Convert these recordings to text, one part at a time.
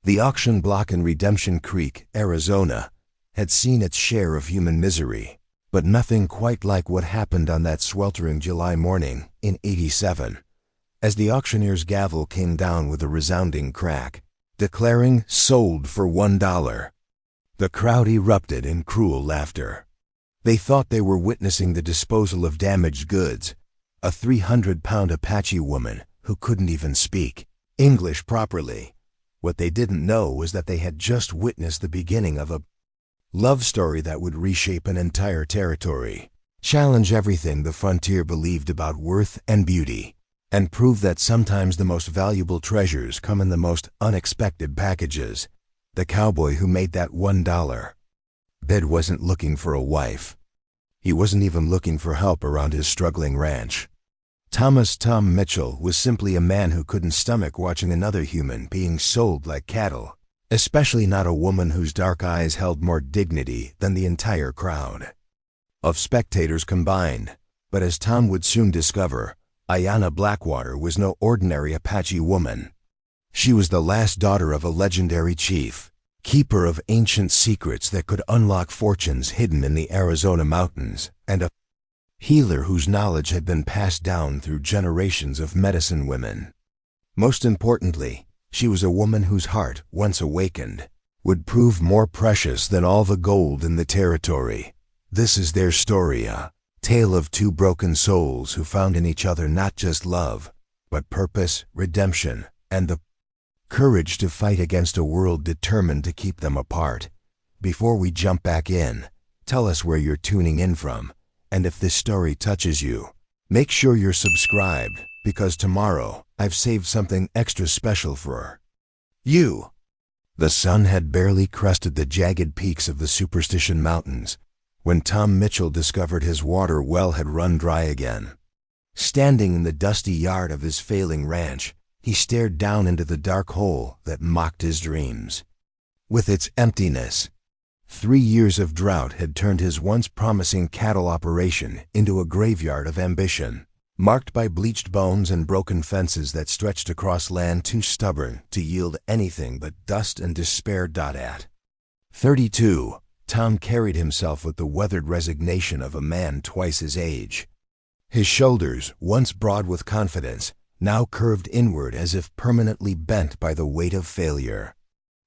The auction block in Redemption Creek, Arizona, had seen its share of human misery, but nothing quite like what happened on that sweltering July morning in '87, as the auctioneer's gavel came down with a resounding crack, declaring sold for $1. The crowd erupted in cruel laughter. They thought they were witnessing the disposal of damaged goods. A 300-pound Apache woman who couldn't even speak English properly. What they didn't know was that they had just witnessed the beginning of a love story that would reshape an entire territory, challenge everything the frontier believed about worth and beauty, and prove that sometimes the most valuable treasures come in the most unexpected packages. The cowboy who made that $1 bid wasn't looking for a wife. He wasn't even looking for help around his struggling ranch. Tom Mitchell was simply a man who couldn't stomach watching another human being sold like cattle, especially not a woman whose dark eyes held more dignity than the entire crowd of spectators combined. But as Tom would soon discover, Ayanna Blackwater was no ordinary Apache woman. She was the last daughter of a legendary chief, keeper of ancient secrets that could unlock fortunes hidden in the Arizona mountains, and a healer whose knowledge had been passed down through generations of medicine women. Most importantly, she was a woman whose heart, once awakened, would prove more precious than all the gold in the territory. This is their story, a tale of two broken souls who found in each other not just love, but purpose, redemption, and the courage to fight against a world determined to keep them apart. Before we jump back in, tell us where you're tuning in from, and if this story touches you, make sure you're subscribed, because tomorrow I've saved something extra special for you. The sun had barely crested the jagged peaks of the Superstition Mountains when Tom Mitchell discovered his water well had run dry again. Standing in the dusty yard of his failing ranch, he stared down into the dark hole that mocked his dreams. With its emptiness, 3 years of drought had turned his once promising cattle operation into a graveyard of ambition, marked by bleached bones and broken fences that stretched across land too stubborn to yield anything but dust and despair. At 32, Tom carried himself with the weathered resignation of a man twice his age. His shoulders, once broad with confidence, now curved inward as if permanently bent by the weight of failure.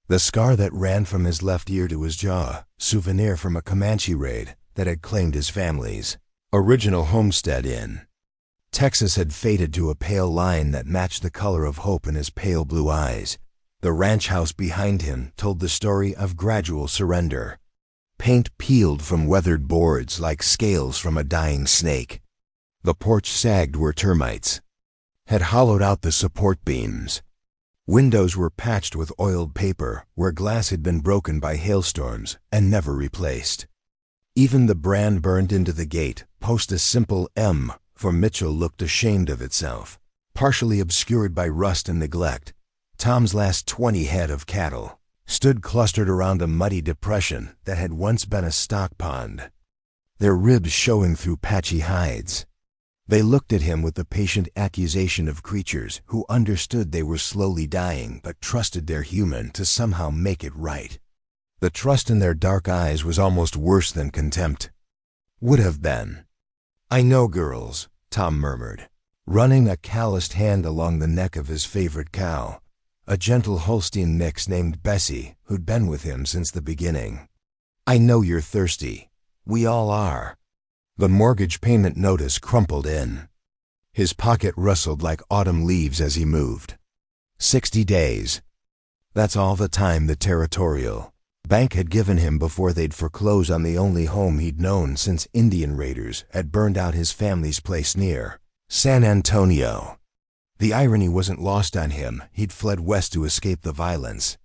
The scar that ran from his left ear to his jaw, souvenir from a Comanche raid that had claimed his family's original homestead in Texas, had faded to a pale line that matched the color of hope in his pale blue eyes. The ranch house behind him told the story of gradual surrender. Paint peeled from weathered boards like scales from a dying snake. The porch sagged where termites had hollowed out the support beams. Windows were patched with oiled paper where glass had been broken by hailstorms and never replaced. Even the brand burned into the gate post a simple M, for Mitchell looked ashamed of itself, partially obscured by rust and neglect. Tom's last 20 head of cattle stood clustered around a muddy depression that had once been a stock pond, their ribs showing through patchy hides. They looked at him with the patient accusation of creatures who understood they were slowly dying but trusted their human to somehow make it right. The trust in their dark eyes was almost worse than contempt. Would have been. "I know, girls," Tom murmured, running a calloused hand along the neck of his favorite cow, a gentle Holstein mix named Bessie, who'd been with him since the beginning. "I know you're thirsty. We all are." The mortgage payment notice crumpled in. His pocket rustled like autumn leaves as he moved. 60 days. That's all the time the territorial bank had given him before they'd foreclose on the only home he'd known since Indian raiders had burned out his family's place near San Antonio. The irony wasn't lost on him. He'd fled west to escape the violence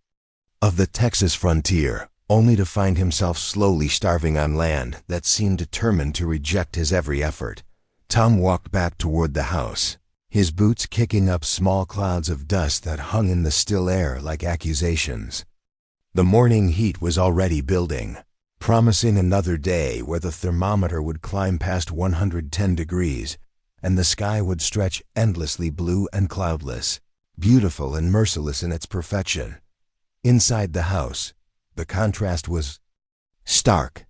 of the Texas frontier, only to find himself slowly starving on land that seemed determined to reject his every effort. Tom walked back toward the house, his boots kicking up small clouds of dust that hung in the still air like accusations. The morning heat was already building, promising another day where the thermometer would climb past 110 degrees, and the sky would stretch endlessly blue and cloudless, beautiful and merciless in its perfection. Inside the house, the contrast was stark.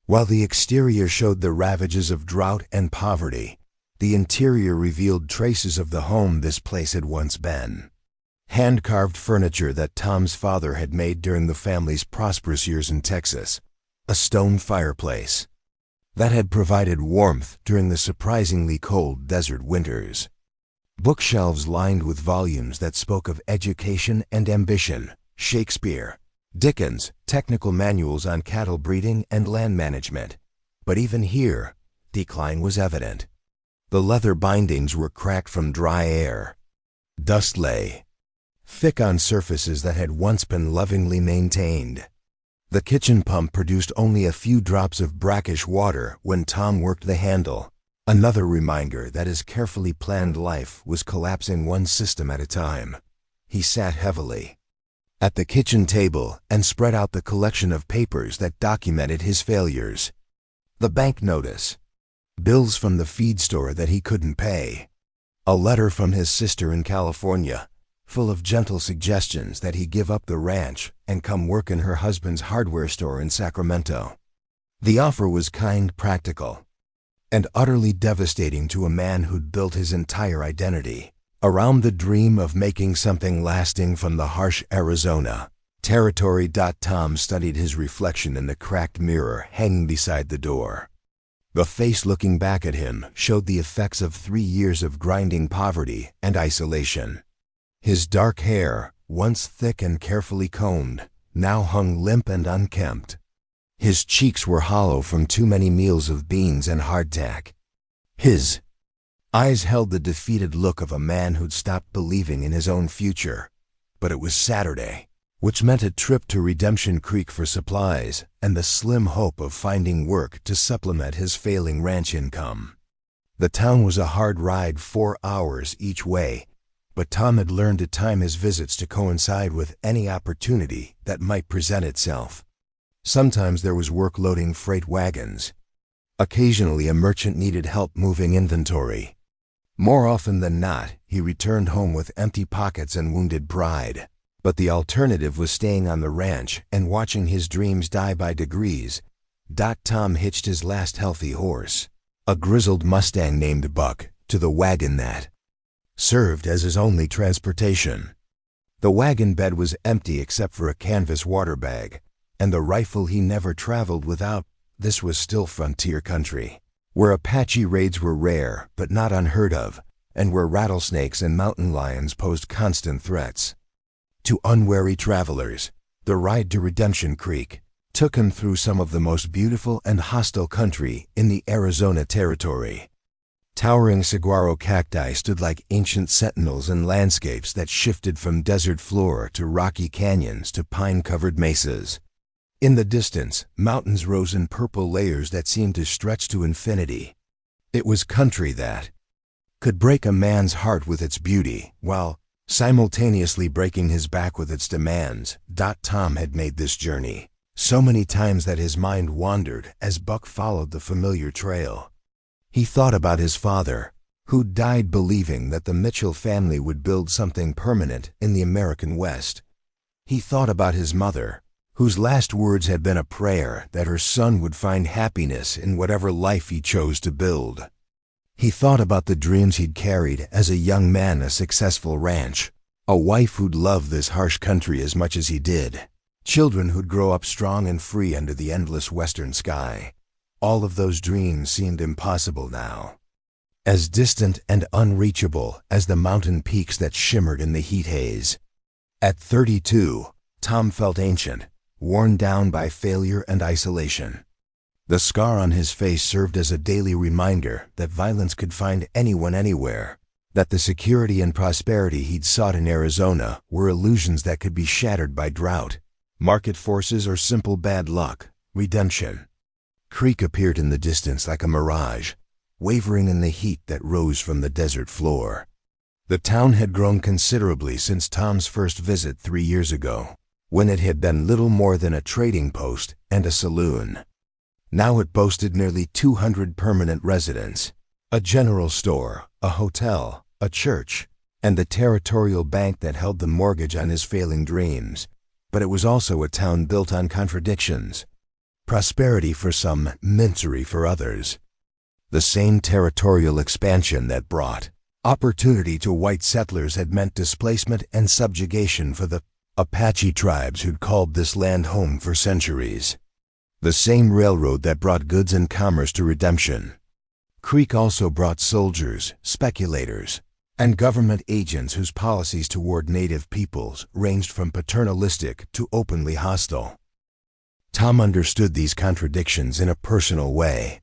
While the exterior showed the ravages of drought and poverty, the interior revealed traces of the home this place had once been. Hand-carved furniture that Tom's father had made during the family's prosperous years in Texas, a stone fireplace that had provided warmth during the surprisingly cold desert winters, bookshelves lined with volumes that spoke of education and ambition, Shakespeare, Dickens, technical manuals on cattle breeding and land management. But even here, decline was evident. The leather bindings were cracked from dry air. Dust lay thick on surfaces that had once been lovingly maintained. The kitchen pump produced only a few drops of brackish water when Tom worked the handle, another reminder that his carefully planned life was collapsing one system at a time. He sat heavily at the kitchen table and spread out the collection of papers that documented his failures. The bank notice, bills from the feed store that he couldn't pay, a letter from his sister in California, full of gentle suggestions that he give up the ranch and come work in her husband's hardware store in Sacramento. The offer was kind, practical, and utterly devastating to a man who'd built his entire identity around the dream of making something lasting from the harsh Arizona territory. Tom studied his reflection in the cracked mirror hanging beside the door. The face looking back at him showed the effects of 3 years of grinding poverty and isolation. His dark hair, once thick and carefully combed, now hung limp and unkempt. His cheeks were hollow from too many meals of beans and hardtack. His eyes held the defeated look of a man who'd stopped believing in his own future. But it was Saturday, which meant a trip to Redemption Creek for supplies and the slim hope of finding work to supplement his failing ranch income. The town was a hard ride, 4 hours each way, but Tom had learned to time his visits to coincide with any opportunity that might present itself. Sometimes there was work loading freight wagons. Occasionally a merchant needed help moving inventory. More often than not, he returned home with empty pockets and wounded pride. But the alternative was staying on the ranch and watching his dreams die by degrees. Tom hitched his last healthy horse, a grizzled Mustang named Buck, to the wagon that served as his only transportation. The wagon bed was empty except for a canvas water bag, and the rifle he never traveled without. This was still frontier country, where Apache raids were rare but not unheard of, and where rattlesnakes and mountain lions posed constant threats. To unwary travelers, the ride to Redemption Creek took him through some of the most beautiful and hostile country in the Arizona territory. Towering saguaro cacti stood like ancient sentinels in landscapes that shifted from desert floor to rocky canyons to pine-covered mesas. In the distance, mountains rose in purple layers that seemed to stretch to infinity. It was country that could break a man's heart with its beauty, while simultaneously breaking his back with its demands. Tom had made this journey so many times that his mind wandered as Buck followed the familiar trail. He thought about his father, who died believing that the Mitchell family would build something permanent in the American West. He thought about his mother, whose last words had been a prayer that her son would find happiness in whatever life he chose to build. He thought about the dreams he'd carried as a young man, a successful ranch, a wife who'd love this harsh country as much as he did, children who'd grow up strong and free under the endless western sky. All of those dreams seemed impossible now, as distant and unreachable as the mountain peaks that shimmered in the heat haze. At 32, Tom felt ancient, worn down by failure and isolation. The scar on his face served as a daily reminder that violence could find anyone anywhere, that the security and prosperity he'd sought in Arizona were illusions that could be shattered by drought, market forces, or simple bad luck. Redemption Creek appeared in the distance like a mirage, wavering in the heat that rose from the desert floor. The town had grown considerably since Tom's first visit 3 years ago, when it had been little more than a trading post and a saloon. Now it boasted nearly 200 permanent residents, a general store, a hotel, a church, and the territorial bank that held the mortgage on his failing dreams. But it was also a town built on contradictions. Prosperity for some, misery for others. The same territorial expansion that brought opportunity to white settlers had meant displacement and subjugation for the Apache tribes who'd called this land home for centuries. The same railroad that brought goods and commerce to Redemption Creek also brought soldiers, speculators, and government agents whose policies toward native peoples ranged from paternalistic to openly hostile. Tom understood these contradictions in a personal way.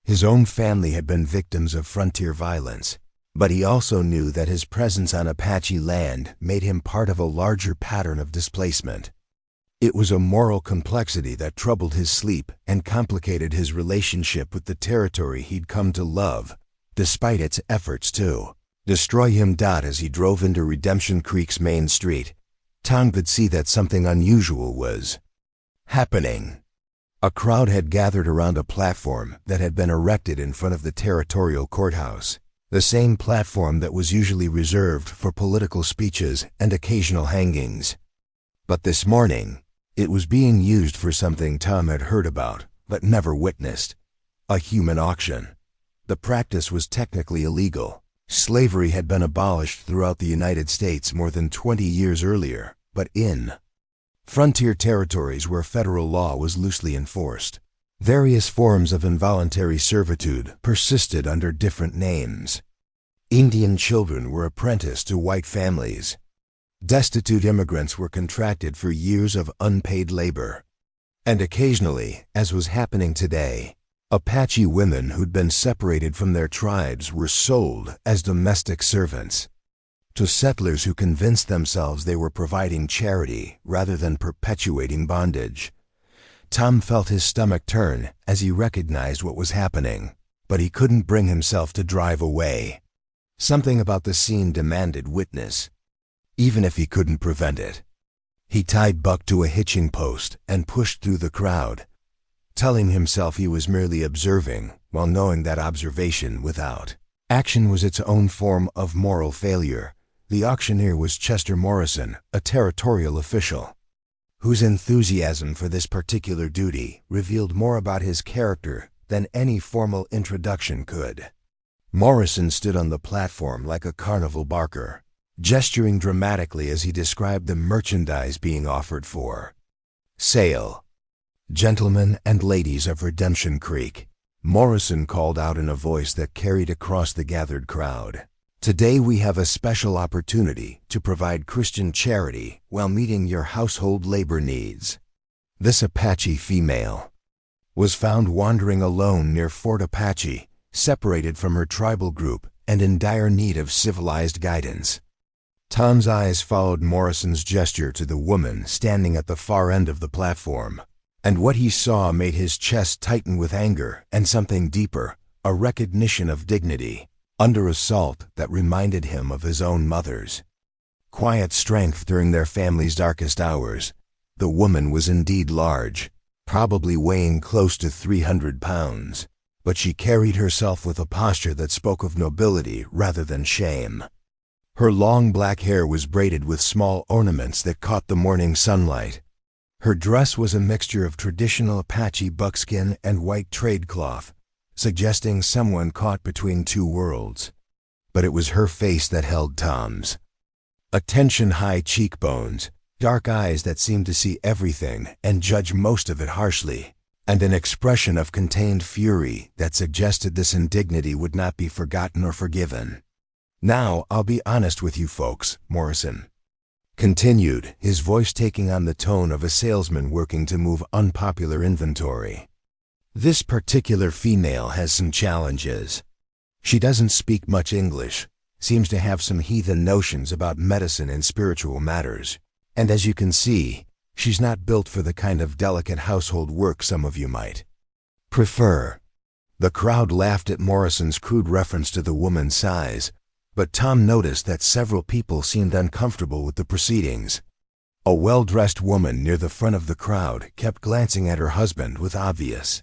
His own family had been victims of frontier violence, but he also knew that his presence on Apache land made him part of a larger pattern of displacement. It was a moral complexity that troubled his sleep and complicated his relationship with the territory he'd come to love, despite its efforts to destroy him. As he drove into Redemption Creek's main street, Tom could see that something unusual was happening. A crowd had gathered around a platform that had been erected in front of the territorial courthouse, the same platform that was usually reserved for political speeches and occasional hangings. But this morning, it was being used for something Tom had heard about but never witnessed: a human auction. The practice was technically illegal. Slavery had been abolished throughout the United States more than 20 years earlier, but in frontier territories where federal law was loosely enforced, various forms of involuntary servitude persisted under different names. Indian children were apprenticed to white families. Destitute immigrants were contracted for years of unpaid labor. And occasionally, as was happening today, Apache women who'd been separated from their tribes were sold as domestic servants to settlers who convinced themselves they were providing charity rather than perpetuating bondage. Tom felt his stomach turn as he recognized what was happening, but he couldn't bring himself to drive away. Something about the scene demanded witness, even if he couldn't prevent it. He tied Buck to a hitching post and pushed through the crowd, telling himself he was merely observing, while knowing that observation without action was its own form of moral failure. The auctioneer was Chester Morrison, a territorial official, whose enthusiasm for this particular duty revealed more about his character than any formal introduction could. Morrison stood on the platform like a carnival barker, gesturing dramatically as he described the merchandise being offered for sale. "Gentlemen and ladies of Redemption Creek," Morrison called out in a voice that carried across the gathered crowd, "today we have a special opportunity to provide Christian charity while meeting your household labor needs." This Apache female was found wandering alone near Fort Apache, separated from her tribal group and in dire need of civilized guidance. Tom's eyes followed Morrison's gesture to the woman standing at the far end of the platform, and what he saw made his chest tighten with anger and something deeper, a recognition of dignity under assault that reminded him of his own mother's quiet strength during their family's darkest hours. The woman was indeed large, probably weighing close to 300 pounds, but she carried herself with a posture that spoke of nobility rather than shame. Her long black hair was braided with small ornaments that caught the morning sunlight. Her dress was a mixture of traditional Apache buckskin and white trade cloth, suggesting someone caught between two worlds. But it was her face that held Tom's attention: high cheekbones, dark eyes that seemed to see everything and judge most of it harshly, and an expression of contained fury that suggested this indignity would not be forgotten or forgiven. "Now, I'll be honest with you folks," Morrison continued, his voice taking on the tone of a salesman working to move unpopular inventory. "This particular female has some challenges. She doesn't speak much English, seems to have some heathen notions about medicine and spiritual matters, and as you can see, she's not built for the kind of delicate household work some of you might prefer." The crowd laughed at Morrison's crude reference to the woman's size, but Tom noticed that several people seemed uncomfortable with the proceedings. A well-dressed woman near the front of the crowd kept glancing at her husband with obvious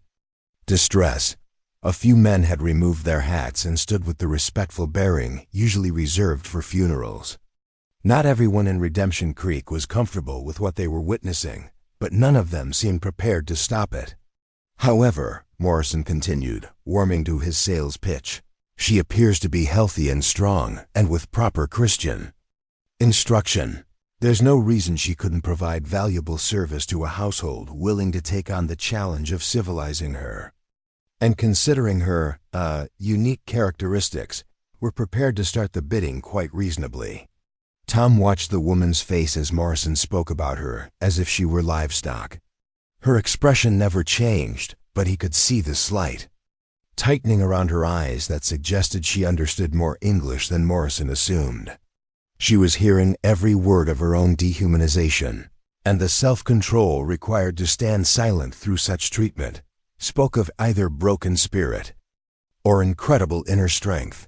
distress. A few men had removed their hats and stood with the respectful bearing usually reserved for funerals. Not everyone in Redemption Creek was comfortable with what they were witnessing, but none of them seemed prepared to stop it. However, Morrison continued, warming to his sales pitch, she appears to be healthy and strong, and with proper Christian instruction. There's no reason she couldn't provide valuable service to a household willing to take on the challenge of civilizing her. And considering her, unique characteristics, we're prepared to start the bidding quite reasonably. Tom watched the woman's face as Morrison spoke about her, as if she were livestock. Her expression never changed, but he could see the slight tightening around her eyes that suggested she understood more English than Morrison assumed. She was hearing every word of her own dehumanization, and the self-control required to stand silent through such treatment spoke of either broken spirit or incredible inner strength.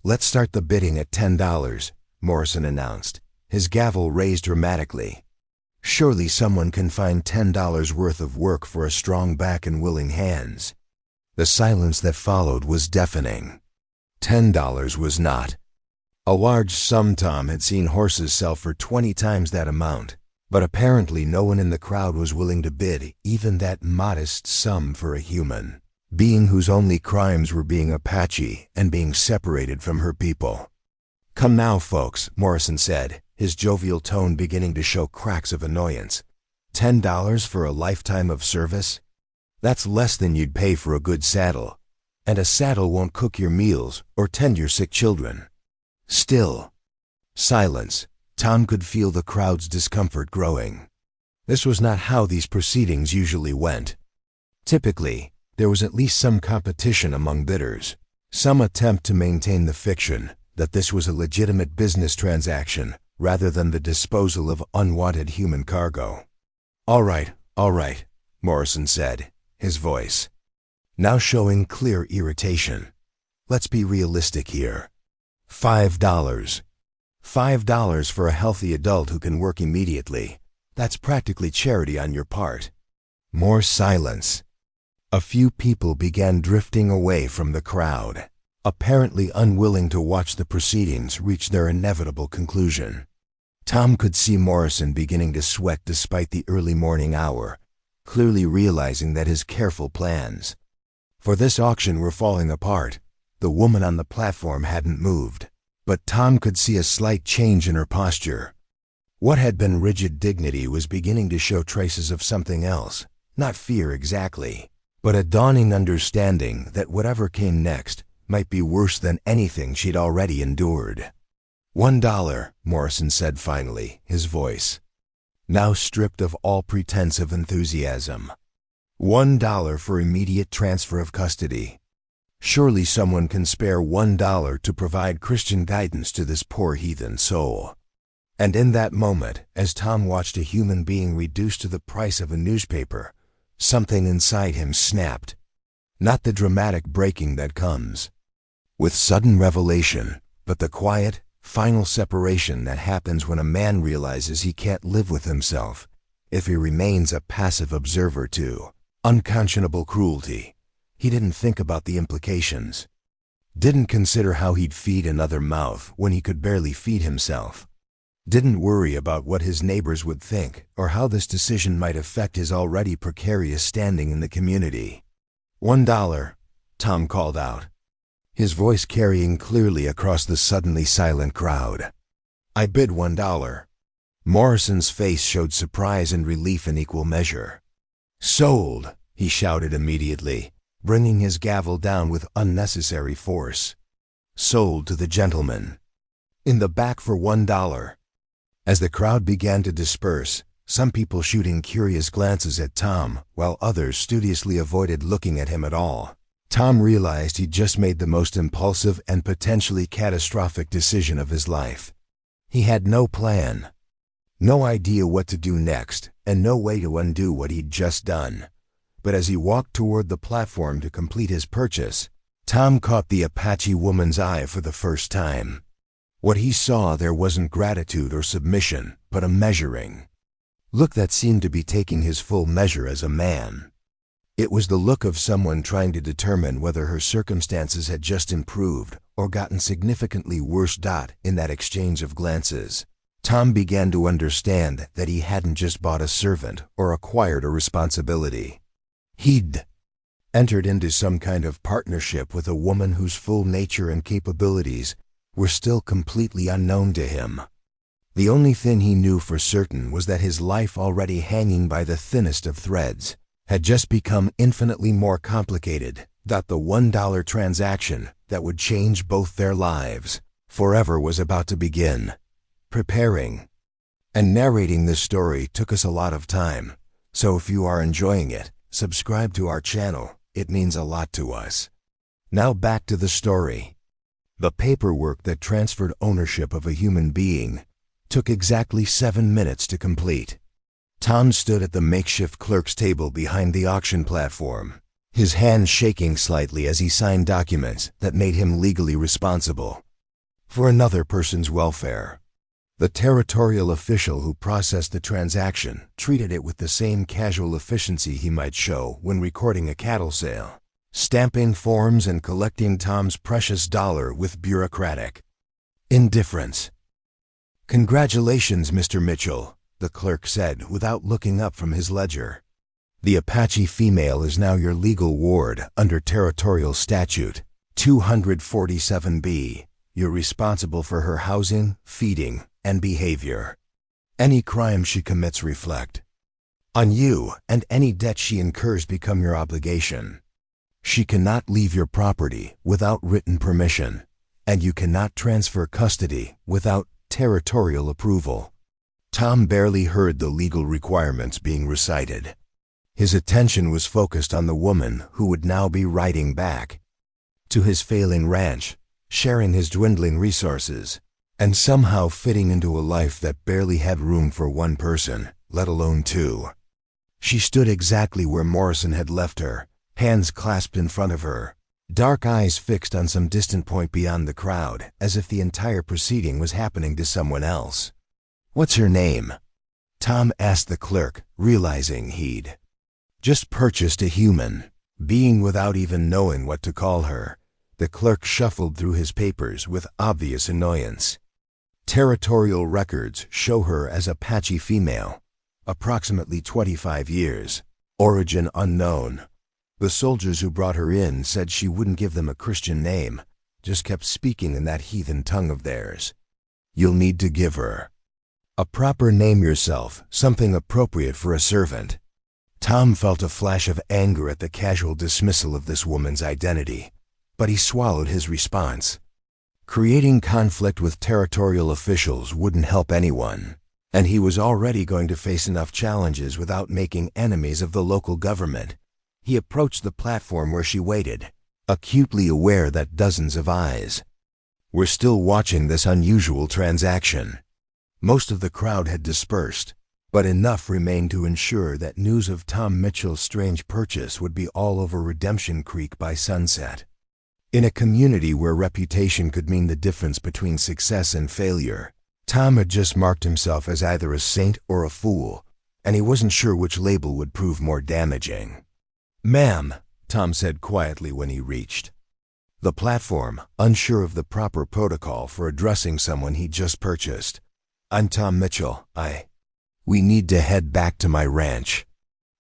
Let's start the bidding at $10, Morrison announced, his gavel raised dramatically. Surely someone can find $10 worth of work for a strong back and willing hands. The silence that followed was deafening. $10 was not a large sum. Tom had seen horses sell for 20 times that amount, but apparently no one in the crowd was willing to bid even that modest sum for a human being whose only crimes were being Apache and being separated from her people. Come now, folks, Morrison said, his jovial tone beginning to show cracks of annoyance. $10 for a lifetime of service? That's less than you'd pay for a good saddle, and a saddle won't cook your meals or tend your sick children. Still, silence. Tom could feel the crowd's discomfort growing. This was not how these proceedings usually went. Typically, there was at least some competition among bidders, some attempt to maintain the fiction that this was a legitimate business transaction rather than the disposal of unwanted human cargo. All right, Morrison said, his voice now showing clear irritation. Let's be realistic here. $5. $5 for a healthy adult who can work immediately. That's practically charity on your part. More silence. A few people began drifting away from the crowd, apparently unwilling to watch the proceedings reach their inevitable conclusion. Tom could see Morrison beginning to sweat despite the early morning hour, clearly realizing that his careful plans for this auction were falling apart. The woman on the platform hadn't moved, but Tom could see a slight change in her posture. What had been rigid dignity was beginning to show traces of something else, not fear exactly, but a dawning understanding that whatever came next might be worse than anything she'd already endured. $1, Morrison said finally, his voice now stripped of all pretense of enthusiasm. $1 for immediate transfer of custody. Surely someone can spare $1 to provide Christian guidance to this poor heathen soul. And in that moment, as Tom watched a human being reduced to the price of a newspaper, something inside him snapped. Not the dramatic breaking that comes with sudden revelation, but the quiet, final separation that happens when a man realizes he can't live with himself if he remains a passive observer to unconscionable cruelty. He didn't think about the implications, didn't consider how he'd feed another mouth when he could barely feed himself, didn't worry about what his neighbors would think or how this decision might affect his already precarious standing in the community. $1, Tom called out, his voice carrying clearly across the suddenly silent crowd. I bid $1. Morrison's face showed surprise and relief in equal measure. Sold, he shouted immediately, bringing his gavel down with unnecessary force. Sold to the gentleman in the back for $1. As the crowd began to disperse, some people shooting curious glances at Tom, while others studiously avoided looking at him at all, Tom realized he'd just made the most impulsive and potentially catastrophic decision of his life. He had no plan, no idea what to do next, and no way to undo what he'd just done. But as he walked toward the platform to complete his purchase, Tom caught the Apache woman's eye for the first time. What he saw there wasn't gratitude or submission, but a measuring look that seemed to be taking his full measure as a man. It was the look of someone trying to determine whether her circumstances had just improved or gotten significantly worse. In that exchange of glances, Tom began to understand that he hadn't just bought a servant or acquired a responsibility. He'd entered into some kind of partnership with a woman whose full nature and capabilities were still completely unknown to him. The only thing he knew for certain was that his life, already hanging by the thinnest of threads, had just become infinitely more complicated. That the $1 transaction that would change both their lives forever was about to begin. Preparing and narrating this story took us a lot of time, so if you are enjoying it, subscribe to our channel. It means a lot to us. Now back to the story. The paperwork that transferred ownership of a human being took exactly 7 minutes to complete. Tom stood at the makeshift clerk's table behind the auction platform, his hands shaking slightly as he signed documents that made him legally responsible for another person's welfare. The territorial official who processed the transaction treated it with the same casual efficiency he might show when recording a cattle sale, stamping forms and collecting Tom's precious dollar with bureaucratic indifference. "Congratulations, Mr. Mitchell," the clerk said without looking up from his ledger. "The Apache female is now your legal ward under Territorial Statute 247B. You're responsible for her housing, feeding, and behavior. Any crime she commits reflect on you, and any debt she incurs become your obligation. She cannot leave your property without written permission, and you cannot transfer custody without territorial approval." Tom barely heard the legal requirements being recited. His attention was focused on the woman who would now be riding back to his failing ranch, sharing his dwindling resources, and somehow fitting into a life that barely had room for one person, let alone two. She stood exactly where Morrison had left her, hands clasped in front of her, dark eyes fixed on some distant point beyond the crowd, as if the entire proceeding was happening to someone else. "What's her name?" Tom asked the clerk, realizing he'd just purchased a human being without even knowing what to call her. The clerk shuffled through his papers with obvious annoyance. Territorial records show her as Apache female, approximately 25 years, origin unknown. The soldiers who brought her in said she wouldn't give them a Christian name, just kept speaking in that heathen tongue of theirs. "You'll need to give her a proper name yourself, something appropriate for a servant." Tom felt a flash of anger at the casual dismissal of this woman's identity, but he swallowed his response. Creating conflict with territorial officials wouldn't help anyone, and he was already going to face enough challenges without making enemies of the local government. He approached the platform where she waited, acutely aware that dozens of eyes were still watching this unusual transaction. Most of the crowd had dispersed, but enough remained to ensure that news of Tom Mitchell's strange purchase would be all over Redemption Creek by sunset. In a community where reputation could mean the difference between success and failure, Tom had just marked himself as either a saint or a fool, and he wasn't sure which label would prove more damaging. "Ma'am," Tom said quietly when he reached the platform, unsure of the proper protocol for addressing someone he'd just purchased. "I'm Tom Mitchell. We need to head back to my ranch."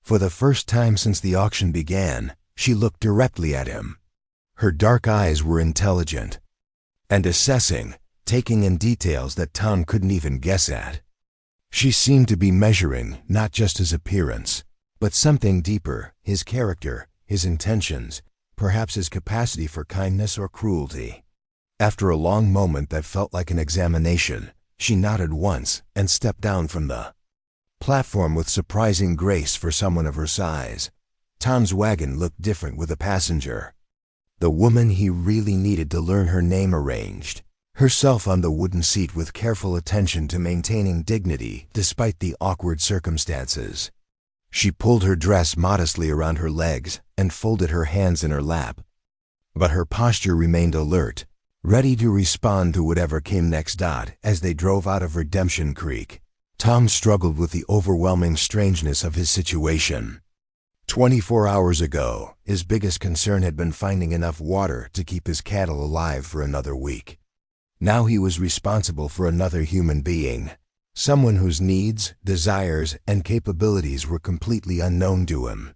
For the first time since the auction began, she looked directly at him. Her dark eyes were intelligent and assessing, taking in details that Tom couldn't even guess at. She seemed to be measuring not just his appearance, but something deeper, his character, his intentions, perhaps his capacity for kindness or cruelty. After a long moment that felt like an examination, she nodded once and stepped down from the platform with surprising grace for someone of her size. Tom's wagon looked different with a passenger. The woman he really needed to learn her name arranged herself on the wooden seat with careful attention to maintaining dignity despite the awkward circumstances. She pulled her dress modestly around her legs and folded her hands in her lap, but her posture remained alert, ready to respond to whatever came next. As they drove out of Redemption Creek, Tom struggled with the overwhelming strangeness of his situation. 24 hours ago, his biggest concern had been finding enough water to keep his cattle alive for another week. Now he was responsible for another human being, someone whose needs, desires, and capabilities were completely unknown to him.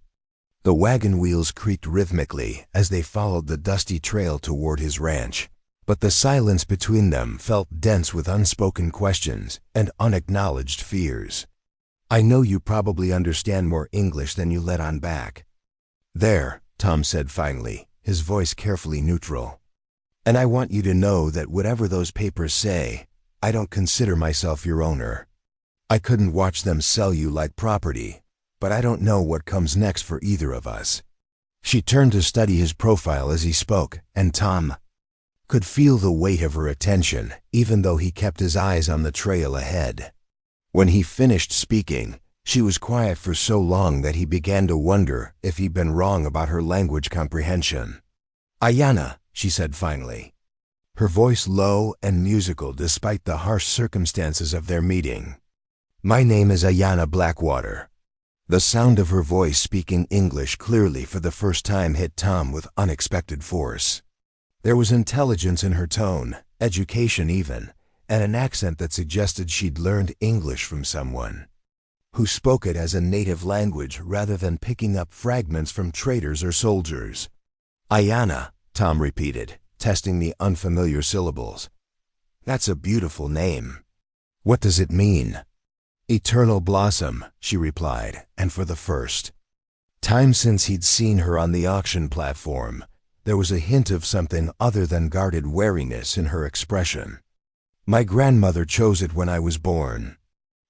The wagon wheels creaked rhythmically as they followed the dusty trail toward his ranch, but the silence between them felt dense with unspoken questions and unacknowledged fears. "I know you probably understand more English than you let on back." "There," Tom said finally, his voice carefully neutral. "And I want you to know that whatever those papers say, I don't consider myself your owner. I couldn't watch them sell you like property, but I don't know what comes next for either of us." She turned to study his profile as he spoke, and Tom could feel the weight of her attention, even though he kept his eyes on the trail ahead. When he finished speaking, she was quiet for so long that he began to wonder if he'd been wrong about her language comprehension. "Ayanna," she said finally, her voice low and musical despite the harsh circumstances of their meeting. "My name is Ayanna Blackwater." The sound of her voice speaking English clearly for the first time hit Tom with unexpected force. There was intelligence in her tone, education even, and an accent that suggested she'd learned English from someone who spoke it as a native language rather than picking up fragments from traders or soldiers. "Ayanna," Tom repeated, testing the unfamiliar syllables. "That's a beautiful name. What does it mean?" "Eternal blossom," she replied, and for the first time since he'd seen her on the auction platform, there was a hint of something other than guarded wariness in her expression. "My grandmother chose it when I was born.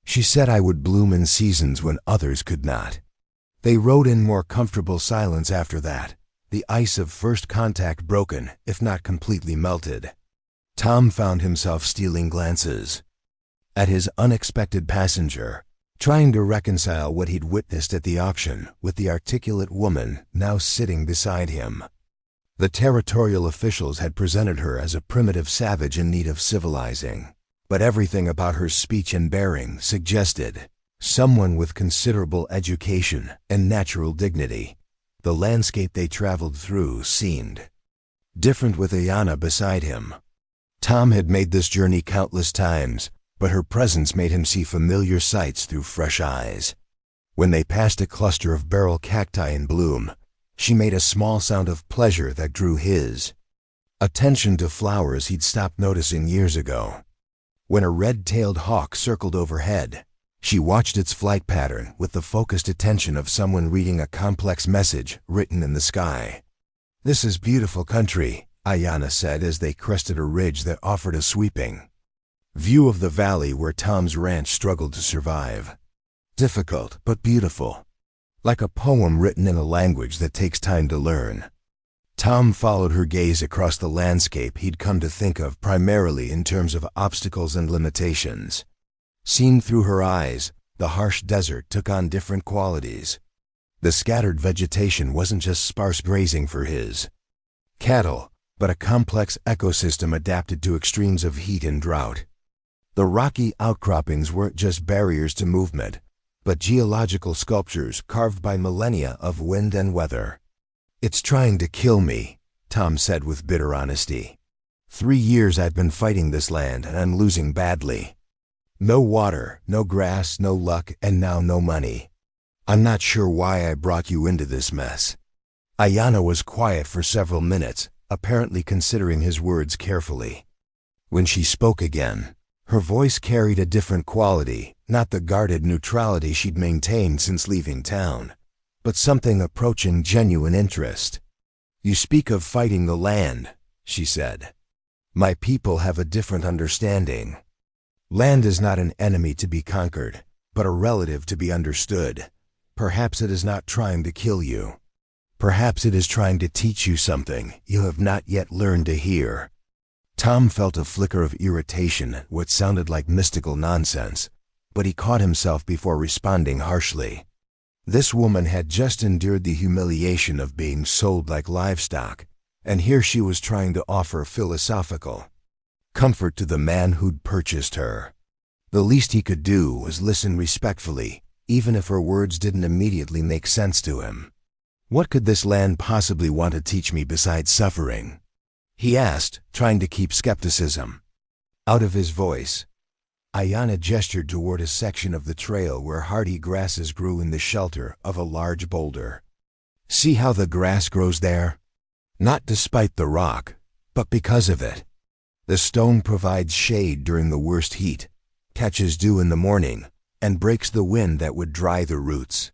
She said I would bloom in seasons when others could not." They rode in more comfortable silence after that, the ice of first contact broken, if not completely melted. Tom found himself stealing glances at his unexpected passenger, trying to reconcile what he'd witnessed at the auction with the articulate woman now sitting beside him. The territorial officials had presented her as a primitive savage in need of civilizing, but everything about her speech and bearing suggested someone with considerable education and natural dignity. The landscape they traveled through seemed different with Ayanna beside him. Tom had made this journey countless times, but her presence made him see familiar sights through fresh eyes. When they passed a cluster of beryl cacti in bloom, she made a small sound of pleasure that drew his attention to flowers he'd stopped noticing years ago. When a red-tailed hawk circled overhead, she watched its flight pattern with the focused attention of someone reading a complex message written in the sky. "This is beautiful country," Ayanna said as they crested a ridge that offered a sweeping view of the valley where Tom's ranch struggled to survive. "Difficult, but beautiful. Like a poem written in a language that takes time to learn." Tom followed her gaze across the landscape he'd come to think of primarily in terms of obstacles and limitations. Seen through her eyes, the harsh desert took on different qualities. The scattered vegetation wasn't just sparse grazing for his cattle, but a complex ecosystem adapted to extremes of heat and drought. The rocky outcroppings weren't just barriers to movement, but geological sculptures carved by millennia of wind and weather. "It's trying to kill me," Tom said with bitter honesty. 3 years I've been fighting this land and I'm losing badly. No water, no grass, no luck, and now no money. I'm not sure why I brought you into this mess." Ayanna was quiet for several minutes, apparently considering his words carefully. When she spoke again, her voice carried a different quality, not the guarded neutrality she'd maintained since leaving town, but something approaching genuine interest. "You speak of fighting the land," she said. "My people have a different understanding. Land is not an enemy to be conquered, but a relative to be understood. Perhaps it is not trying to kill you. Perhaps it is trying to teach you something you have not yet learned to hear." Tom felt a flicker of irritation at what sounded like mystical nonsense, but he caught himself before responding harshly. This woman had just endured the humiliation of being sold like livestock, and here she was trying to offer philosophical comfort to the man who'd purchased her. The least he could do was listen respectfully, even if her words didn't immediately make sense to him. "What could this land possibly want to teach me besides suffering?" he asked, trying to keep skepticism out of his voice. Ayana gestured toward a section of the trail where hardy grasses grew in the shelter of a large boulder. See how the grass grows there? Not despite the rock, but because of it. The stone provides shade during the worst heat, catches dew in the morning, and breaks the wind that would dry the roots.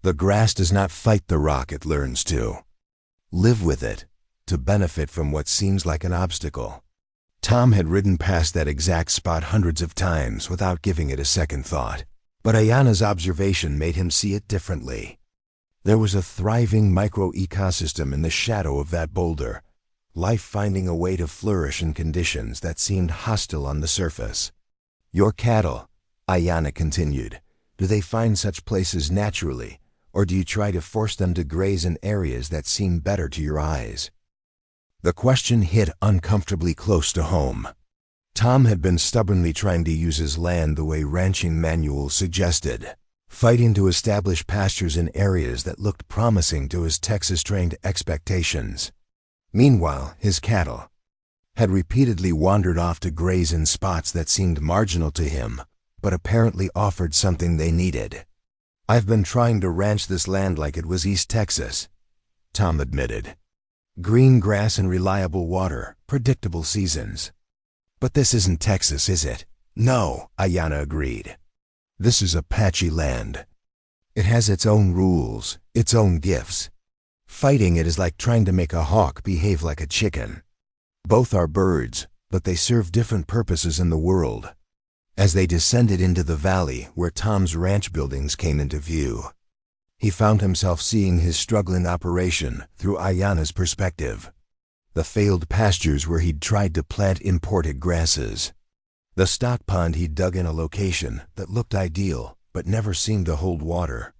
The grass does not fight the rock, it learns to live with it, to benefit from what seems like an obstacle. Tom had ridden past that exact spot hundreds of times without giving it a second thought, but Ayana's observation made him see it differently. There was a thriving micro-ecosystem in the shadow of that boulder, life finding a way to flourish in conditions that seemed hostile on the surface. Your cattle, Ayana continued, do they find such places naturally, or do you try to force them to graze in areas that seem better to your eyes? The question hit uncomfortably close to home. Tom had been stubbornly trying to use his land the way ranching manuals suggested, fighting to establish pastures in areas that looked promising to his Texas-trained expectations. Meanwhile, his cattle had repeatedly wandered off to graze in spots that seemed marginal to him, but apparently offered something they needed. I've been trying to ranch this land like it was East Texas, Tom admitted. Green grass and reliable water, predictable seasons. But this isn't Texas, is it? No, Ayana agreed. This is Apache land. It has its own rules, its own gifts. Fighting it is like trying to make a hawk behave like a chicken. Both are birds, but they serve different purposes in the world. As they descended into the valley where Tom's ranch buildings came into view, he found himself seeing his struggling operation through Ayana's perspective. The failed pastures where he'd tried to plant imported grasses. The stock pond he'd dug in a location that looked ideal but never seemed to hold water.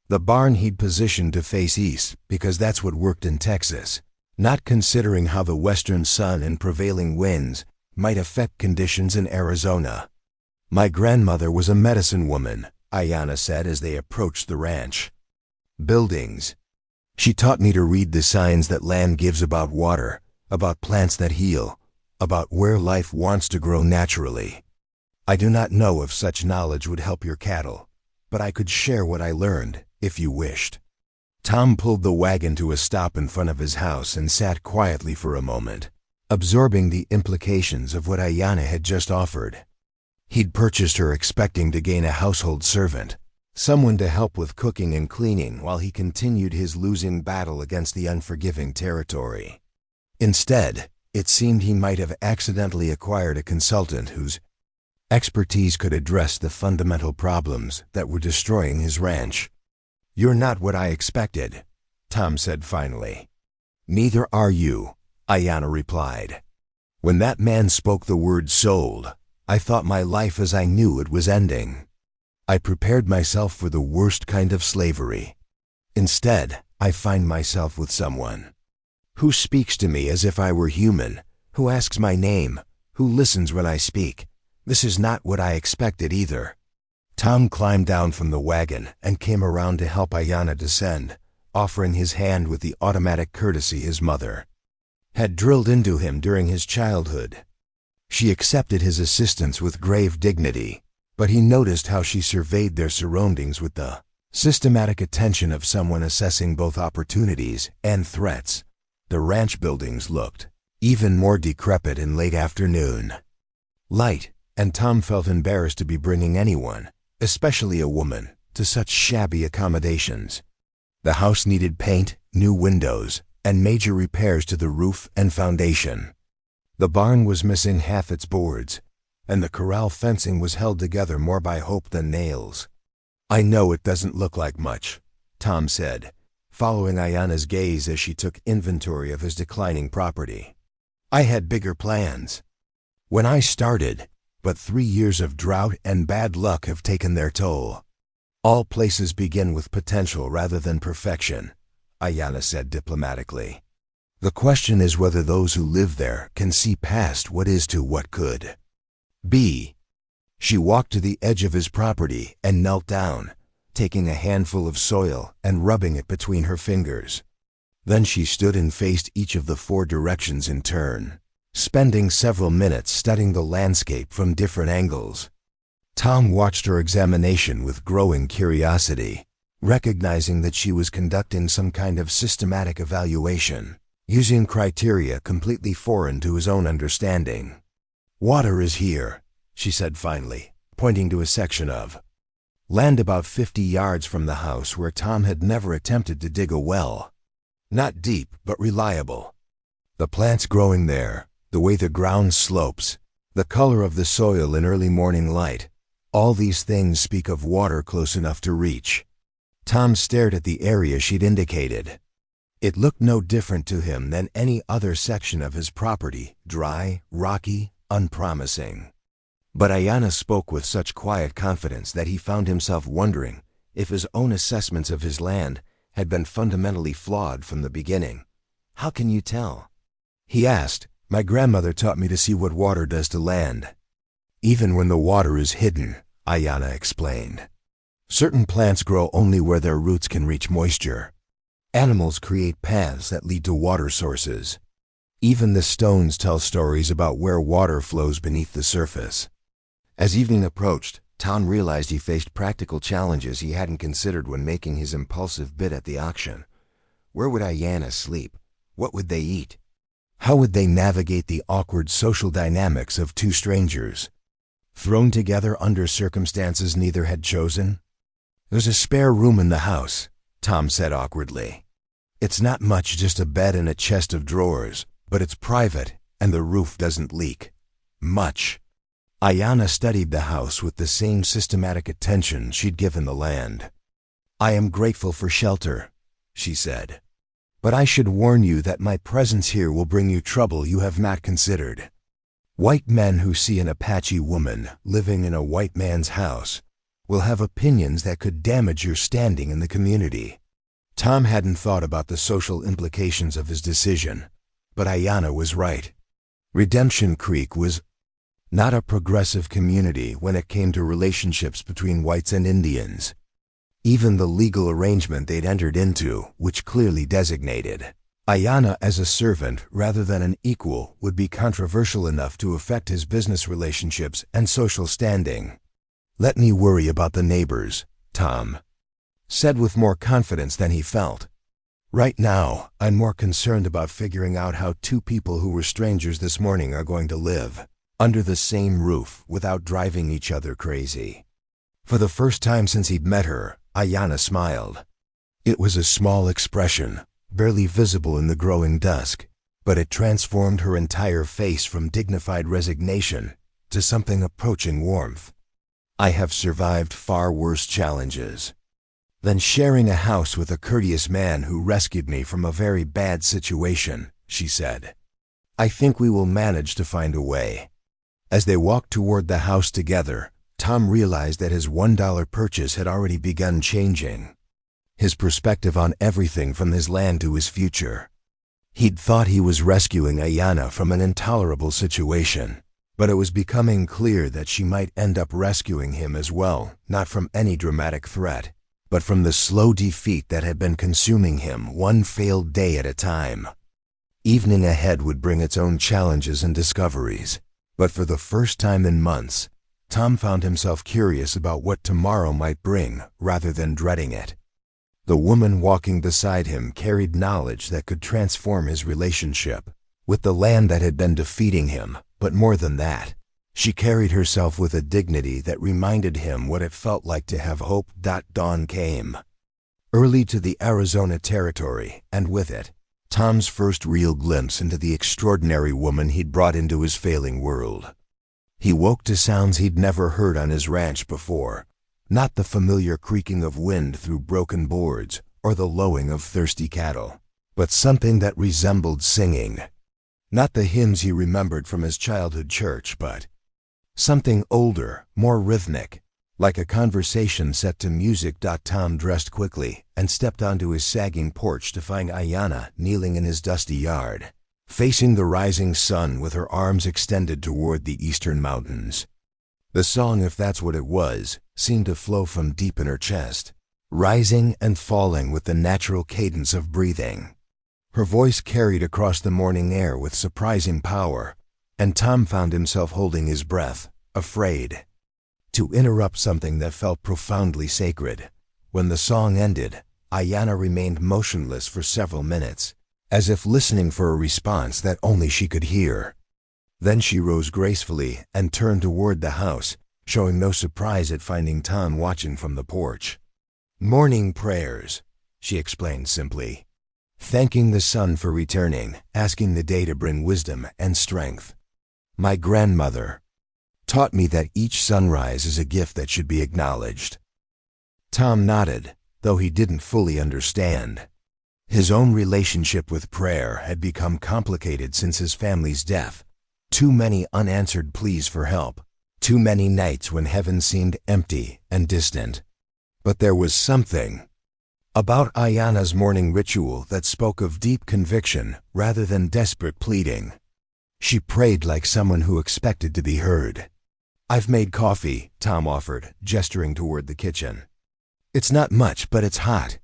The barn he'd positioned to face east because that's what worked in Texas, not considering how the western sun and prevailing winds might affect conditions in Arizona. My grandmother was a medicine woman, Ayana said as they approached the ranch. Buildings. She taught me to read the signs that land gives about water, about plants that heal, about where life wants to grow naturally. I do not know if such knowledge would help your cattle, but I could share what I learned, if you wished. Tom pulled the wagon to a stop in front of his house and sat quietly for a moment, absorbing the implications of what Ayana had just offered. He'd purchased her expecting to gain a household servant, someone to help with cooking and cleaning while he continued his losing battle against the unforgiving territory. Instead, it seemed he might have accidentally acquired a consultant whose expertise could address the fundamental problems that were destroying his ranch. You're not what I expected, Tom said finally. Neither are you, Ayana replied. When that man spoke the word sold, I thought my life as I knew it was ending. I prepared myself for the worst kind of slavery. Instead, I find myself with someone who speaks to me as if I were human, who asks my name, who listens when I speak. This is not what I expected either. Tom climbed down from the wagon and came around to help Ayana descend, offering his hand with the automatic courtesy his mother had drilled into him during his childhood. She accepted his assistance with grave dignity, but he noticed how she surveyed their surroundings with the systematic attention of someone assessing both opportunities and threats. The ranch buildings looked even more decrepit in late afternoon light, and Tom felt embarrassed to be bringing anyone, especially a woman, to such shabby accommodations. The house needed paint, new windows, and major repairs to the roof and foundation. The barn was missing half its boards, and the corral fencing was held together more by hope than nails. I know it doesn't look like much, Tom said, following Ayana's gaze as she took inventory of his declining property. I had bigger plans when I started, but 3 years of drought and bad luck have taken their toll. All places begin with potential rather than perfection, Ayana said diplomatically. The question is whether those who live there can see past what is to what could be. She walked to the edge of his property and knelt down, taking a handful of soil and rubbing it between her fingers. Then she stood and faced each of the 4 directions in turn, spending several minutes studying the landscape from different angles. Tom watched her examination with growing curiosity, recognizing that she was conducting some kind of systematic evaluation, using criteria completely foreign to his own understanding. "Water is here," she said finally, pointing to a section of land about 50 yards from the house where Tom had never attempted to dig a well. Not deep, but reliable. The plants growing there, the way the ground slopes, the color of the soil in early morning light, all these things speak of water close enough to reach. Tom stared at the area she'd indicated. It looked no different to him than any other section of his property, dry, rocky, unpromising. But Ayanna spoke with such quiet confidence that he found himself wondering if his own assessments of his land had been fundamentally flawed from the beginning. "How can you tell?" he asked. "My grandmother taught me to see what water does to land. Even when the water is hidden," Ayanna explained. "Certain plants grow only where their roots can reach moisture. Animals create paths that lead to water sources. Even the stones tell stories about where water flows beneath the surface." As evening approached, Tom realized he faced practical challenges he hadn't considered when making his impulsive bid at the auction. Where would Ayanna sleep? What would they eat? How would they navigate the awkward social dynamics of two strangers, thrown together under circumstances neither had chosen? "There's a spare room in the house," Tom said awkwardly. "It's not much, just a bed and a chest of drawers, but it's private and the roof doesn't leak. Much." Ayanna studied the house with the same systematic attention she'd given the land. "I am grateful for shelter," she said. "But I should warn you that my presence here will bring you trouble you have not considered. White men who see an Apache woman living in a white man's house will have opinions that could damage your standing in the community." Tom hadn't thought about the social implications of his decision, but Ayanna was right. Redemption Creek was not a progressive community when it came to relationships between whites and Indians. Even the legal arrangement they'd entered into, which clearly designated Ayanna as a servant rather than an equal, would be controversial enough to affect his business relationships and social standing. "Let me worry about the neighbors," Tom said with more confidence than he felt. "Right now, I'm more concerned about figuring out how two people who were strangers this morning are going to live under the same roof without driving each other crazy." For the first time since he'd met her, Ayanna smiled. It was a small expression, barely visible in the growing dusk, but it transformed her entire face from dignified resignation to something approaching warmth. "I have survived far worse challenges than sharing a house with a courteous man who rescued me from a very bad situation," she said. "I think we will manage to find a way." As they walked toward the house together, Tom realized that his $1 purchase had already begun changing his perspective on everything from his land to his future. He'd thought he was rescuing Ayanna from an intolerable situation, but it was becoming clear that she might end up rescuing him as well, not from any dramatic threat, but from the slow defeat that had been consuming him one failed day at a time. Evening ahead would bring its own challenges and discoveries, but for the first time in months, Tom found himself curious about what tomorrow might bring rather than dreading it. The woman walking beside him carried knowledge that could transform his relationship with the land that had been defeating him, but more than that, she carried herself with a dignity that reminded him what it felt like to have hope. Dawn came early to the Arizona territory, and with it, Tom's first real glimpse into the extraordinary woman he'd brought into his failing world. He woke to sounds he'd never heard on his ranch before, not the familiar creaking of wind through broken boards or the lowing of thirsty cattle, but something that resembled singing. Not the hymns he remembered from his childhood church, but something older, more rhythmic, like a conversation set to music. Tom dressed quickly and stepped onto his sagging porch to find Ayanna kneeling in his dusty yard, facing the rising sun with her arms extended toward the eastern mountains. The song, if that's what it was, seemed to flow from deep in her chest, rising and falling with the natural cadence of breathing. Her voice carried across the morning air with surprising power, and Tom found himself holding his breath, afraid. to interrupt something that felt profoundly sacred. When the song ended, Ayanna remained motionless for several minutes, as if listening for a response that only she could hear. Then she rose gracefully and turned toward the house, showing no surprise at finding Tom watching from the porch. "Morning prayers," she explained simply, thanking the sun for returning, asking the day to bring wisdom and strength. "My grandmother taught me that each sunrise is a gift that should be acknowledged." Tom nodded, though he didn't fully understand. His own relationship with prayer had become complicated since his family's death. Too many unanswered pleas for help. Too many nights when heaven seemed empty and distant. But there was something about Ayanna's morning ritual that spoke of deep conviction rather than desperate pleading. She prayed like someone who expected to be heard. "I've made coffee," Tom offered, gesturing toward the kitchen. "It's not much, but it's hot."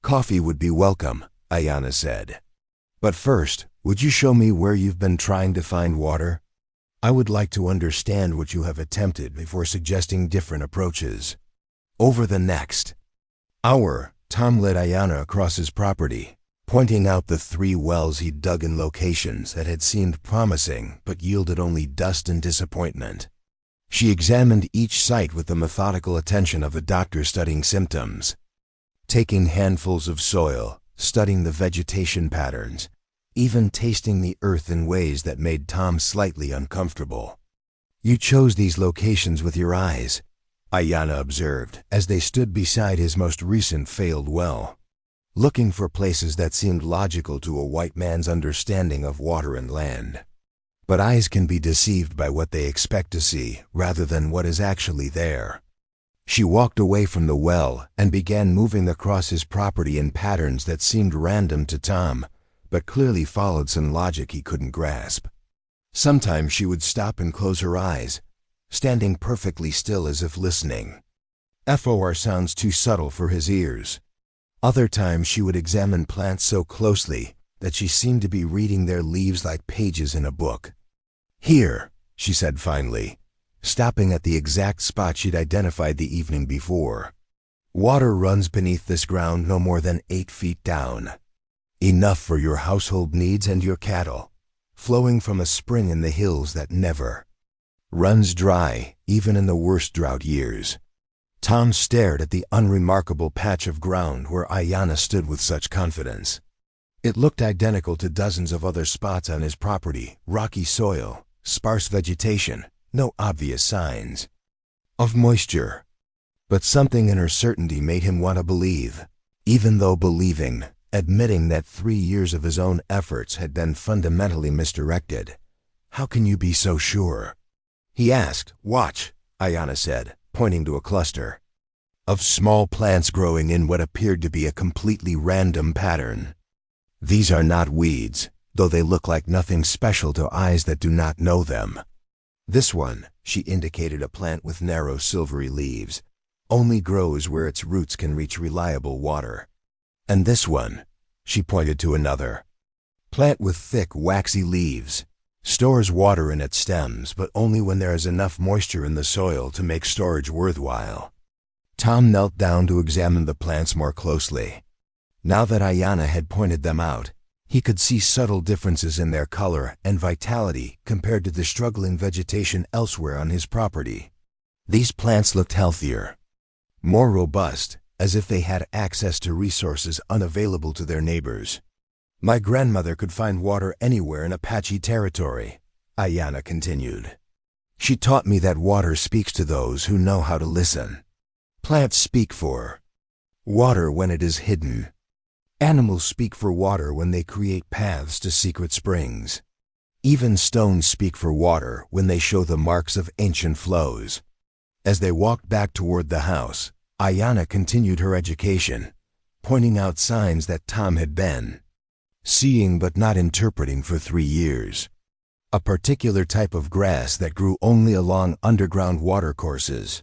"Coffee would be welcome," Ayanna said. "But first, would you show me where you've been trying to find water? I would like to understand what you have attempted before suggesting different approaches." Over the next hour, Tom led Ayanna across his property, pointing out the 3 wells he'd dug in locations that had seemed promising but yielded only dust and disappointment. She examined each site with the methodical attention of a doctor studying symptoms, taking handfuls of soil, studying the vegetation patterns, even tasting the earth in ways that made Tom slightly uncomfortable. "You chose these locations with your eyes," Ayanna observed as they stood beside his most recent failed well, looking for places that seemed logical to a white man's understanding of water and land. But eyes can be deceived by what they expect to see rather than what is actually there. She walked away from the well and began moving across his property in patterns that seemed random to Tom, but clearly followed some logic he couldn't grasp. Sometimes she would stop and close her eyes, standing perfectly still as if listening. FOR sounds too subtle for his ears. Other times she would examine plants so closely that she seemed to be reading their leaves like pages in a book. "Here," she said finally, stopping at the exact spot she'd identified the evening before. "Water runs beneath this ground no more than 8 feet down. Enough for your household needs and your cattle, flowing from a spring in the hills that never runs dry, even in the worst drought years." Tom stared at the unremarkable patch of ground where Ayanna stood with such confidence. It looked identical to dozens of other spots on his property: rocky soil, sparse vegetation, no obvious signs of moisture. But something in her certainty made him want to believe, even though admitting that 3 years of his own efforts had been fundamentally misdirected. "How can you be so sure?" he asked. "Watch," Ayanna said, pointing to a cluster of small plants growing in what appeared to be a completely random pattern. "These are not weeds, though they look like nothing special to eyes that do not know them. This one," she indicated a plant with narrow silvery leaves, "only grows where its roots can reach reliable water. And this one," she pointed to another plant with thick, waxy leaves, "stores water in its stems, but only when there is enough moisture in the soil to make storage worthwhile." Tom knelt down to examine the plants more closely. Now that Ayanna had pointed them out, he could see subtle differences in their color and vitality compared to the struggling vegetation elsewhere on his property. These plants looked healthier, more robust, as if they had access to resources unavailable to their neighbors. "My grandmother could find water anywhere in Apache territory," Ayanna continued. "She taught me that water speaks to those who know how to listen. Plants speak for water when it is hidden. Animals speak for water when they create paths to secret springs. Even stones speak for water when they show the marks of ancient flows." As they walked back toward the house, Ayanna continued her education, pointing out signs that Tom had been seeing but not interpreting for 3 years. A particular type of grass that grew only along underground watercourses.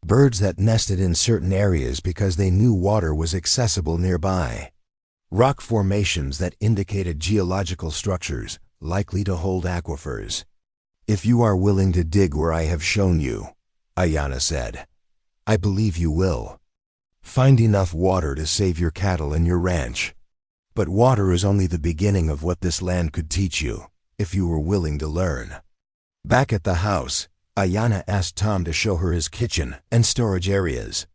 Birds that nested in certain areas because they knew water was accessible nearby. Rock formations that indicated geological structures likely to hold aquifers. "If you are willing to dig where I have shown you," Ayanna said. "I believe you will. Find enough water to save your cattle and your ranch. But water is only the beginning of what this land could teach you, if you were willing to learn." Back at the house, Ayanna asked Tom to show her his kitchen and storage areas.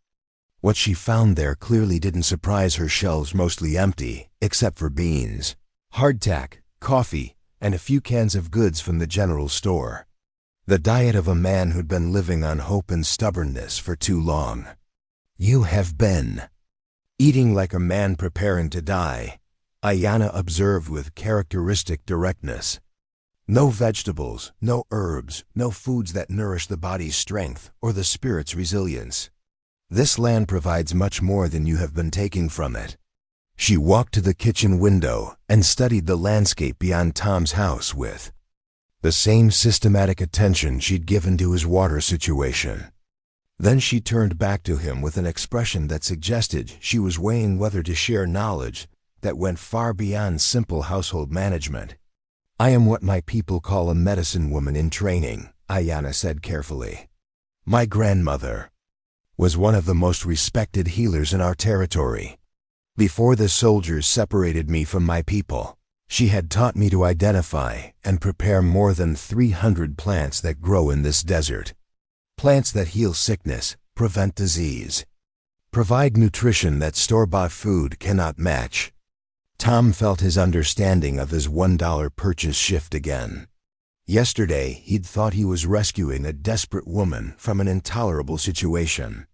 What she found there clearly didn't surprise her. Shelves mostly empty, except for beans, hardtack, coffee, and a few cans of goods from the general store. The diet of a man who'd been living on hope and stubbornness for too long. "You have been eating like a man preparing to die," Ayanna observed with characteristic directness. "No vegetables, no herbs, no foods that nourish the body's strength or the spirit's resilience. This land provides much more than you have been taking from it." She walked to the kitchen window and studied the landscape beyond Tom's house with the same systematic attention she'd given to his water situation. Then she turned back to him with an expression that suggested she was weighing whether to share knowledge that went far beyond simple household management. "I am what my people call a medicine woman in training," Ayanna said carefully. "My grandmother was one of the most respected healers in our territory. Before the soldiers separated me from my people, she had taught me to identify and prepare more than 300 plants that grow in this desert. Plants that heal sickness, prevent disease, provide nutrition that store-bought food cannot match." Tom felt his understanding of his $1 purchase shift again. Yesterday, he'd thought he was rescuing a desperate woman from an intolerable situation.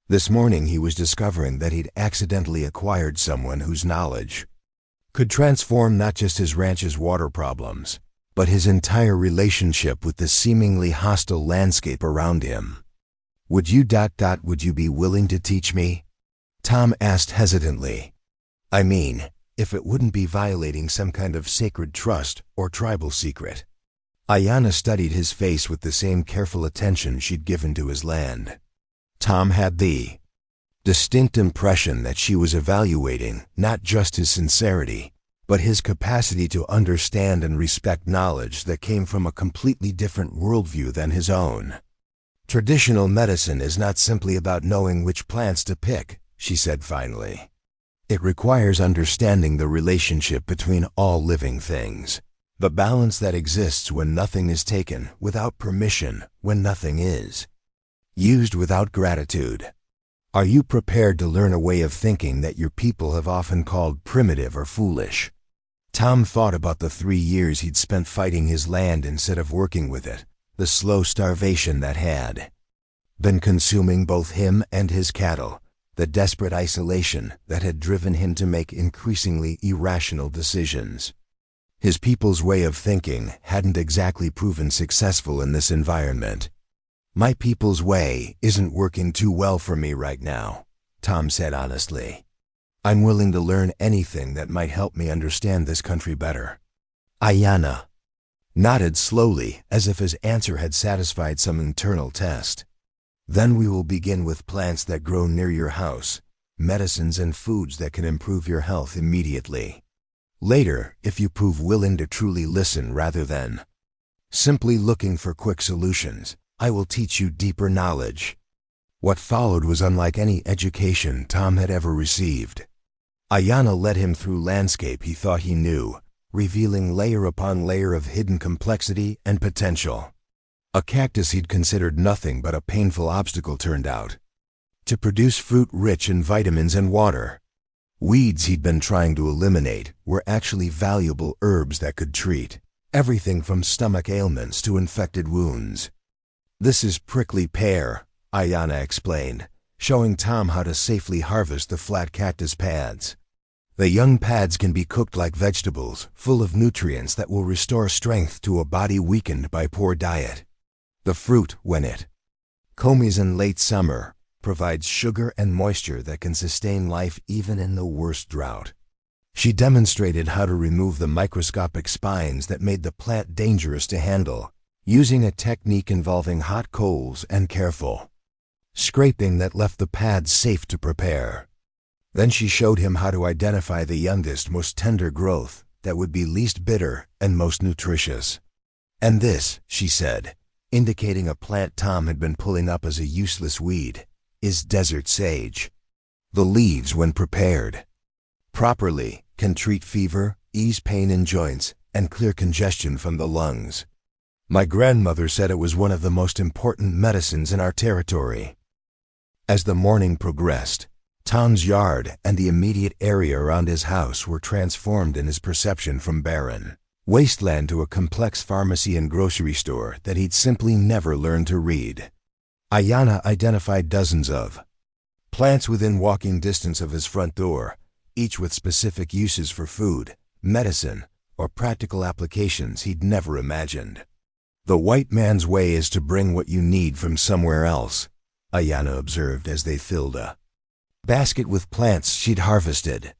This morning, he was discovering that he'd accidentally acquired someone whose knowledge could transform not just his ranch's water problems, but his entire relationship with the seemingly hostile landscape around him. Would you be willing to teach me?" Tom asked hesitantly. "I mean, if it wouldn't be violating some kind of sacred trust or tribal secret." Ayanna studied his face with the same careful attention she'd given to his land. Tom had the distinct impression that she was evaluating not just his sincerity, but his capacity to understand and respect knowledge that came from a completely different worldview than his own. "Traditional medicine is not simply about knowing which plants to pick," she said finally. "It requires understanding the relationship between all living things, the balance that exists when nothing is taken without permission, when nothing is used without gratitude. Are you prepared to learn a way of thinking that your people have often called primitive or foolish?" Tom thought about the 3 years he'd spent fighting his land instead of working with it, the slow starvation that had been consuming both him and his cattle, the desperate isolation that had driven him to make increasingly irrational decisions. His people's way of thinking hadn't exactly proven successful in this environment. "My people's way isn't working too well for me right now," Tom said honestly. "I'm willing to learn anything that might help me understand this country better." Ayanna nodded slowly, as if his answer had satisfied some internal test. "Then we will begin with plants that grow near your house, medicines and foods that can improve your health immediately. Later, if you prove willing to truly listen rather than simply looking for quick solutions, I will teach you deeper knowledge." What followed was unlike any education Tom had ever received. Ayanna led him through landscape he thought he knew, revealing layer upon layer of hidden complexity and potential. A cactus he'd considered nothing but a painful obstacle turned out to produce fruit rich in vitamins and water. Weeds he'd been trying to eliminate were actually valuable herbs that could treat everything from stomach ailments to infected wounds. "This is prickly pear," Ayanna explained, showing Tom how to safely harvest the flat cactus pads. "The young pads can be cooked like vegetables, full of nutrients that will restore strength to a body weakened by poor diet. The fruit, when it comes in late summer, provides sugar and moisture that can sustain life even in the worst drought." She demonstrated how to remove the microscopic spines that made the plant dangerous to handle, using a technique involving hot coals and careful scraping that left the pads safe to prepare. Then she showed him how to identify the youngest, most tender growth that would be least bitter and most nutritious. "And this," she said, indicating a plant Tom had been pulling up as a useless weed, is desert sage. The leaves, when prepared properly, can treat fever, ease pain in joints, and clear congestion from the lungs. My grandmother said it was one of the most important medicines in our territory. As the morning progressed, Tom's yard and the immediate area around his house were transformed in his perception from barren wasteland to a complex pharmacy and grocery store that he'd simply never learned to read. Ayanna identified dozens of plants within walking distance of his front door, each with specific uses for food, medicine, or practical applications he'd never imagined. The white man's way is to bring what you need from somewhere else, Ayanna observed as they filled a basket with plants she'd harvested.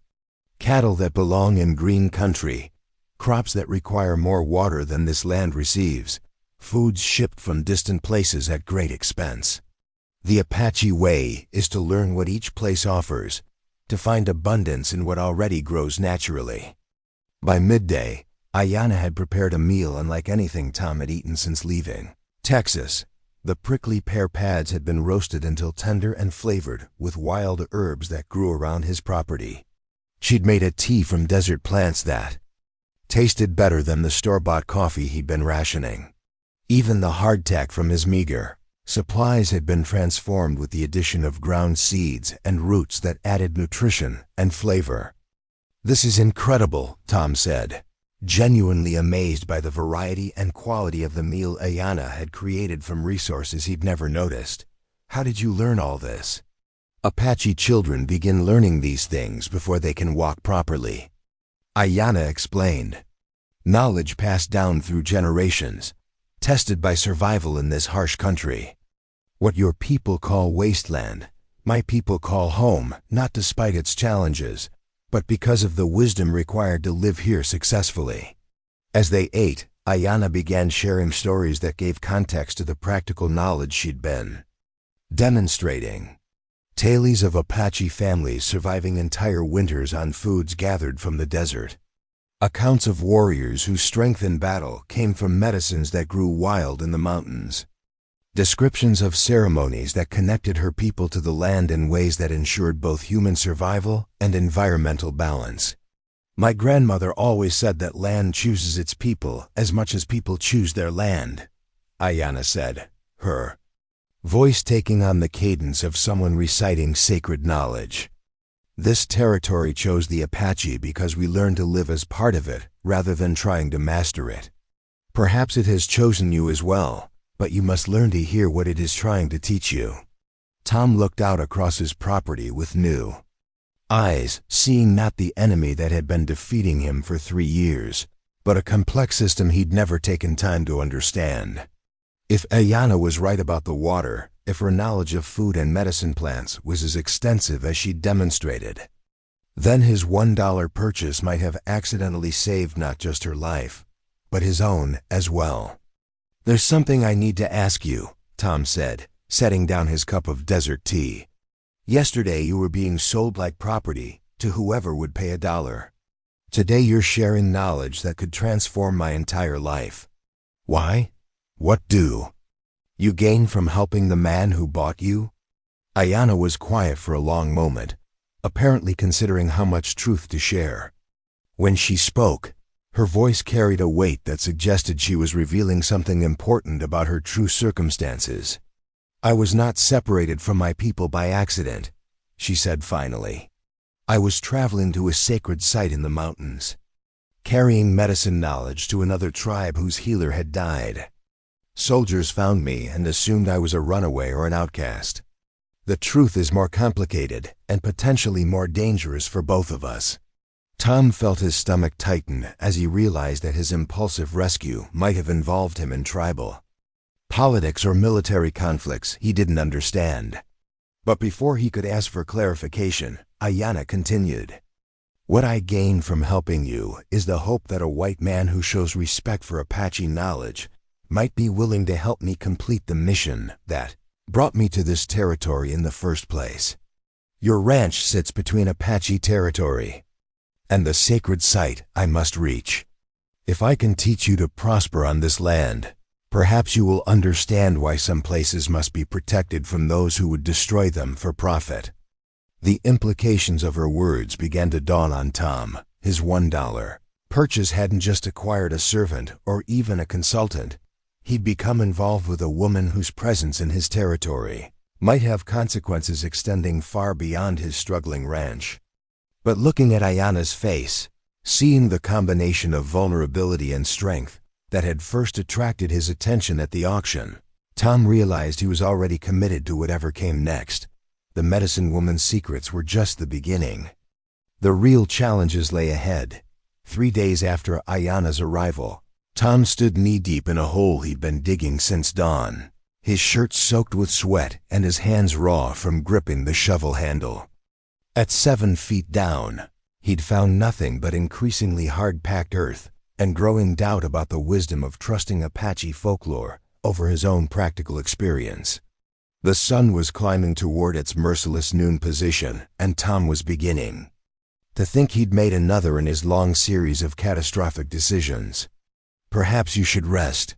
Cattle that belong in green country, crops that require more water than this land receives, foods shipped from distant places at great expense. The Apache way is to learn what each place offers, to find abundance in what already grows naturally. By midday, Ayanna had prepared a meal unlike anything Tom had eaten since leaving Texas. The prickly pear pads had been roasted until tender and flavored with wild herbs that grew around his property. She'd made a tea from desert plants that tasted better than the store-bought coffee he'd been rationing. Even the hardtack from his meager supplies had been transformed with the addition of ground seeds and roots that added nutrition and flavor. "This is incredible," Tom said, genuinely amazed by the variety and quality of the meal Ayanna had created from resources he'd never noticed. "How did you learn all this?" "Apache children begin learning these things before they can walk properly," Ayanna explained. "Knowledge passed down through generations, tested by survival in this harsh country. What your people call wasteland, my people call home, not despite its challenges, but because of the wisdom required to live here successfully." As they ate, Ayanna began sharing stories that gave context to the practical knowledge she'd been demonstrating. Tales of Apache families surviving entire winters on foods gathered from the desert. Accounts of warriors whose strength in battle came from medicines that grew wild in the mountains. Descriptions of ceremonies that connected her people to the land in ways that ensured both human survival and environmental balance. "My grandmother always said that land chooses its people as much as people choose their land," Ayanna said, her voice taking on the cadence of someone reciting sacred knowledge. "This territory chose the Apache because we learned to live as part of it rather than trying to master it. Perhaps it has chosen you as well, but you must learn to hear what it is trying to teach you." Tom looked out across his property with new eyes, seeing not the enemy that had been defeating him for 3 years, but a complex system he'd never taken time to understand. If Ayanna was right about the water, if her knowledge of food and medicine plants was as extensive as she'd demonstrated, then his $1 purchase might have accidentally saved not just her life, but his own as well. "There's something I need to ask you," Tom said, setting down his cup of desert tea. "Yesterday you were being sold like property to whoever would pay $1. Today you're sharing knowledge that could transform my entire life. Why? What do you gain from helping the man who bought you?" Ayanna was quiet for a long moment, apparently considering how much truth to share. When she spoke, her voice carried a weight that suggested she was revealing something important about her true circumstances. "I was not separated from my people by accident," she said finally. "I was traveling to a sacred site in the mountains, carrying medicine knowledge to another tribe whose healer had died. Soldiers found me and assumed I was a runaway or an outcast. The truth is more complicated and potentially more dangerous for both of us." Tom felt his stomach tighten as he realized that his impulsive rescue might have involved him in tribal politics or military conflicts he didn't understand. But before he could ask for clarification, Ayanna continued, "What I gain from helping you is the hope that a white man who shows respect for Apache knowledge might be willing to help me complete the mission that brought me to this territory in the first place. Your ranch sits between Apache territory and the sacred site I must reach. If I can teach you to prosper on this land, Perhaps you will understand why some places must be protected from those who would destroy them for profit." The implications of her words began to dawn on Tom. His $1 purchase hadn't just acquired a servant or even a consultant. He'd become involved with a woman whose presence in his territory might have consequences extending far beyond his struggling ranch. But looking at Ayana's face, seeing the combination of vulnerability and strength that had first attracted his attention at the auction, Tom realized he was already committed to whatever came next. The medicine woman's secrets were just the beginning. The real challenges lay ahead. 3 days after Ayana's arrival, Tom stood knee-deep in a hole he'd been digging since dawn, his shirt soaked with sweat and his hands raw from gripping the shovel handle. At 7 feet down, he'd found nothing but increasingly hard-packed earth and growing doubt about the wisdom of trusting Apache folklore over his own practical experience. The sun was climbing toward its merciless noon position, and Tom was beginning to think he'd made another in his long series of catastrophic decisions. "Perhaps you should rest,"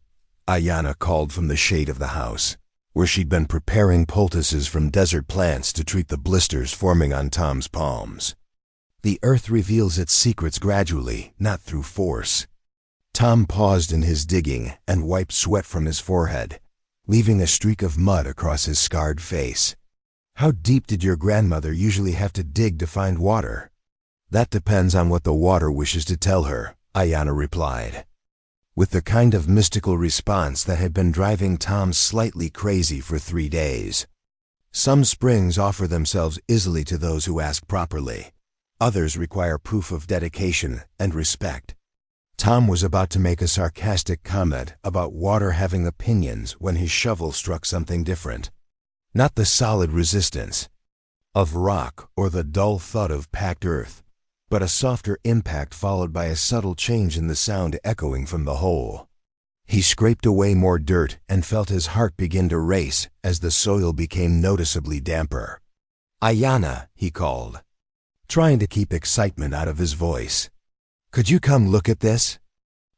Ayana called from the shade of the house, where she'd been preparing poultices from desert plants to treat the blisters forming on Tom's palms. "The earth reveals its secrets gradually, not through force." Tom paused in his digging and wiped sweat from his forehead, leaving a streak of mud across his scarred face. "How deep did your grandmother usually have to dig to find water?" "That depends on what the water wishes to tell her," Ayana replied, with the kind of mystical response that had been driving Tom slightly crazy for 3 days. "Some springs offer themselves easily to those who ask properly. Others require proof of dedication and respect." Tom was about to make a sarcastic comment about water having opinions when his shovel struck something different. Not the solid resistance of rock or the dull thud of packed earth, but a softer impact followed by a subtle change in the sound echoing from the hole. He scraped away more dirt and felt his heart begin to race as the soil became noticeably damper. "Ayana," he called, trying to keep excitement out of his voice. "Could you come look at this?"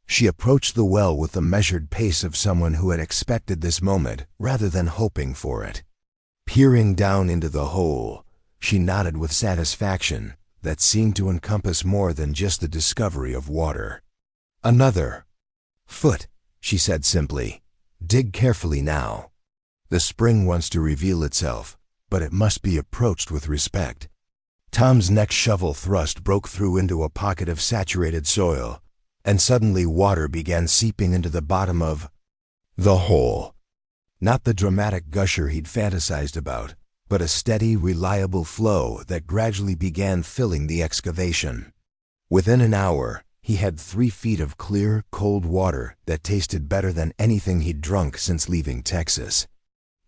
She approached the well with the measured pace of someone who had expected this moment rather than hoping for it. Peering down into the hole, she nodded with satisfaction that seemed to encompass more than just the discovery of water. "Another foot," she said simply. "Dig carefully now. The spring wants to reveal itself, but it must be approached with respect." Tom's next shovel thrust broke through into a pocket of saturated soil, and suddenly water began seeping into the bottom of the hole. Not the dramatic gusher he'd fantasized about, but a steady, reliable flow that gradually began filling the excavation. Within an hour, he had 3 feet of clear, cold water that tasted better than anything he'd drunk since leaving Texas.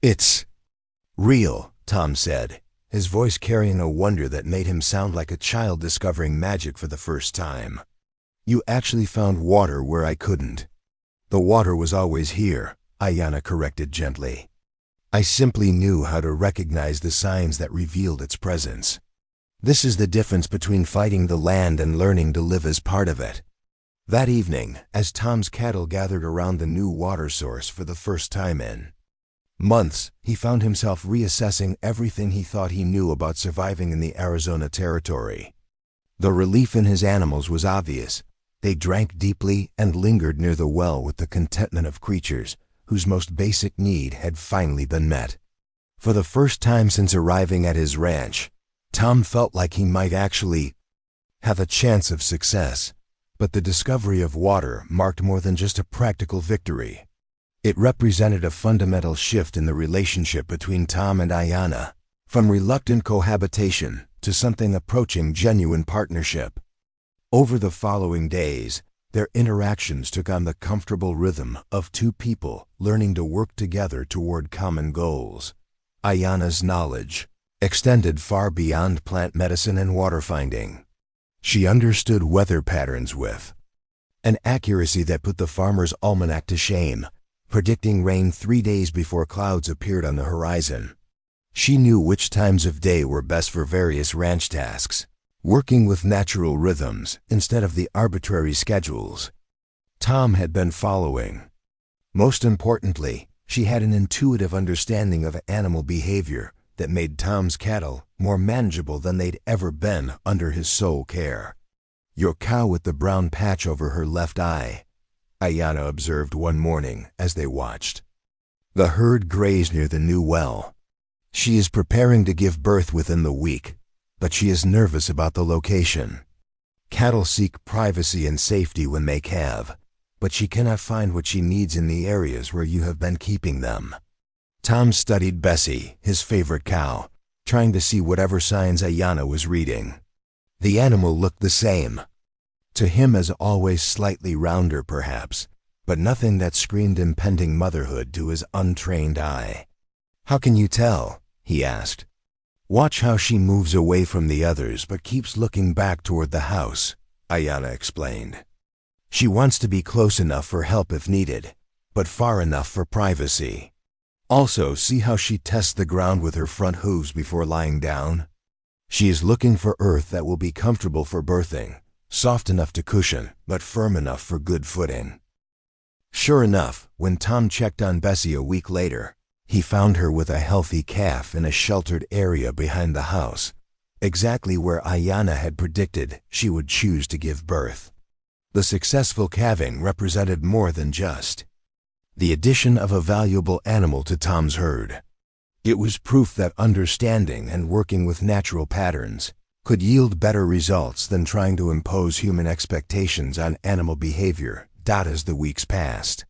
"It's real," Tom said, his voice carrying a wonder that made him sound like a child discovering magic for the first time. "You actually found water where I couldn't." "The water was always here," Ayana corrected gently. "I simply knew how to recognize the signs that revealed its presence. This is the difference between fighting the land and learning to live as part of it." That evening, as Tom's cattle gathered around the new water source for the first time in months, he found himself reassessing everything he thought he knew about surviving in the Arizona territory. The relief in his animals was obvious. They drank deeply and lingered near the well with the contentment of creatures whose most basic need had finally been met. For the first time since arriving at his ranch, Tom felt like he might actually have a chance of success. But the discovery of water marked more than just a practical victory. It represented a fundamental shift in the relationship between Tom and Ayana, from reluctant cohabitation to something approaching genuine partnership. Over the following days, their interactions took on the comfortable rhythm of 2 people learning to work together toward common goals. Ayana's knowledge extended far beyond plant medicine and water finding. She understood weather patterns with an accuracy that put the farmer's almanac to shame, predicting rain 3 days before clouds appeared on the horizon. She knew which times of day were best for various ranch tasks, working with natural rhythms instead of the arbitrary schedules Tom had been following. Most importantly, she had an intuitive understanding of animal behavior that made Tom's cattle more manageable than they'd ever been under his sole care. "Your cow with the brown patch over her left eye," Ayanna observed one morning as they watched. "The herd grazed near the new well. She is preparing to give birth within the week, but she is nervous about the location. Cattle seek privacy and safety when they calve, but she cannot find what she needs in the areas where you have been keeping them." Tom studied Bessie, his favorite cow, trying to see whatever signs Ayanna was reading. The animal looked the same. To him, as always, slightly rounder perhaps, but nothing that screamed impending motherhood to his untrained eye. "How can you tell?" he asked. "Watch how she moves away from the others but keeps looking back toward the house," Ayanna explained. "She wants to be close enough for help if needed, but far enough for privacy. Also, see how she tests the ground with her front hooves before lying down? She is looking for earth that will be comfortable for birthing, soft enough to cushion, but firm enough for good footing." Sure enough, when Tom checked on Bessie a week later, he found her with a healthy calf in a sheltered area behind the house, exactly where Ayanna had predicted she would choose to give birth. The successful calving represented more than just the addition of a valuable animal to Tom's herd. It was proof that understanding and working with natural patterns could yield better results than trying to impose human expectations on animal behavior. As the weeks passed,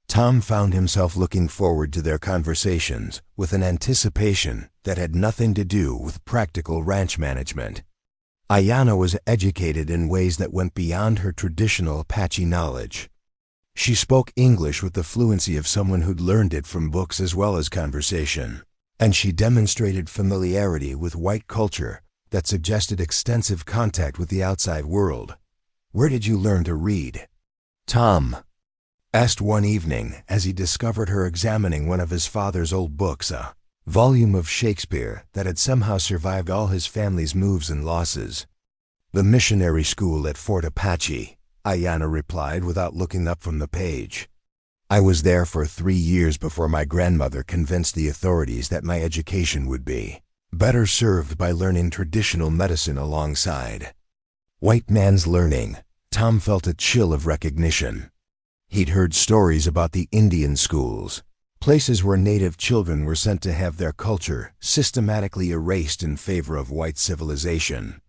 Tom found himself looking forward to their conversations with an anticipation that had nothing to do with practical ranch management. Ayanna was educated in ways that went beyond her traditional Apache knowledge. She spoke English with the fluency of someone who'd learned it from books as well as conversation, and she demonstrated familiarity with white culture that suggested extensive contact with the outside world. "Where did you learn to read?" Tom asked one evening as he discovered her examining one of his father's old books, a volume of Shakespeare that had somehow survived all his family's moves and losses. "The missionary school at Fort Apache," Ayanna replied without looking up from the page. "I was there for 3 years before my grandmother convinced the authorities that my education would be better served by learning traditional medicine alongside." White man's learning. Tom felt a chill of recognition. He'd heard stories about the Indian schools, places where native children were sent to have their culture systematically erased in favor of white civilization.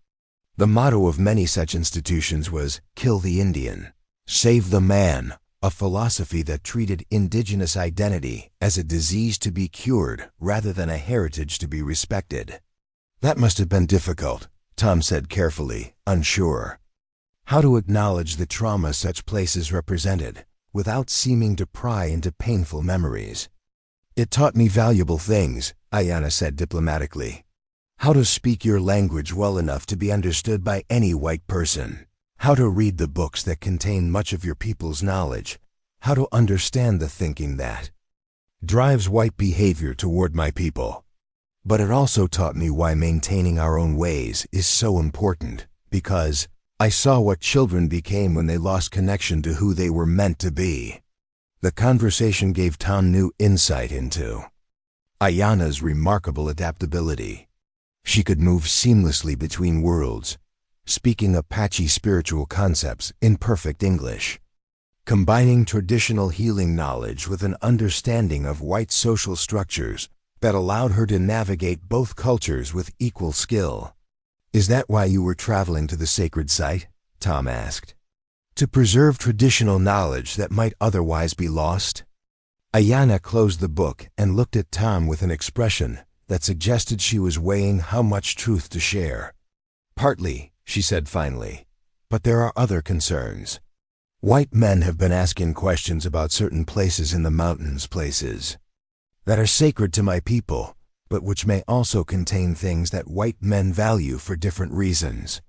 The motto of many such institutions was, "Kill the Indian, save the man," a philosophy that treated indigenous identity as a disease to be cured rather than a heritage to be respected. "That must have been difficult," Tom said carefully, unsure. How to acknowledge the trauma such places represented without seeming to pry into painful memories. "It taught me valuable things," Ayanna said diplomatically. "How to speak your language well enough to be understood by any white person. How to read the books that contain much of your people's knowledge. How to understand the thinking that drives white behavior toward my people. But it also taught me why maintaining our own ways is so important, because I saw what children became when they lost connection to who they were meant to be." The conversation gave Tom new insight into Ayanna's remarkable adaptability. She could move seamlessly between worlds, speaking Apache spiritual concepts in perfect English, combining traditional healing knowledge with an understanding of white social structures that allowed her to navigate both cultures with equal skill. "Is that why you were traveling to the sacred site?" Tom asked. "To preserve traditional knowledge that might otherwise be lost?" Ayanna closed the book and looked at Tom with an expression that suggested she was weighing how much truth to share. "Partly," she said finally, "but there are other concerns. White men have been asking questions about certain places in the mountains, places that are sacred to my people, but which may also contain things that white men value for different reasons."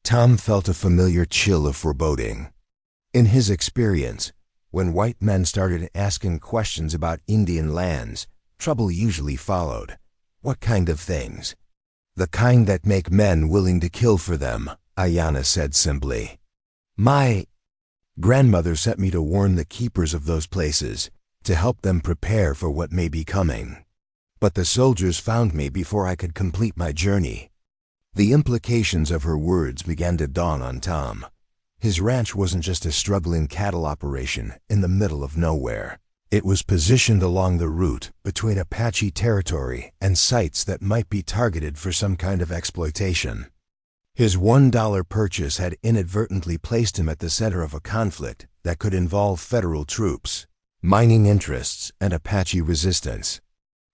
Tom felt a familiar chill of foreboding. In his experience, when white men started asking questions about Indian lands, trouble usually followed. "What kind of things?" "The kind that make men willing to kill for them," Ayanna said simply. Grandmother sent me to warn the keepers of those places, to help them prepare for what may be coming. But the soldiers found me before I could complete my journey." The implications of her words began to dawn on Tom. His ranch wasn't just a struggling cattle operation in the middle of nowhere. It was positioned along the route between Apache territory and sites that might be targeted for some kind of exploitation. His $1 purchase had inadvertently placed him at the center of a conflict that could involve federal troops, mining interests, and Apache resistance.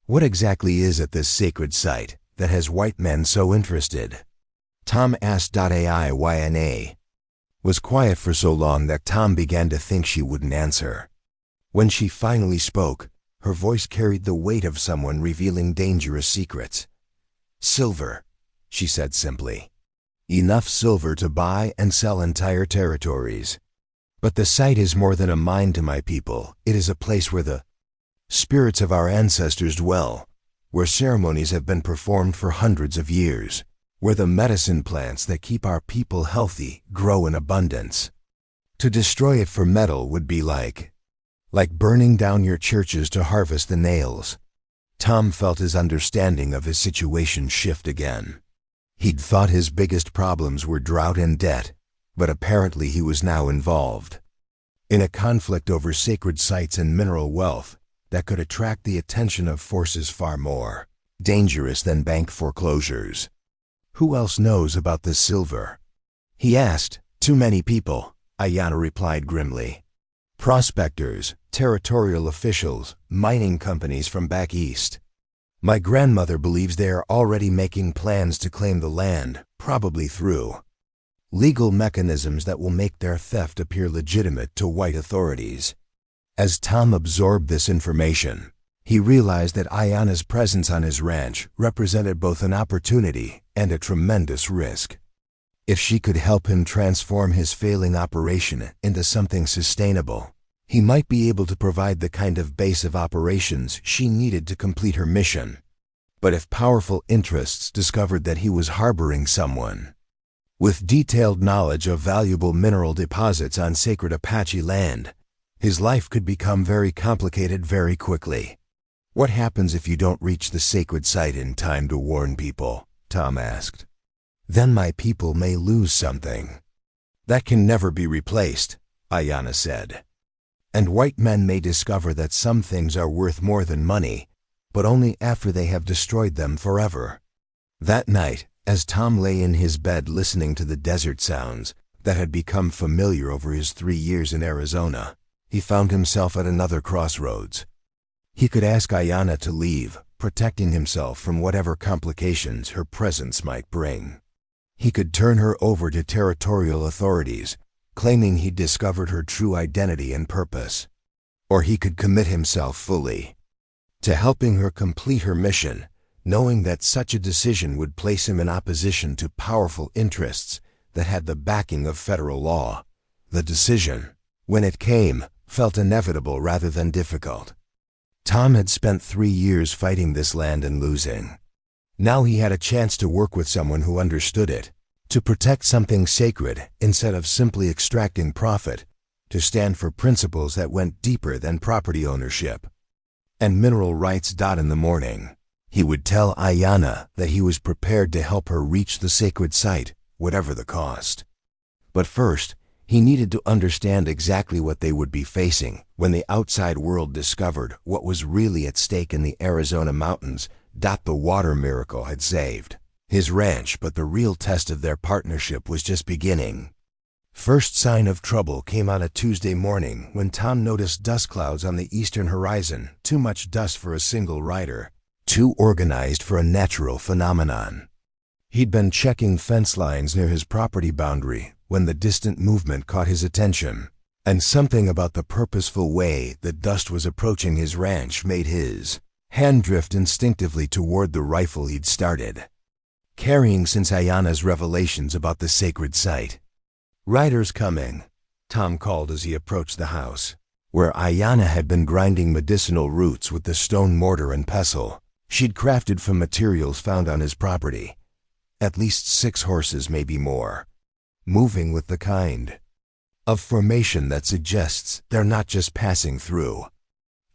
What exactly is at this sacred site that has white men so interested? Tom asked. Ayana was quiet for so long that Tom began to think she wouldn't answer. When she finally spoke, her voice carried the weight of someone revealing dangerous secrets. "Silver," she said simply. "Enough silver to buy and sell entire territories. But the site is more than a mine to my people. It is a place where the spirits of our ancestors dwell, where ceremonies have been performed for hundreds of years, where the medicine plants that keep our people healthy grow in abundance. To destroy it for metal would be like burning down your churches to harvest the nails." Tom felt his understanding of his situation shift again. He'd thought his biggest problems were drought and debt, but apparently he was now involved in a conflict over sacred sites and mineral wealth that could attract the attention of forces far more dangerous than bank foreclosures. "Who else knows about this silver?" he asked. "Too many people," Ayana replied grimly. "Prospectors, territorial officials, mining companies from back east. My grandmother believes they are already making plans to claim the land, probably through legal mechanisms that will make their theft appear legitimate to white authorities." As Tom absorbed this information, he realized that Ayana's presence on his ranch represented both an opportunity and a tremendous risk. If she could help him transform his failing operation into something sustainable, he might be able to provide the kind of base of operations she needed to complete her mission. But if powerful interests discovered that he was harboring someone with detailed knowledge of valuable mineral deposits on sacred Apache land, his life could become very complicated very quickly. "What happens if you don't reach the sacred site in time to warn people?" Tom asked. "Then my people may lose something that can never be replaced," Ayana said. "And white men may discover that some things are worth more than money, but only after they have destroyed them forever." That night, as Tom lay in his bed listening to the desert sounds that had become familiar over his 3 years in Arizona, he found himself at another crossroads. He could ask Ayana to leave, protecting himself from whatever complications her presence might bring. He could turn her over to territorial authorities, claiming he'd discovered her true identity and purpose. Or he could commit himself fully to helping her complete her mission, knowing that such a decision would place him in opposition to powerful interests that had the backing of federal law. The decision, when it came, felt inevitable rather than difficult. Tom had spent 3 years fighting this land and losing. Now he had a chance to work with someone who understood it, to protect something sacred instead of simply extracting profit, to stand for principles that went deeper than property ownership and mineral rights. In the morning, he would tell Ayana that he was prepared to help her reach the sacred site, whatever the cost. But first, he needed to understand exactly what they would be facing when the outside world discovered what was really at stake in the Arizona mountains. The water miracle had saved his ranch, but the real test of their partnership was just beginning. First sign of trouble came on a Tuesday morning when Tom noticed dust clouds on the eastern horizon, too much dust for a single rider, too organized for a natural phenomenon. He'd been checking fence lines near his property boundary when the distant movement caught his attention, and something about the purposeful way the dust was approaching his ranch made his hand drift instinctively toward the rifle he'd started carrying since Ayana's revelations about the sacred site. "Riders coming," Tom called as he approached the house, where Ayana had been grinding medicinal roots with the stone mortar and pestle she'd crafted from materials found on his property. At least 6 horses, maybe more, moving with the kind of formation that suggests they're not just passing through.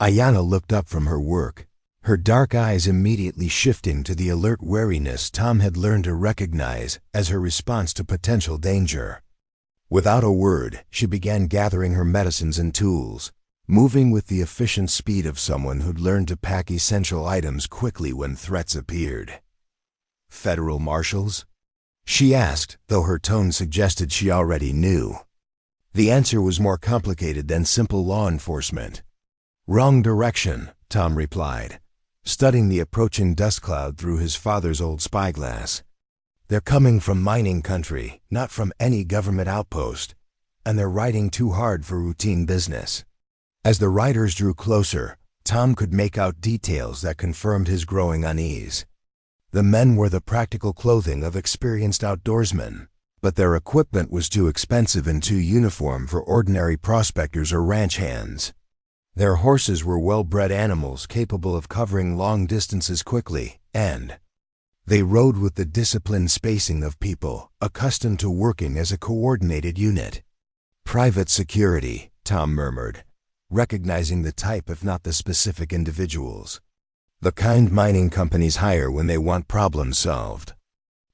Ayanna looked up from her work, her dark eyes immediately shifting to the alert wariness Tom had learned to recognize as her response to potential danger. Without a word, she began gathering her medicines and tools, moving with the efficient speed of someone who'd learned to pack essential items quickly when threats appeared. "Federal marshals?" she asked, though her tone suggested she already knew. The answer was more complicated than simple law enforcement. "Wrong direction," Tom replied, studying the approaching dust cloud through his father's old spyglass. "They're coming from mining country, not from any government outpost, and they're riding too hard for routine business." As the riders drew closer, Tom could make out details that confirmed his growing unease. The men wore the practical clothing of experienced outdoorsmen, but their equipment was too expensive and too uniform for ordinary prospectors or ranch hands. Their horses were well-bred animals capable of covering long distances quickly, and they rode with the disciplined spacing of people accustomed to working as a coordinated unit. "Private security," Tom murmured, recognizing the type if not the specific individuals. "The kind mining companies hire when they want problems solved,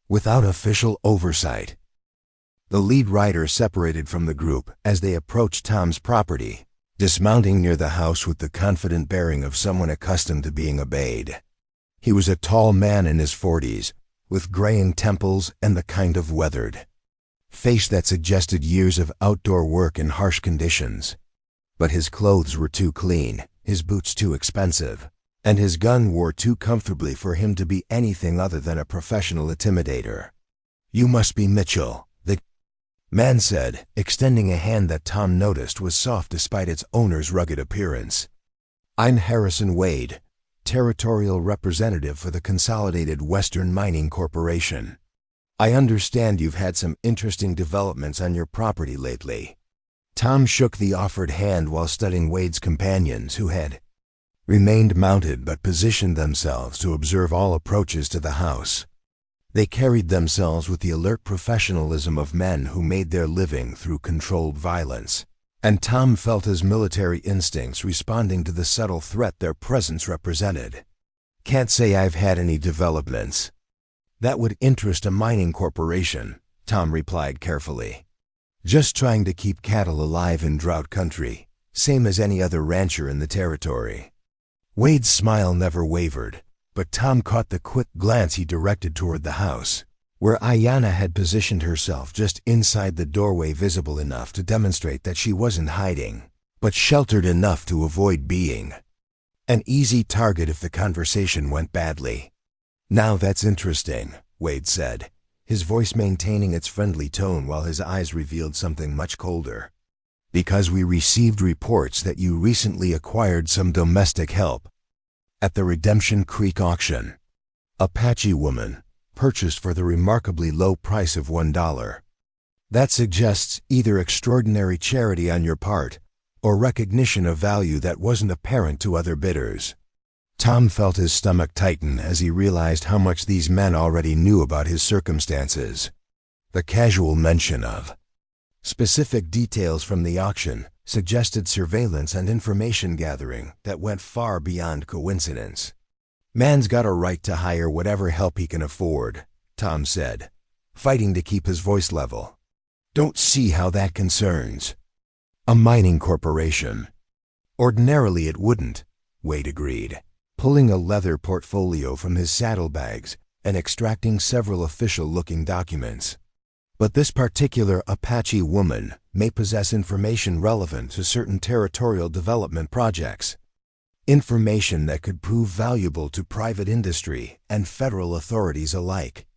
without official oversight." The lead rider separated from the group as they approached Tom's property, dismounting near the house with the confident bearing of someone accustomed to being obeyed. He was a tall man in his 40s, with graying temples and the kind of weathered face that suggested years of outdoor work in harsh conditions. But his clothes were too clean, his boots too expensive, and his gun wore too comfortably for him to be anything other than a professional intimidator. "You must be Mitchell," the man said, extending a hand that Tom noticed was soft despite its owner's rugged appearance. "I'm Harrison Wade, Territorial Representative for the Consolidated Western Mining Corporation. I understand you've had some interesting developments on your property lately." Tom shook the offered hand while studying Wade's companions, who had remained mounted but positioned themselves to observe all approaches to the house. They carried themselves with the alert professionalism of men who made their living through controlled violence, and Tom felt his military instincts responding to the subtle threat their presence represented. "Can't say I've had any developments that would interest a mining corporation," Tom replied carefully. "Just trying to keep cattle alive in drought country, same as any other rancher in the territory." Wade's smile never wavered, but Tom caught the quick glance he directed toward the house, where Ayanna had positioned herself just inside the doorway, visible enough to demonstrate that she wasn't hiding, but sheltered enough to avoid being an easy target if the conversation went badly. "Now that's interesting," Wade said, his voice maintaining its friendly tone while his eyes revealed something much colder. "Because we received reports that you recently acquired some domestic help at the Redemption Creek auction. Apache woman, purchased for the remarkably low price of $1. That suggests either extraordinary charity on your part or recognition of value that wasn't apparent to other bidders." Tom felt his stomach tighten as he realized how much these men already knew about his circumstances. The casual mention of specific details from the auction suggested surveillance and information gathering that went far beyond coincidence. "Man's got a right to hire whatever help he can afford," Tom said, fighting to keep his voice level. "Don't see how that concerns a mining corporation." "Ordinarily it wouldn't," Wade agreed, pulling a leather portfolio from his saddlebags and extracting several official-looking documents. "But this particular Apache woman may possess information relevant to certain territorial development projects. Information that could prove valuable to private industry and federal authorities alike."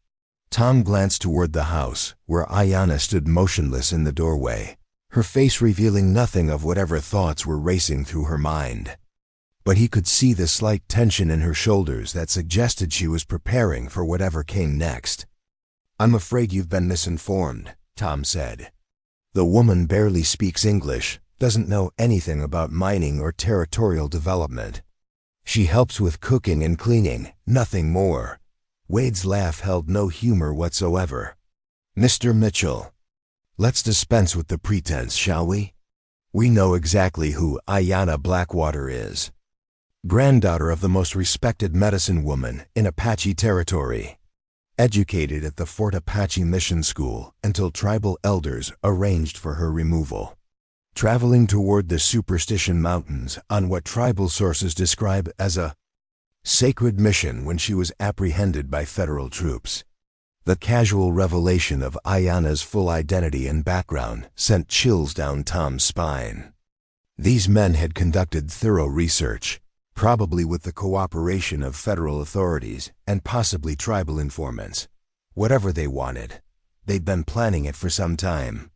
Tom glanced toward the house, where Ayanna stood motionless in the doorway, her face revealing nothing of whatever thoughts were racing through her mind. But he could see the slight tension in her shoulders that suggested she was preparing for whatever came next. "I'm afraid you've been misinformed," Tom said. "The woman barely speaks English, doesn't know anything about mining or territorial development. She helps with cooking and cleaning, nothing more." Wade's laugh held no humor whatsoever. "Mr. Mitchell, Let's dispense with the pretense, shall we? We know exactly who Ayanna Blackwater is. Granddaughter of the most respected medicine woman in Apache territory. Educated at the Fort Apache Mission School until tribal elders arranged for her removal. Traveling toward the Superstition Mountains on what tribal sources describe as a sacred mission when she was apprehended by federal troops. The casual revelation of Ayanna's full identity and background sent chills down Tom's spine. These men had conducted thorough research, probably with the cooperation of federal authorities and possibly tribal informants. Whatever they wanted, they'd been planning it for some time.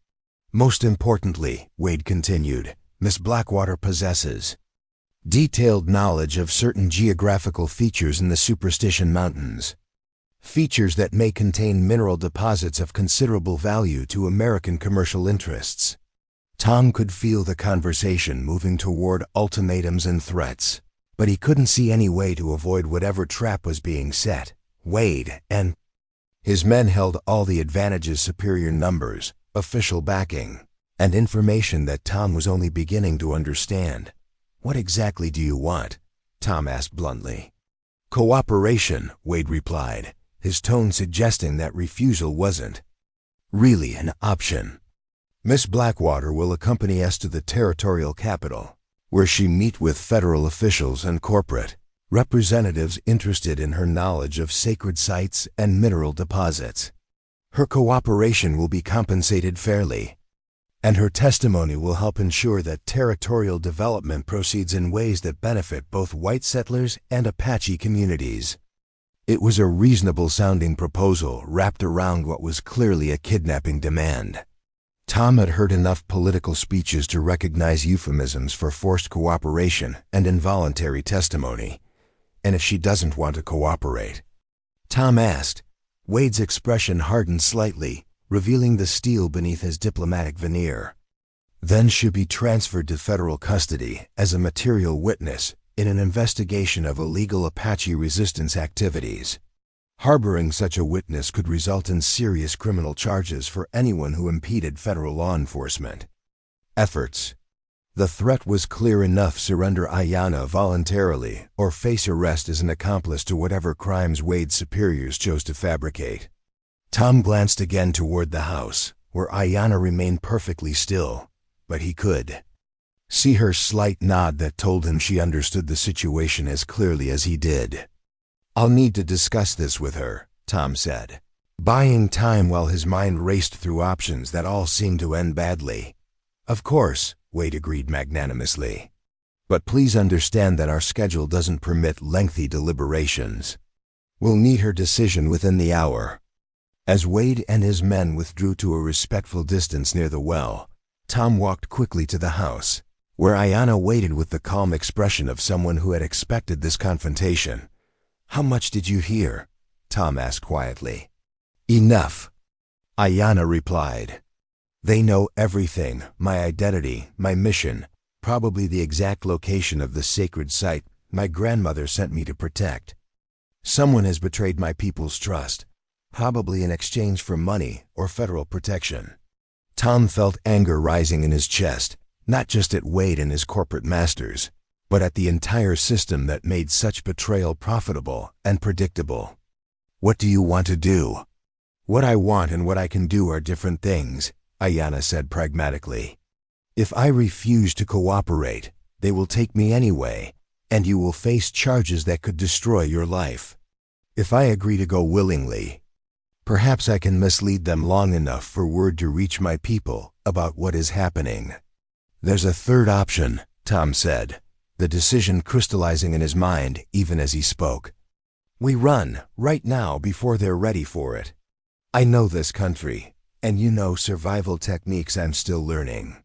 Most importantly, Wade continued, Miss Blackwater possesses detailed knowledge of certain geographical features in the Superstition Mountains. Features that may contain mineral deposits of considerable value to American commercial interests. Tom could feel the conversation moving toward ultimatums and threats, but he couldn't see any way to avoid whatever trap was being set. Wade and his men held all the advantages: superior numbers, official backing, and information that Tom was only beginning to understand. What exactly do you want? Tom asked bluntly. Cooperation, Wade replied, his tone suggesting that refusal wasn't really an option. Miss Blackwater will accompany us to the territorial capital, where she meet with federal officials and corporate representatives interested in her knowledge of sacred sites and mineral deposits. Her cooperation will be compensated fairly, and her testimony will help ensure that territorial development proceeds in ways that benefit both white settlers and Apache communities. It was a reasonable-sounding proposal wrapped around what was clearly a kidnapping demand. Tom had heard enough political speeches to recognize euphemisms for forced cooperation and involuntary testimony. And if she doesn't want to cooperate? Tom asked. Wade's expression hardened slightly, revealing the steel beneath his diplomatic veneer. Then she'll be transferred to federal custody as a material witness in an investigation of illegal Apache resistance activities. Harboring such a witness could result in serious criminal charges for anyone who impeded federal law enforcement efforts. The threat was clear enough: surrender Ayanna voluntarily or face arrest as an accomplice to whatever crimes Wade's superiors chose to fabricate. Tom glanced again toward the house, where Ayanna remained perfectly still, but he could see her slight nod that told him she understood the situation as clearly as he did. I'll need to discuss this with her, Tom said, buying time while his mind raced through options that all seemed to end badly. Of course, Wade agreed magnanimously. But please understand that our schedule doesn't permit lengthy deliberations. We'll need her decision within the hour. As Wade and his men withdrew to a respectful distance near the well, Tom walked quickly to the house, where Ayanna waited with the calm expression of someone who had expected this confrontation. How much did you hear? Tom asked quietly. Enough, Ayanna replied. They know everything: my identity, my mission, probably the exact location of the sacred site my grandmother sent me to protect. Someone has betrayed my people's trust, probably in exchange for money or federal protection. Tom felt anger rising in his chest, not just at Wade and his corporate masters, but at the entire system that made such betrayal profitable and predictable. What do you want to do? What I want and what I can do are different things, Ayanna said pragmatically. If I refuse to cooperate, they will take me anyway, and you will face charges that could destroy your life. If I agree to go willingly, perhaps I can mislead them long enough for word to reach my people about what is happening. There's a third option, Tom said, the decision crystallizing in his mind even as he spoke. We run, right now, before they're ready for it. I know this country, and you know survival techniques I'm still learning.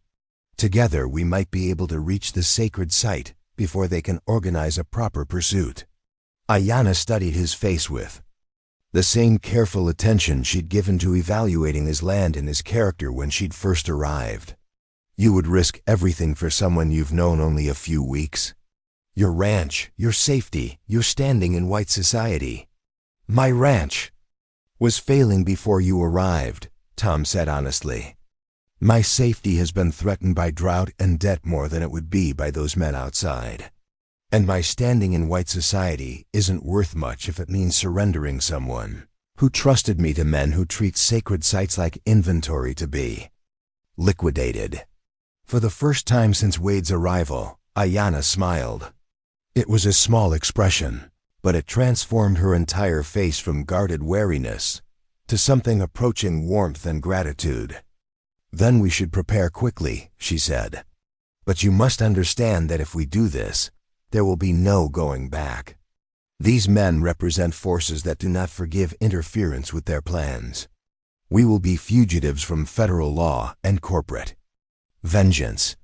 Together we might be able to reach the sacred site before they can organize a proper pursuit. Ayanna studied his face with the same careful attention she'd given to evaluating his land and his character when she'd first arrived. You would risk everything for someone you've known only a few weeks? Your ranch, your safety, your standing in white society. My ranch was failing before you arrived, Tom said honestly. My safety has been threatened by drought and debt more than it would be by those men outside. And my standing in white society isn't worth much if it means surrendering someone who trusted me to men who treat sacred sites like inventory to be liquidated. For the first time since Wade's arrival, Ayanna smiled. It was a small expression, but it transformed her entire face from guarded wariness to something approaching warmth and gratitude. Then we should prepare quickly, she said. But you must understand that if we do this, there will be no going back. These men represent forces that do not forgive interference with their plans. We will be fugitives from federal law and corporate vengeance.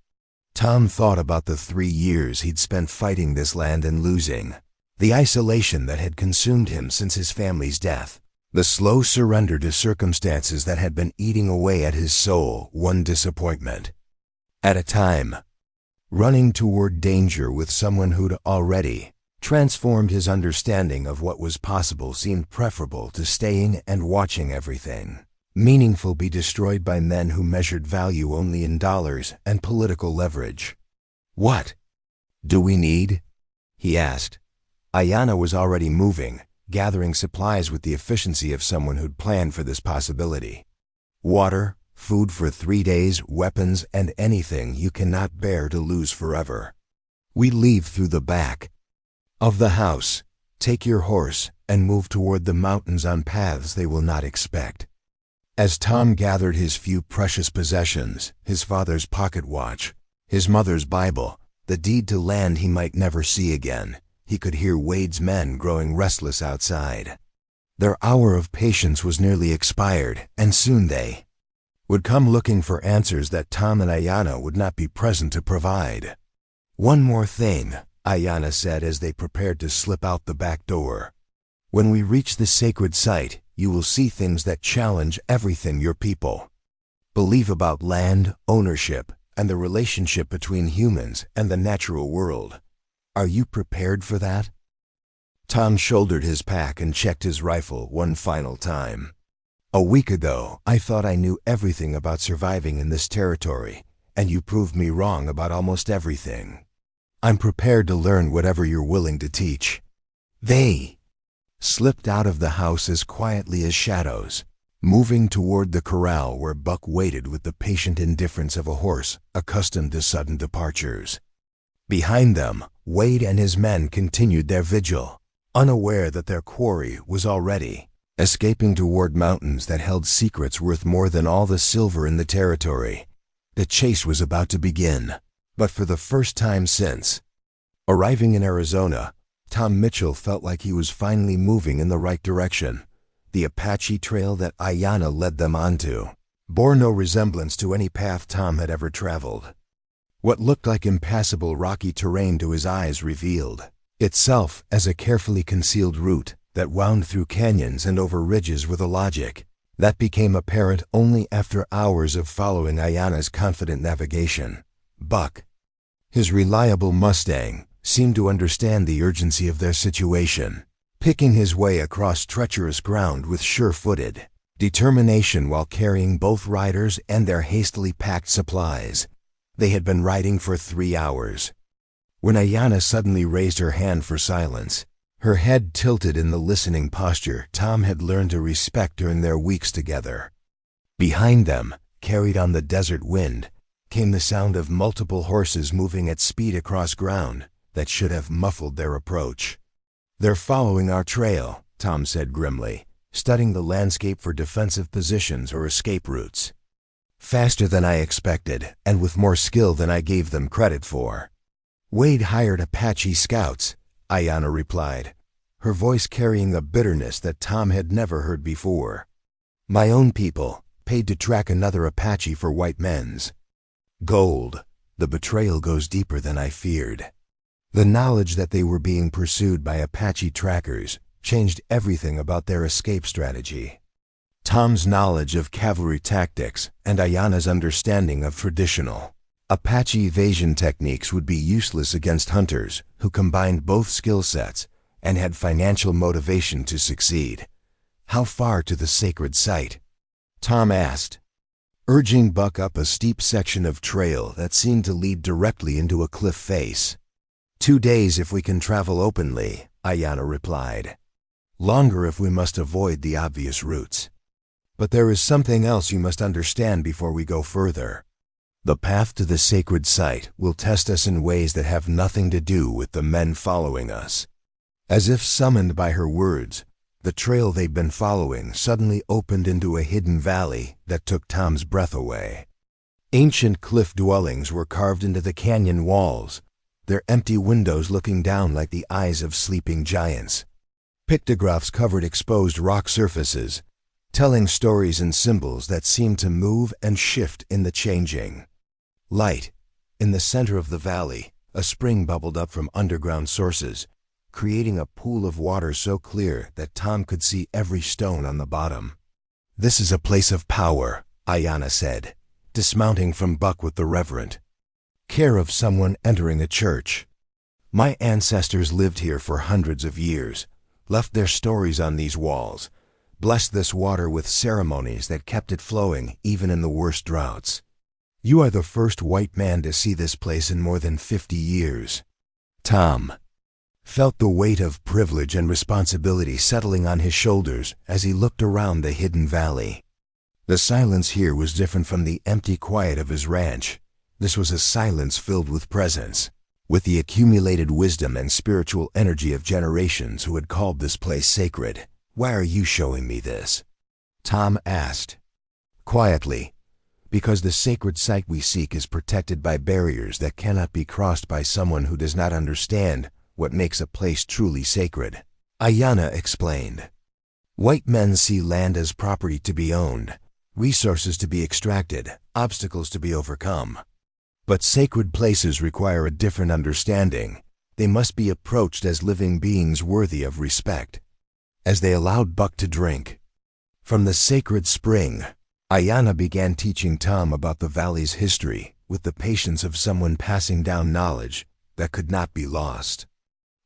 Tom thought about the 3 years he'd spent fighting this land and losing, the isolation that had consumed him since his family's death, the slow surrender to circumstances that had been eating away at his soul, one disappointment at a time. Running toward danger with someone who'd already transformed his understanding of what was possible seemed preferable to staying and watching everything meaningful be destroyed by men who measured value only in dollars and political leverage. What do we need? He asked. Ayanna was already moving, gathering supplies with the efficiency of someone who'd planned for this possibility. Water, food for 3 days, weapons, and anything you cannot bear to lose forever. We leave through the back of the house, take your horse, and move toward the mountains on paths they will not expect. As Tom gathered his few precious possessions, his father's pocket watch, his mother's Bible, the deed to land he might never see again, he could hear Wade's men growing restless outside. Their hour of patience was nearly expired, and soon they would come looking for answers that Tom and Ayanna would not be present to provide. One more thing, Ayanna said as they prepared to slip out the back door. When we reach the sacred site, you will see things that challenge everything your people believe about land, ownership, and the relationship between humans and the natural world. Are you prepared for that? Tom shouldered his pack and checked his rifle one final time. A week ago, I thought I knew everything about surviving in this territory, and you proved me wrong about almost everything. I'm prepared to learn whatever you're willing to teach. They slipped out of the house as quietly as shadows, moving toward the corral where Buck waited with the patient indifference of a horse accustomed to sudden departures. Behind them, Wade and his men continued their vigil, unaware that their quarry was already escaping toward mountains that held secrets worth more than all the silver in the territory. The chase was about to begin, but for the first time since arriving in Arizona, Tom Mitchell felt like he was finally moving in the right direction. The Apache trail that Ayanna led them onto bore no resemblance to any path Tom had ever traveled. What looked like impassable rocky terrain to his eyes revealed itself as a carefully concealed route that wound through canyons and over ridges with a logic that became apparent only after hours of following Ayanna's confident navigation. Buck, his reliable Mustang, seemed to understand the urgency of their situation, picking his way across treacherous ground with sure-footed determination while carrying both riders and their hastily packed supplies. They had been riding for 3 hours. When Ayanna suddenly raised her hand for silence, her head tilted in the listening posture Tom had learned to respect during their weeks together. Behind them, carried on the desert wind, came the sound of multiple horses moving at speed across ground that should have muffled their approach. "They're following our trail," Tom said grimly, studying the landscape for defensive positions or escape routes. "Faster than I expected, and with more skill than I gave them credit for." "Wade hired Apache scouts," Ayanna replied, her voice carrying a bitterness that Tom had never heard before. "My own people, paid to track another Apache for white men's gold. The betrayal goes deeper than I feared." The knowledge that they were being pursued by Apache trackers changed everything about their escape strategy. Tom's knowledge of cavalry tactics and Ayanna's understanding of traditional Apache evasion techniques would be useless against hunters who combined both skill sets and had financial motivation to succeed. "How far to the sacred site?" Tom asked. urging Buck up a steep section of trail that seemed to lead directly into a cliff face. 2 days if we can travel openly, Ayanna replied. Longer if we must avoid the obvious routes. But there is something else you must understand before we go further. The path to the sacred site will test us in ways that have nothing to do with the men following us. As if summoned by her words, the trail they'd been following suddenly opened into a hidden valley that took Tom's breath away. Ancient cliff dwellings were carved into the canyon walls, their empty windows looking down like the eyes of sleeping giants. Pictographs covered exposed rock surfaces, telling stories and symbols that seemed to move and shift in the changing light. In the center of the valley, a spring bubbled up from underground sources, creating a pool of water so clear that Tom could see every stone on the bottom. This is a place of power, Ayanna said, dismounting from Buck with the reverent care of someone entering a church. My ancestors lived here for hundreds of years, left their stories on these walls, blessed this water with ceremonies that kept it flowing even in the worst droughts. You are the first white man to see this place in more than 50 years. Tom felt the weight of privilege and responsibility settling on his shoulders as he looked around the hidden valley. The silence here was different from the empty quiet of his ranch. This was a silence filled with presence, with the accumulated wisdom and spiritual energy of generations who had called this place sacred. Why are you showing me this? Tom asked, quietly. Because the sacred site we seek is protected by barriers that cannot be crossed by someone who does not understand what makes a place truly sacred, Ayanna explained. White men see land as property to be owned, resources to be extracted, obstacles to be overcome. But sacred places require a different understanding. They must be approached as living beings worthy of respect. As they allowed Buck to drink from the sacred spring, Ayanna began teaching Tom about the valley's history with the patience of someone passing down knowledge that could not be lost.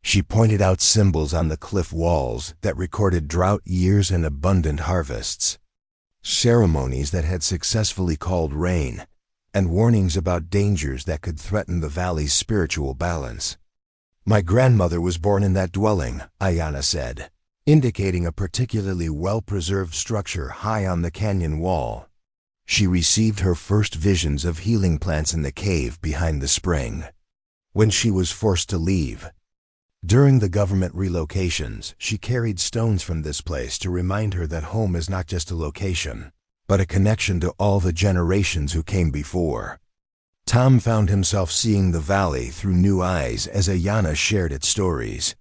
She pointed out symbols on the cliff walls that recorded drought years and abundant harvests, ceremonies that had successfully called rain, and warnings about dangers that could threaten the valley's spiritual balance. My grandmother was born in that dwelling, Ayanna said, indicating a particularly well-preserved structure high on the canyon wall. She received her first visions of healing plants in the cave behind the spring. When she was forced to leave during the government relocations, she carried stones from this place to remind her that home is not just a location, but a connection to all the generations who came before. Tom found himself seeing the valley through new eyes as Ayanna shared its stories.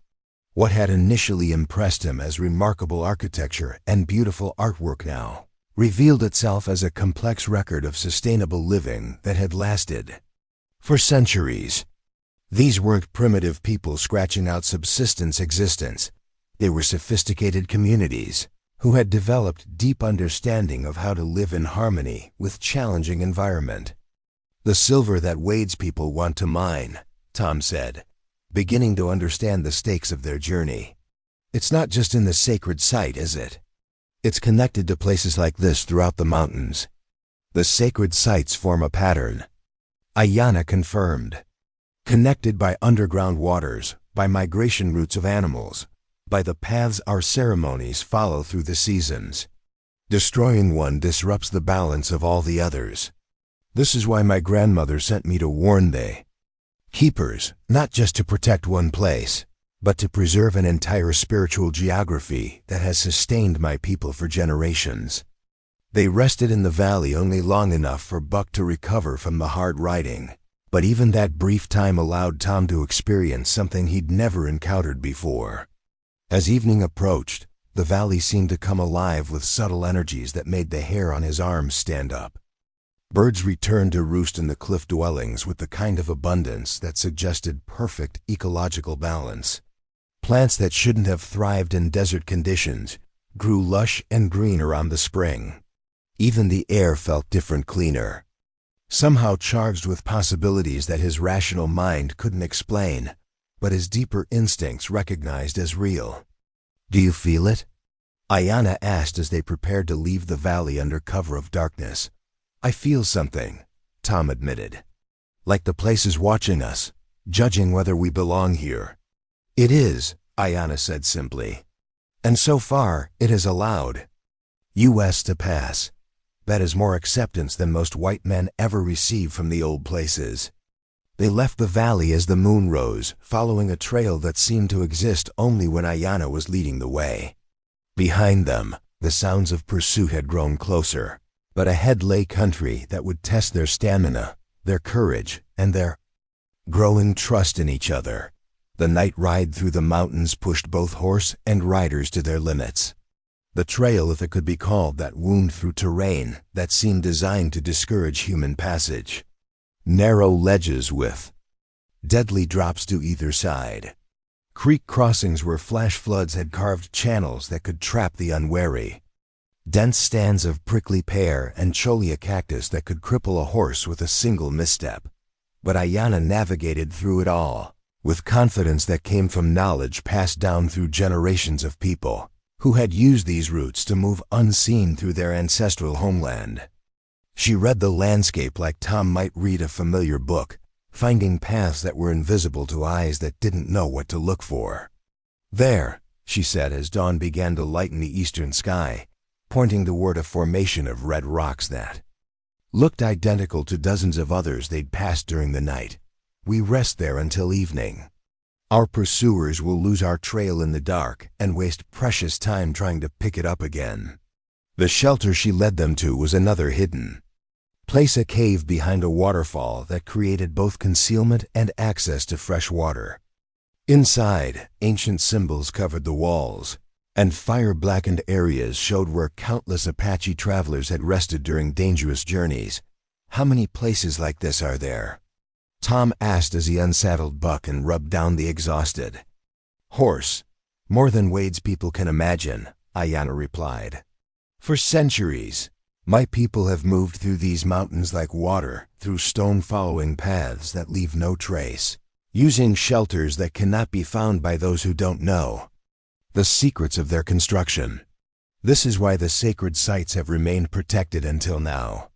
What had initially impressed him as remarkable architecture and beautiful artwork now revealed itself as a complex record of sustainable living that had lasted for centuries. These weren't primitive people scratching out subsistence existence. They were sophisticated communities who had developed deep understanding of how to live in harmony with challenging environment. The silver that Wade's people want to mine, Tom said, beginning to understand the stakes of their journey. It's not just in the sacred site, is it? It's connected to places like this throughout the mountains. The sacred sites form a pattern, Ayanna confirmed. Connected by underground waters, by migration routes of animals, by the paths our ceremonies follow through the seasons. Destroying one disrupts the balance of all the others. This is why my grandmother sent me to warn the keepers, not just to protect one place, but to preserve an entire spiritual geography that has sustained my people for generations. They rested in the valley only long enough for Buck to recover from the hard riding, but even that brief time allowed Tom to experience something he'd never encountered before. As evening approached, the valley seemed to come alive with subtle energies that made the hair on his arms stand up. Birds returned to roost in the cliff dwellings with the kind of abundance that suggested perfect ecological balance. Plants that shouldn't have thrived in desert conditions grew lush and green around the spring. Even the air felt different, cleaner, somehow charged with possibilities that his rational mind couldn't explain, but his deeper instincts recognized as real. Do you feel it? Ayanna asked as they prepared to leave the valley under cover of darkness. I feel something, Tom admitted. Like the place is watching us, judging whether we belong here. It is, Ayanna said simply. And so far, it has allowed us to pass. That is more acceptance than most white men ever receive from the old places. They left the valley as the moon rose, following a trail that seemed to exist only when Ayanna was leading the way. Behind them, the sounds of pursuit had grown closer, but ahead lay country that would test their stamina, their courage, and their growing trust in each other. The night ride through the mountains pushed both horse and riders to their limits. The trail, if it could be called that, wound through terrain that seemed designed to discourage human passage. Narrow ledges with deadly drops to either side. Creek crossings where flash floods had carved channels that could trap the unwary. Dense stands of prickly pear and cholla cactus that could cripple a horse with a single misstep. But Ayanna navigated through it all, with confidence that came from knowledge passed down through generations of people who had used these routes to move unseen through their ancestral homeland. She read the landscape like Tom might read a familiar book, finding paths that were invisible to eyes that didn't know what to look for. There, she said as dawn began to lighten the eastern sky, pointing toward a formation of red rocks that looked identical to dozens of others they'd passed during the night. We rest there until evening. Our pursuers will lose our trail in the dark and waste precious time trying to pick it up again. The shelter she led them to was another hidden place, a cave behind a waterfall that created both concealment and access to fresh water. Inside, ancient symbols covered the walls, and fire-blackened areas showed where countless Apache travelers had rested during dangerous journeys. How many places like this are there? Tom asked as he unsaddled Buck and rubbed down the exhausted horse. More than Wade's people can imagine, Ayanna replied. For centuries, my people have moved through these mountains like water, through stone-following paths that leave no trace, using shelters that cannot be found by those who don't know the secrets of their construction. This is why the sacred sites have remained protected until now.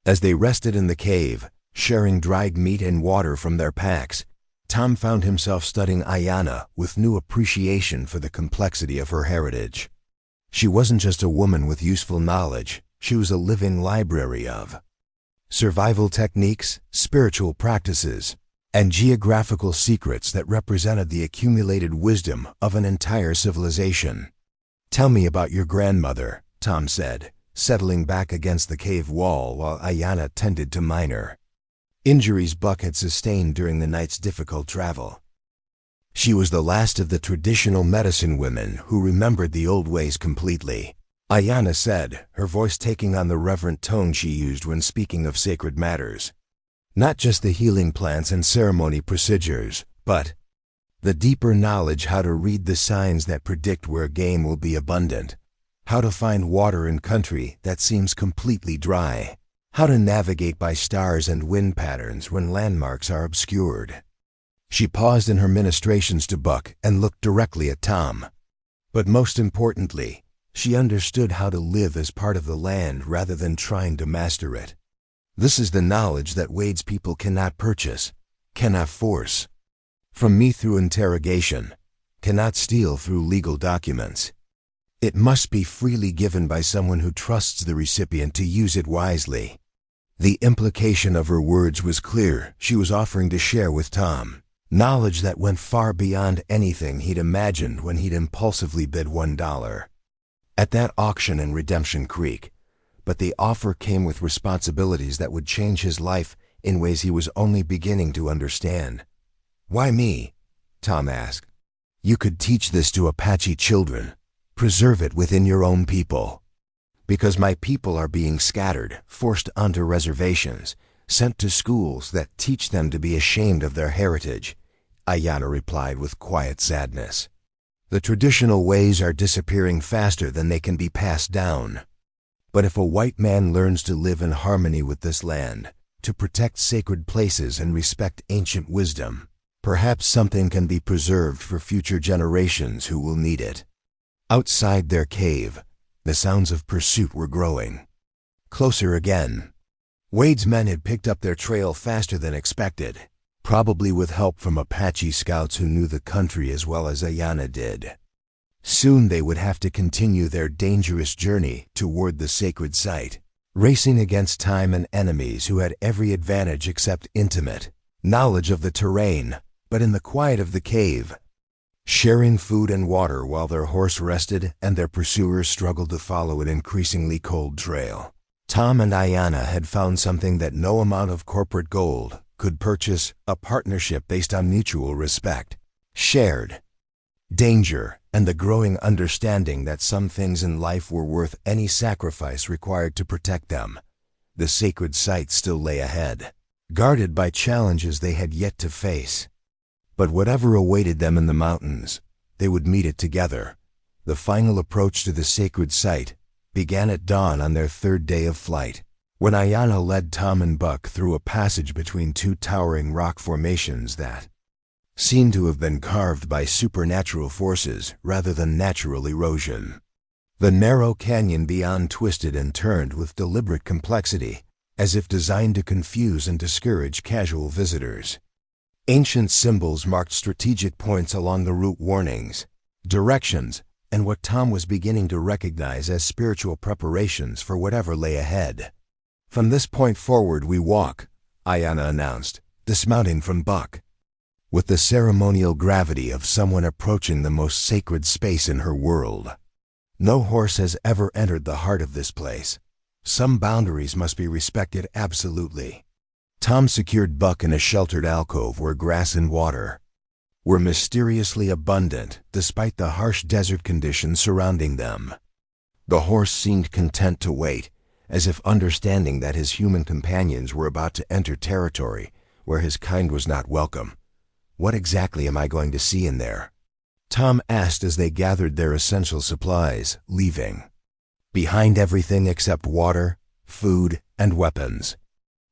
As they rested in the cave, sharing dried meat and water from their packs, Tom found himself studying Ayanna with new appreciation for the complexity of her heritage. She wasn't just a woman with useful knowledge, she was a living library of survival techniques, spiritual practices, and geographical secrets that represented the accumulated wisdom of an entire civilization. Tell me about your grandmother, Tom said, settling back against the cave wall while Ayanna tended to Minor injuries Buck had sustained during the night's difficult travel. She was the last of the traditional medicine women who remembered the old ways completely, Ayanna said, her voice taking on the reverent tone she used when speaking of sacred matters. Not just the healing plants and ceremony procedures, but the deeper knowledge how to read the signs that predict where game will be abundant, how to find water in country that seems completely dry, how to navigate by stars and wind patterns when landmarks are obscured. She paused in her ministrations to Buck and looked directly at Tom. But most importantly, she understood how to live as part of the land rather than trying to master it. This is the knowledge that Wade's people cannot purchase, cannot force from me through interrogation, cannot steal through legal documents. It must be freely given by someone who trusts the recipient to use it wisely. The implication of her words was clear. She was offering to share with Tom knowledge that went far beyond anything he'd imagined when he'd impulsively bid $1 at that auction in Redemption Creek. But the offer came with responsibilities that would change his life in ways he was only beginning to understand. Why me? Tom asked. You could teach this to Apache children. Preserve it within your own people. Because my people are being scattered, forced onto reservations, sent to schools that teach them to be ashamed of their heritage, Ayanna replied with quiet sadness. The traditional ways are disappearing faster than they can be passed down. But if a white man learns to live in harmony with this land, to protect sacred places and respect ancient wisdom, perhaps something can be preserved for future generations who will need it. Outside their cave, the sounds of pursuit were growing. Closer again. Wade's men had picked up their trail faster than expected, probably with help from Apache scouts who knew the country as well as Ayanna did. Soon they would have to continue their dangerous journey toward the sacred site, racing against time and enemies who had every advantage except intimate knowledge of the terrain, but in the quiet of the cave, sharing food and water while their horse rested and their pursuers struggled to follow an increasingly cold trail. Tom and Ayanna had found something that no amount of corporate gold could purchase, a partnership based on mutual respect, shared danger, and the growing understanding that some things in life were worth any sacrifice required to protect them. The sacred site still lay ahead, guarded by challenges they had yet to face. But whatever awaited them in the mountains, they would meet it together. The final approach to the sacred site began at dawn on their third day of flight, when Ayanna led Tom and Buck through a passage between two towering rock formations that seemed to have been carved by supernatural forces rather than natural erosion. The narrow canyon beyond twisted and turned with deliberate complexity, as if designed to confuse and discourage casual visitors. Ancient symbols marked strategic points along the route, warnings, directions, and what Tom was beginning to recognize as spiritual preparations for whatever lay ahead. "From this point forward we walk," Ayanna announced, dismounting from Buck, with the ceremonial gravity of someone approaching the most sacred space in her world. "No horse has ever entered the heart of this place. Some boundaries must be respected absolutely." Tom secured Buck in a sheltered alcove where grass and water were mysteriously abundant despite the harsh desert conditions surrounding them. The horse seemed content to wait, as if understanding that his human companions were about to enter territory where his kind was not welcome. "What exactly am I going to see in there?" Tom asked as they gathered their essential supplies, leaving behind everything except water, food, and weapons.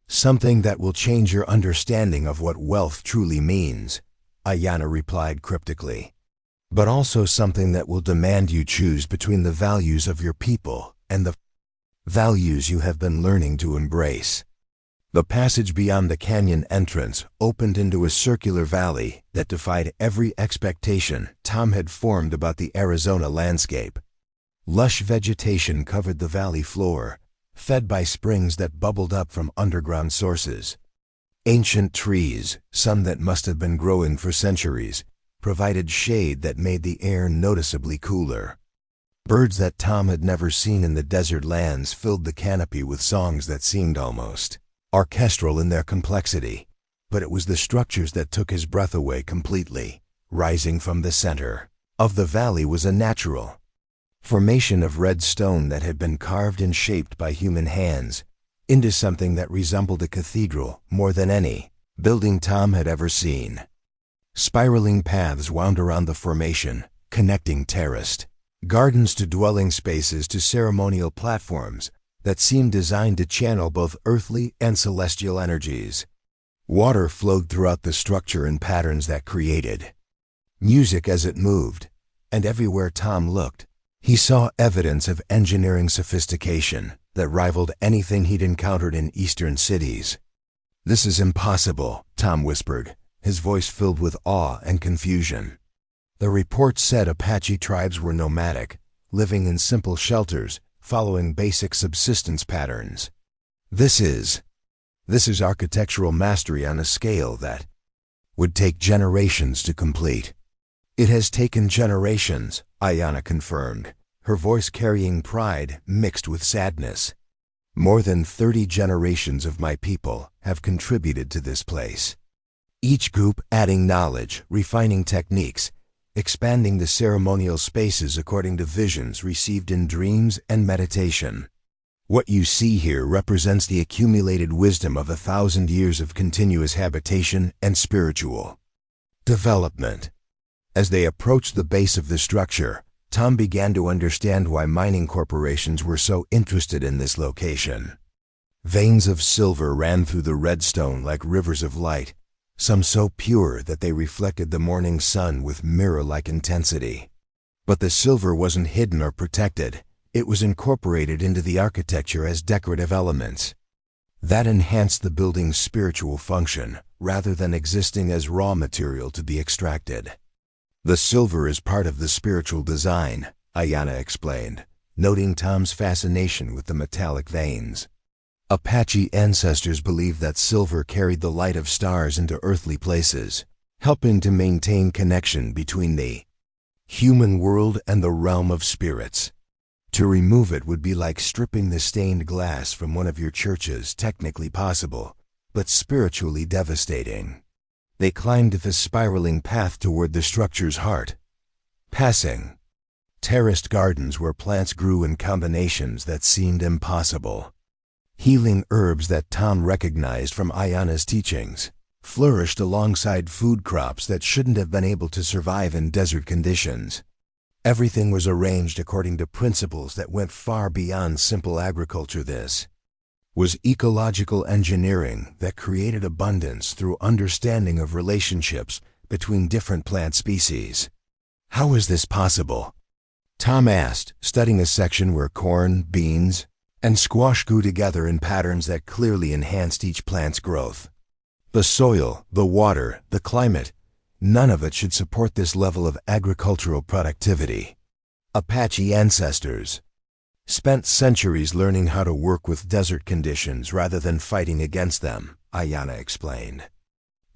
"Something that will change your understanding of what wealth truly means," Ayanna replied cryptically. "But also something that will demand you choose between the values of your people and the values you have been learning to embrace." The passage beyond the canyon entrance opened into a circular valley that defied every expectation Tom had formed about the Arizona landscape. Lush vegetation covered the valley floor, fed by springs that bubbled up from underground sources. Ancient trees, some that must have been growing for centuries, provided shade that made the air noticeably cooler. Birds that Tom had never seen in the desert lands filled the canopy with songs that seemed almost orchestral in their complexity, but it was the structures that took his breath away completely. Rising from the center of the valley was a natural formation of red stone that had been carved and shaped by human hands into something that resembled a cathedral more than any building Tom had ever seen. Spiraling paths wound around the formation, connecting terraced gardens to dwelling spaces to ceremonial platforms that seemed designed to channel both earthly and celestial energies. Water flowed throughout the structure in patterns that created music as it moved, and everywhere Tom looked, he saw evidence of engineering sophistication that rivaled anything he'd encountered in eastern cities. "This is impossible," Tom whispered, his voice filled with awe and confusion. The report said Apache tribes were nomadic, living in simple shelters, following basic subsistence patterns. This is architectural mastery on a scale that would take generations to complete." "It has taken generations," Ayanna confirmed, her voice carrying pride mixed with sadness. "More than 30 generations of my people have contributed to this place. Each group adding knowledge, refining techniques, expanding the ceremonial spaces according to visions received in dreams and meditation. What you see here represents the accumulated wisdom of 1,000 years of continuous habitation and spiritual development." As they approached the base of the structure, Tom began to understand why mining corporations were so interested in this location. Veins of silver ran through the red stone like rivers of light, some so pure that they reflected the morning sun with mirror-like intensity. But the silver wasn't hidden or protected. It was incorporated into the architecture as decorative elements. That enhanced the building's spiritual function, rather than existing as raw material to be extracted. The silver is part of the spiritual design, Ayanna explained, noting Tom's fascination with the metallic veins. Apache ancestors believed that silver carried the light of stars into earthly places, helping to maintain connection between the human world and the realm of spirits. To remove it would be like stripping the stained glass from one of your churches, technically possible, but spiritually devastating. They climbed the spiraling path toward the structure's heart, passing terraced gardens where plants grew in combinations that seemed impossible. Healing herbs that Tom recognized from Ayanna's teachings flourished alongside food crops that shouldn't have been able to survive in desert conditions. Everything was arranged according to principles that went far beyond simple agriculture. This was ecological engineering that created abundance through understanding of relationships between different plant species. How is this possible? Tom asked, studying a section where corn, beans, and squash grew together in patterns that clearly enhanced each plant's growth. The soil, the water, the climate, none of it should support this level of agricultural productivity. Apache ancestors spent centuries learning how to work with desert conditions rather than fighting against them, Ayanna explained.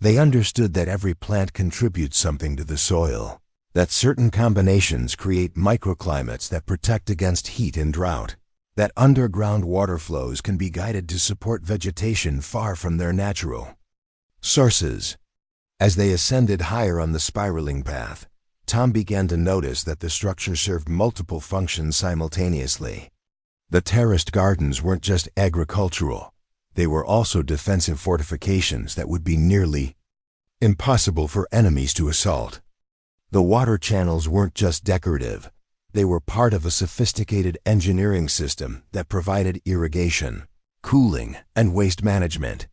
They understood that every plant contributes something to the soil, that certain combinations create microclimates that protect against heat and drought, that underground water flows can be guided to support vegetation far from their natural sources. As they ascended higher on the spiraling path, Tom began to notice that the structure served multiple functions simultaneously. The terraced gardens weren't just agricultural, they were also defensive fortifications that would be nearly impossible for enemies to assault. The water channels weren't just decorative, they were part of a sophisticated engineering system that provided irrigation, cooling, and waste management.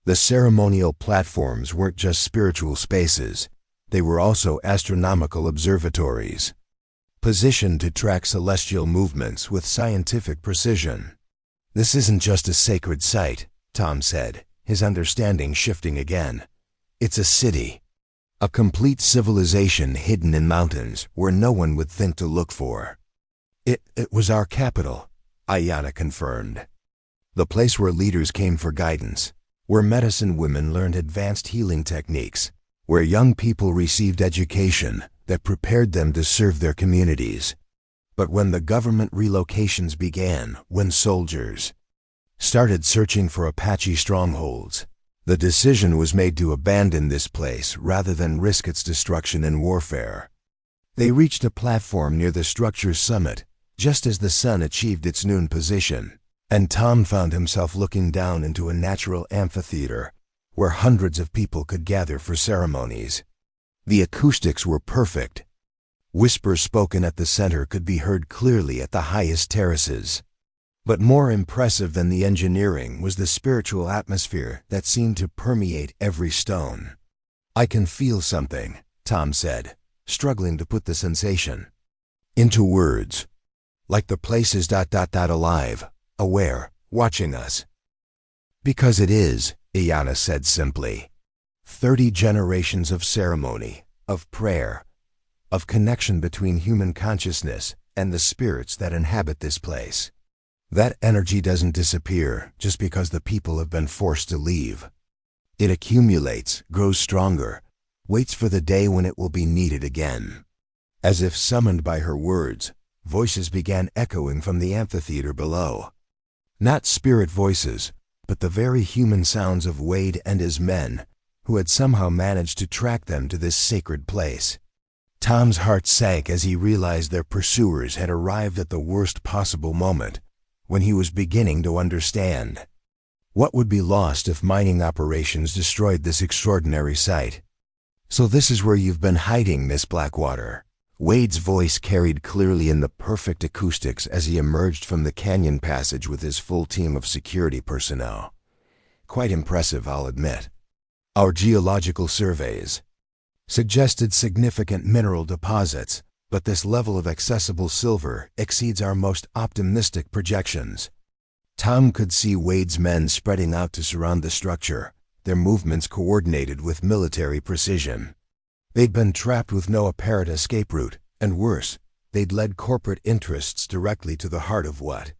The ceremonial platforms weren't just spiritual spaces, they were also astronomical observatories, positioned to track celestial movements with scientific precision. This isn't just a sacred site, Tom said, his understanding shifting again. It's a city. A complete civilization hidden in mountains where no one would think to look for. It was our capital, Ayanna confirmed. The place where leaders came for guidance, where medicine women learned advanced healing techniques, where young people received education that prepared them to serve their communities. But when the government relocations began, when soldiers started searching for Apache strongholds, the decision was made to abandon this place rather than risk its destruction in warfare. They reached a platform near the structure's summit, just as the sun achieved its noon position, and Tom found himself looking down into a natural amphitheater where hundreds of people could gather for ceremonies. The acoustics were perfect. Whispers spoken at the center could be heard clearly at the highest terraces. But more impressive than the engineering was the spiritual atmosphere that seemed to permeate every stone. I can feel something, Tom said, struggling to put the sensation into words. Like the place is alive, aware, watching us. Because it is, Ayanna said simply. 30 generations of ceremony, of prayer, of connection between human consciousness and the spirits that inhabit this place. That energy doesn't disappear just because the people have been forced to leave. It accumulates, grows stronger, waits for the day when it will be needed again. As if summoned by her words, voices began echoing from the amphitheater below. Not spirit voices, but the very human sounds of Wade and his men, who had somehow managed to track them to this sacred place. Tom's heart sank as he realized their pursuers had arrived at the worst possible moment, when he was beginning to understand. What would be lost if mining operations destroyed this extraordinary site? So this is where you've been hiding, Miss Blackwater. Wade's voice carried clearly in the perfect acoustics as he emerged from the canyon passage with his full team of security personnel. Quite impressive, I'll admit. Our geological surveys suggested significant mineral deposits, but this level of accessible silver exceeds our most optimistic projections. Tom could see Wade's men spreading out to surround the structure, their movements coordinated with military precision. They'd been trapped with no apparent escape route, and worse, they'd led corporate interests directly to the heart of what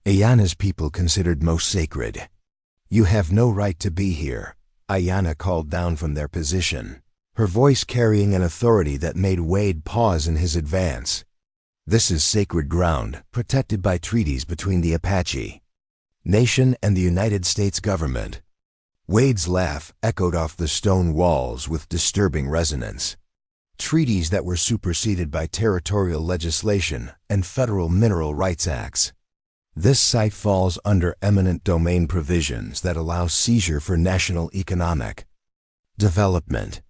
Ayana's people considered most sacred. "You have no right to be here," Ayana called down from their position, her voice carrying an authority that made Wade pause in his advance. "This is sacred ground, protected by treaties between the Apache Nation and the United States government." Wade's laugh echoed off the stone walls with disturbing resonance. Treaties that were superseded by territorial legislation and federal mineral rights acts. This site falls under eminent domain provisions that allow seizure for national economic development.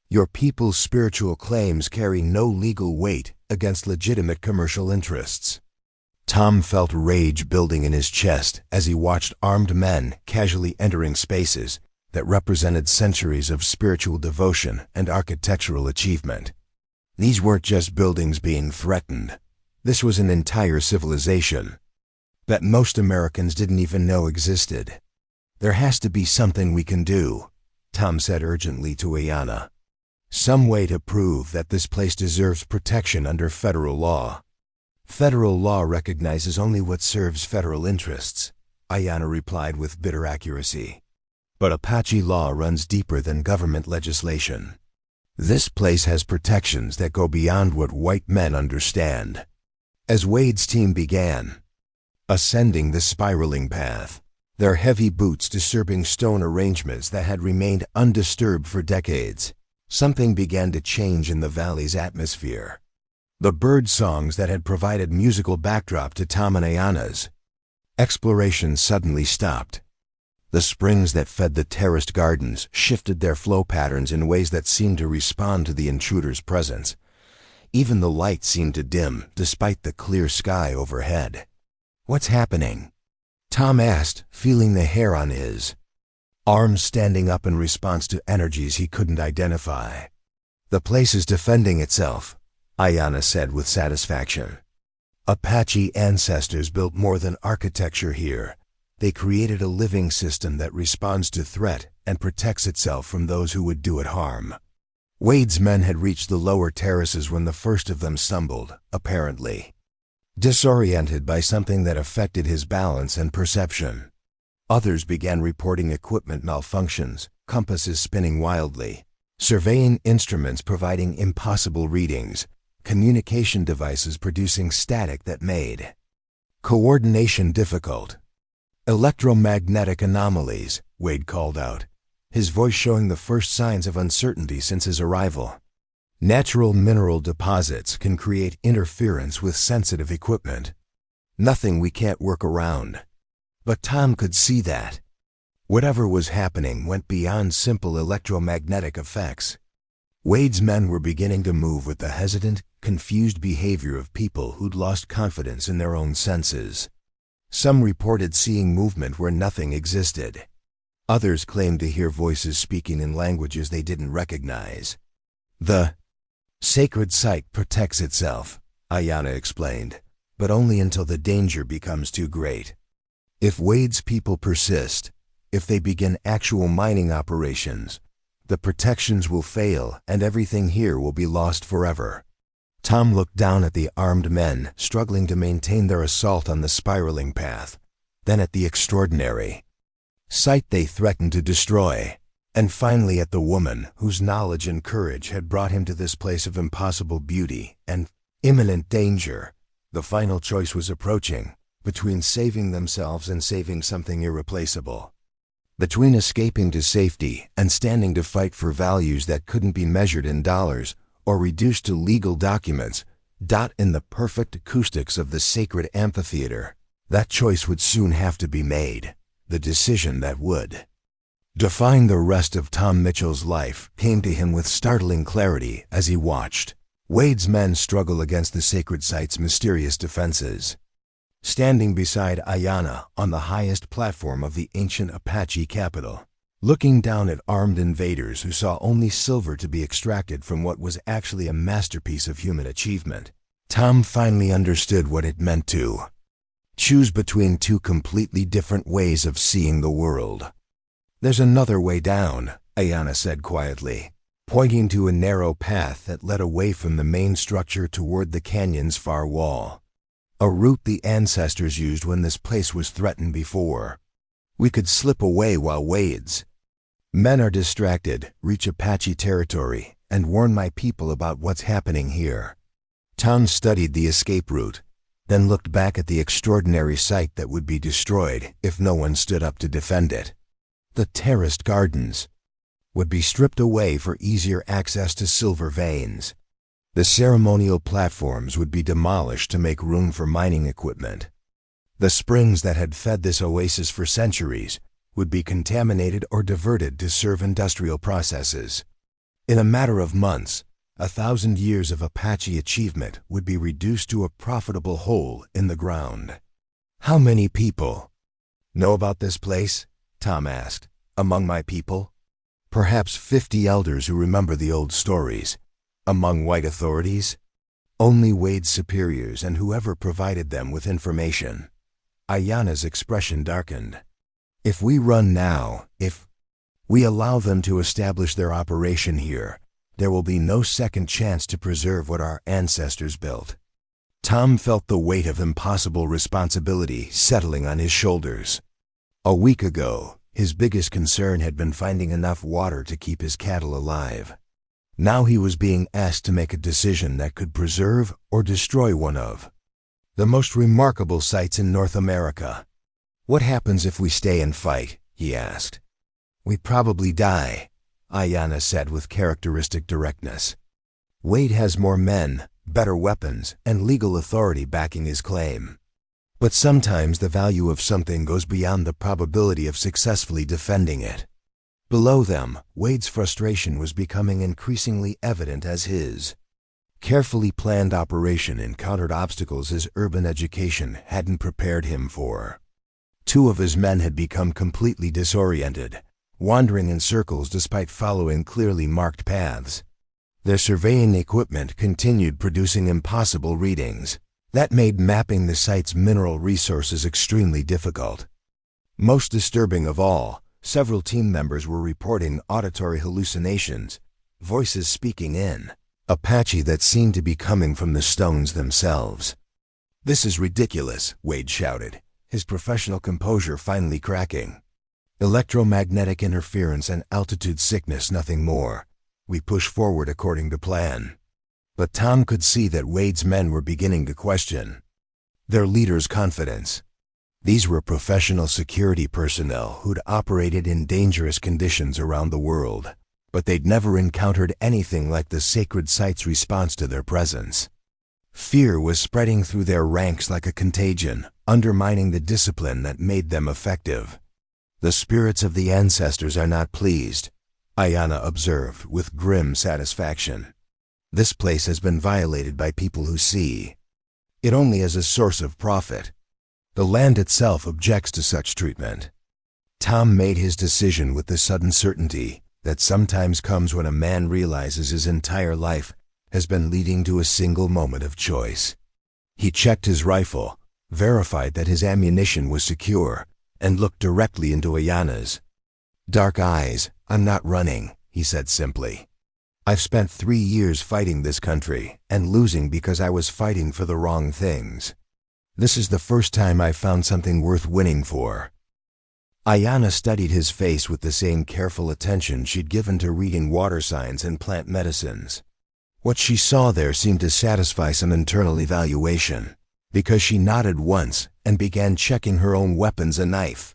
Your people's spiritual claims carry no legal weight against legitimate commercial interests. Tom felt rage building in his chest as he watched armed men casually entering spaces that represented centuries of spiritual devotion and architectural achievement. These weren't just buildings being threatened. This was an entire civilization that most Americans didn't even know existed. "There has to be something we can do," Tom said urgently to Ayana. "Some way to prove that this place deserves protection under federal law." "Federal law recognizes only what serves federal interests," Ayana replied with bitter accuracy. "But Apache law runs deeper than government legislation. This place has protections that go beyond what white men understand." As Wade's team began ascending the spiraling path, their heavy boots disturbing stone arrangements that had remained undisturbed for decades, something began to change in the valley's atmosphere. The bird songs that had provided musical backdrop to Tom and Ayana's exploration suddenly stopped. The springs that fed the terraced gardens shifted their flow patterns in ways that seemed to respond to the intruder's presence. Even the light seemed to dim despite the clear sky overhead. "What's happening?" Tom asked, feeling the hair on his arms standing up in response to energies he couldn't identify. "The place is defending itself," Ayana said with satisfaction. "Apache ancestors built more than architecture here. They created a living system that responds to threat and protects itself from those who would do it harm." Wade's men had reached the lower terraces when the first of them stumbled, apparently disoriented by something that affected his balance and perception. Others began reporting equipment malfunctions, compasses spinning wildly, surveying instruments providing impossible readings, communication devices producing static that made coordination difficult. "Electromagnetic anomalies," Wade called out, his voice showing the first signs of uncertainty since his arrival. "Natural mineral deposits can create interference with sensitive equipment. Nothing we can't work around." But Tom could see that whatever was happening went beyond simple electromagnetic effects. Wade's men were beginning to move with the hesitant, confused behavior of people who'd lost confidence in their own senses. Some reported seeing movement where nothing existed. Others claimed to hear voices speaking in languages they didn't recognize. "The sacred site protects itself," Ayana explained, "but only until the danger becomes too great. If Wade's people persist, if they begin actual mining operations, the protections will fail and everything here will be lost forever." Tom looked down at the armed men struggling to maintain their assault on the spiraling path, then at the extraordinary site they threatened to destroy, and finally at the woman whose knowledge and courage had brought him to this place of impossible beauty and imminent danger. The final choice was approaching, between saving themselves and saving something irreplaceable. Between escaping to safety and standing to fight for values that couldn't be measured in dollars or reduced to legal documents, in the perfect acoustics of the sacred amphitheater, that choice would soon have to be made. The decision that would define the rest of Tom Mitchell's life came to him with startling clarity as he watched Wade's men struggle against the sacred site's mysterious defenses. Standing beside Ayana on the highest platform of the ancient Apache capital, looking down at armed invaders who saw only silver to be extracted from what was actually a masterpiece of human achievement, Tom finally understood what it meant to Choose between two completely different ways of seeing the world. There's another way down, Ayanna said quietly, pointing to a narrow path that led away from the main structure toward the canyon's far wall. A route the ancestors used when this place was threatened before. We could slip away while Wade's men are distracted, reach Apache territory, and warn my people about what's happening here. Tom studied the escape route, then looked back at the extraordinary sight that would be destroyed if no one stood up to defend it. The terraced gardens would be stripped away for easier access to silver veins. The ceremonial platforms would be demolished to make room for mining equipment. The springs that had fed this oasis for centuries would be contaminated or diverted to serve industrial processes. In a matter of months, 1,000 years of Apache achievement would be reduced to a profitable hole in the ground. How many people know about this place? Tom asked. Among my people? Perhaps 50 elders who remember the old stories. Among white authorities? Only Wade's superiors and whoever provided them with information. Ayanna's expression darkened. If we run now, if we allow them to establish their operation here, there will be no second chance to preserve what our ancestors built. Tom felt the weight of impossible responsibility settling on his shoulders. A week ago, his biggest concern had been finding enough water to keep his cattle alive. Now he was being asked to make a decision that could preserve or destroy one of the most remarkable sites in North America. What happens if we stay and fight? He asked. We probably die, Ayanna said with characteristic directness. Wade has more men, better weapons, and legal authority backing his claim. But sometimes the value of something goes beyond the probability of successfully defending it. Below them, Wade's frustration was becoming increasingly evident as his carefully planned operation encountered obstacles his urban education hadn't prepared him for. 2 of his men had become completely disoriented, wandering in circles despite following clearly marked paths. Their surveying equipment continued producing impossible readings. That made mapping the site's mineral resources extremely difficult. Most disturbing of all, several team members were reporting auditory hallucinations, voices speaking in Apache that seemed to be coming from the stones themselves. This is ridiculous, Wade shouted, his professional composure finally cracking. Electromagnetic interference and altitude sickness, nothing more. We push forward according to plan. But Tom could see that Wade's men were beginning to question their leader's confidence. These were professional security personnel who'd operated in dangerous conditions around the world, but they'd never encountered anything like the sacred site's response to their presence. Fear was spreading through their ranks like a contagion, undermining the discipline that made them effective. The spirits of the ancestors are not pleased, Ayanna observed with grim satisfaction. This place has been violated by people who see it only as a source of profit. The land itself objects to such treatment. Tom made his decision with the sudden certainty that sometimes comes when a man realizes his entire life has been leading to a single moment of choice. He checked his rifle, verified that his ammunition was secure, and looked directly into Ayanna's dark eyes. I'm not running, he said simply. I've spent 3 years fighting this country and losing because I was fighting for the wrong things. This is the first time I've found something worth winning for. Ayanna studied his face with the same careful attention she'd given to reading water signs and plant medicines. What she saw there seemed to satisfy some internal evaluation, because she nodded once and began checking her own weapons, a knife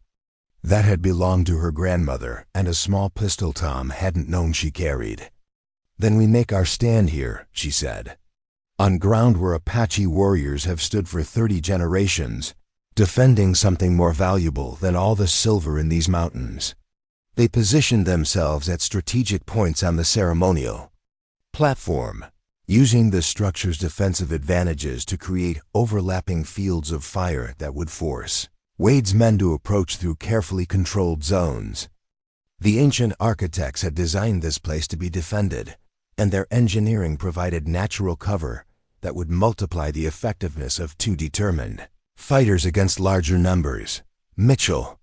that had belonged to her grandmother and a small pistol Tom hadn't known she carried. Then we make our stand here, she said, on ground where Apache warriors have stood for 30 generations, defending something more valuable than all the silver in these mountains. They positioned themselves at strategic points on the ceremonial platform, using the structure's defensive advantages to create overlapping fields of fire that would force Wade's men to approach through carefully controlled zones. The ancient architects had designed this place to be defended, and their engineering provided natural cover that would multiply the effectiveness of 2 determined Fighters against larger numbers. Mitchell.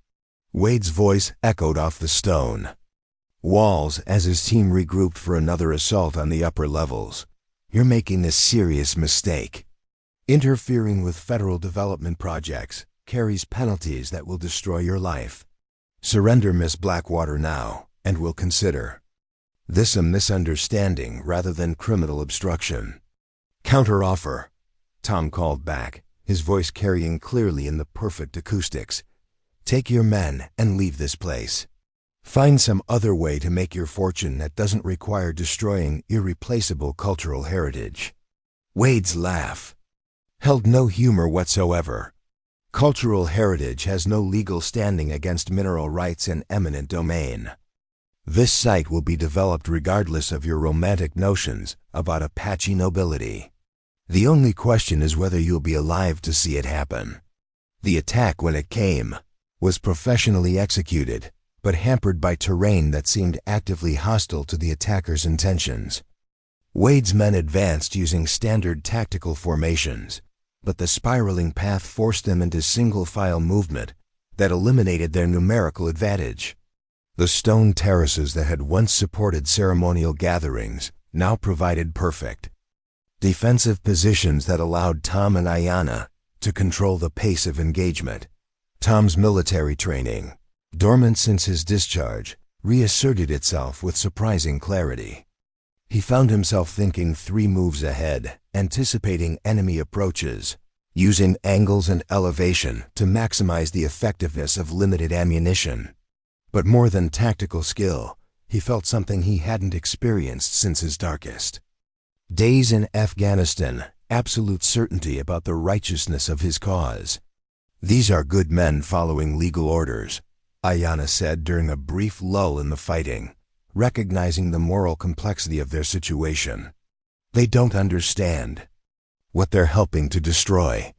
Wade's voice echoed off the stone walls as his team regrouped for another assault on the upper levels. You're making a serious mistake. Interfering with federal development projects carries penalties that will destroy your life. Surrender Miss Blackwater now, and we'll consider this a misunderstanding rather than criminal obstruction. Counteroffer, Tom called back, his voice carrying clearly in the perfect acoustics. Take your men and leave this place. Find some other way to make your fortune that doesn't require destroying irreplaceable cultural heritage. Wade's laugh held no humor whatsoever. Cultural heritage has no legal standing against mineral rights and eminent domain. This site will be developed regardless of your romantic notions about Apache nobility. The only question is whether you'll be alive to see it happen. The attack, when it came, was professionally executed, but hampered by terrain that seemed actively hostile to the attacker's intentions. Wade's men advanced using standard tactical formations, but the spiraling path forced them into single-file movement that eliminated their numerical advantage. The stone terraces that had once supported ceremonial gatherings now provided perfect defensive positions that allowed Tom and Ayanna to control the pace of engagement. Tom's military training, dormant since his discharge, reasserted itself with surprising clarity. He found himself thinking 3 moves ahead, anticipating enemy approaches, using angles and elevation to maximize the effectiveness of limited ammunition. But more than tactical skill, he felt something he hadn't experienced since his darkest days in Afghanistan, absolute certainty about the righteousness of his cause. These are good men following legal orders, Ayanna said during a brief lull in the fighting, recognizing the moral complexity of their situation. They don't understand what they're helping to destroy.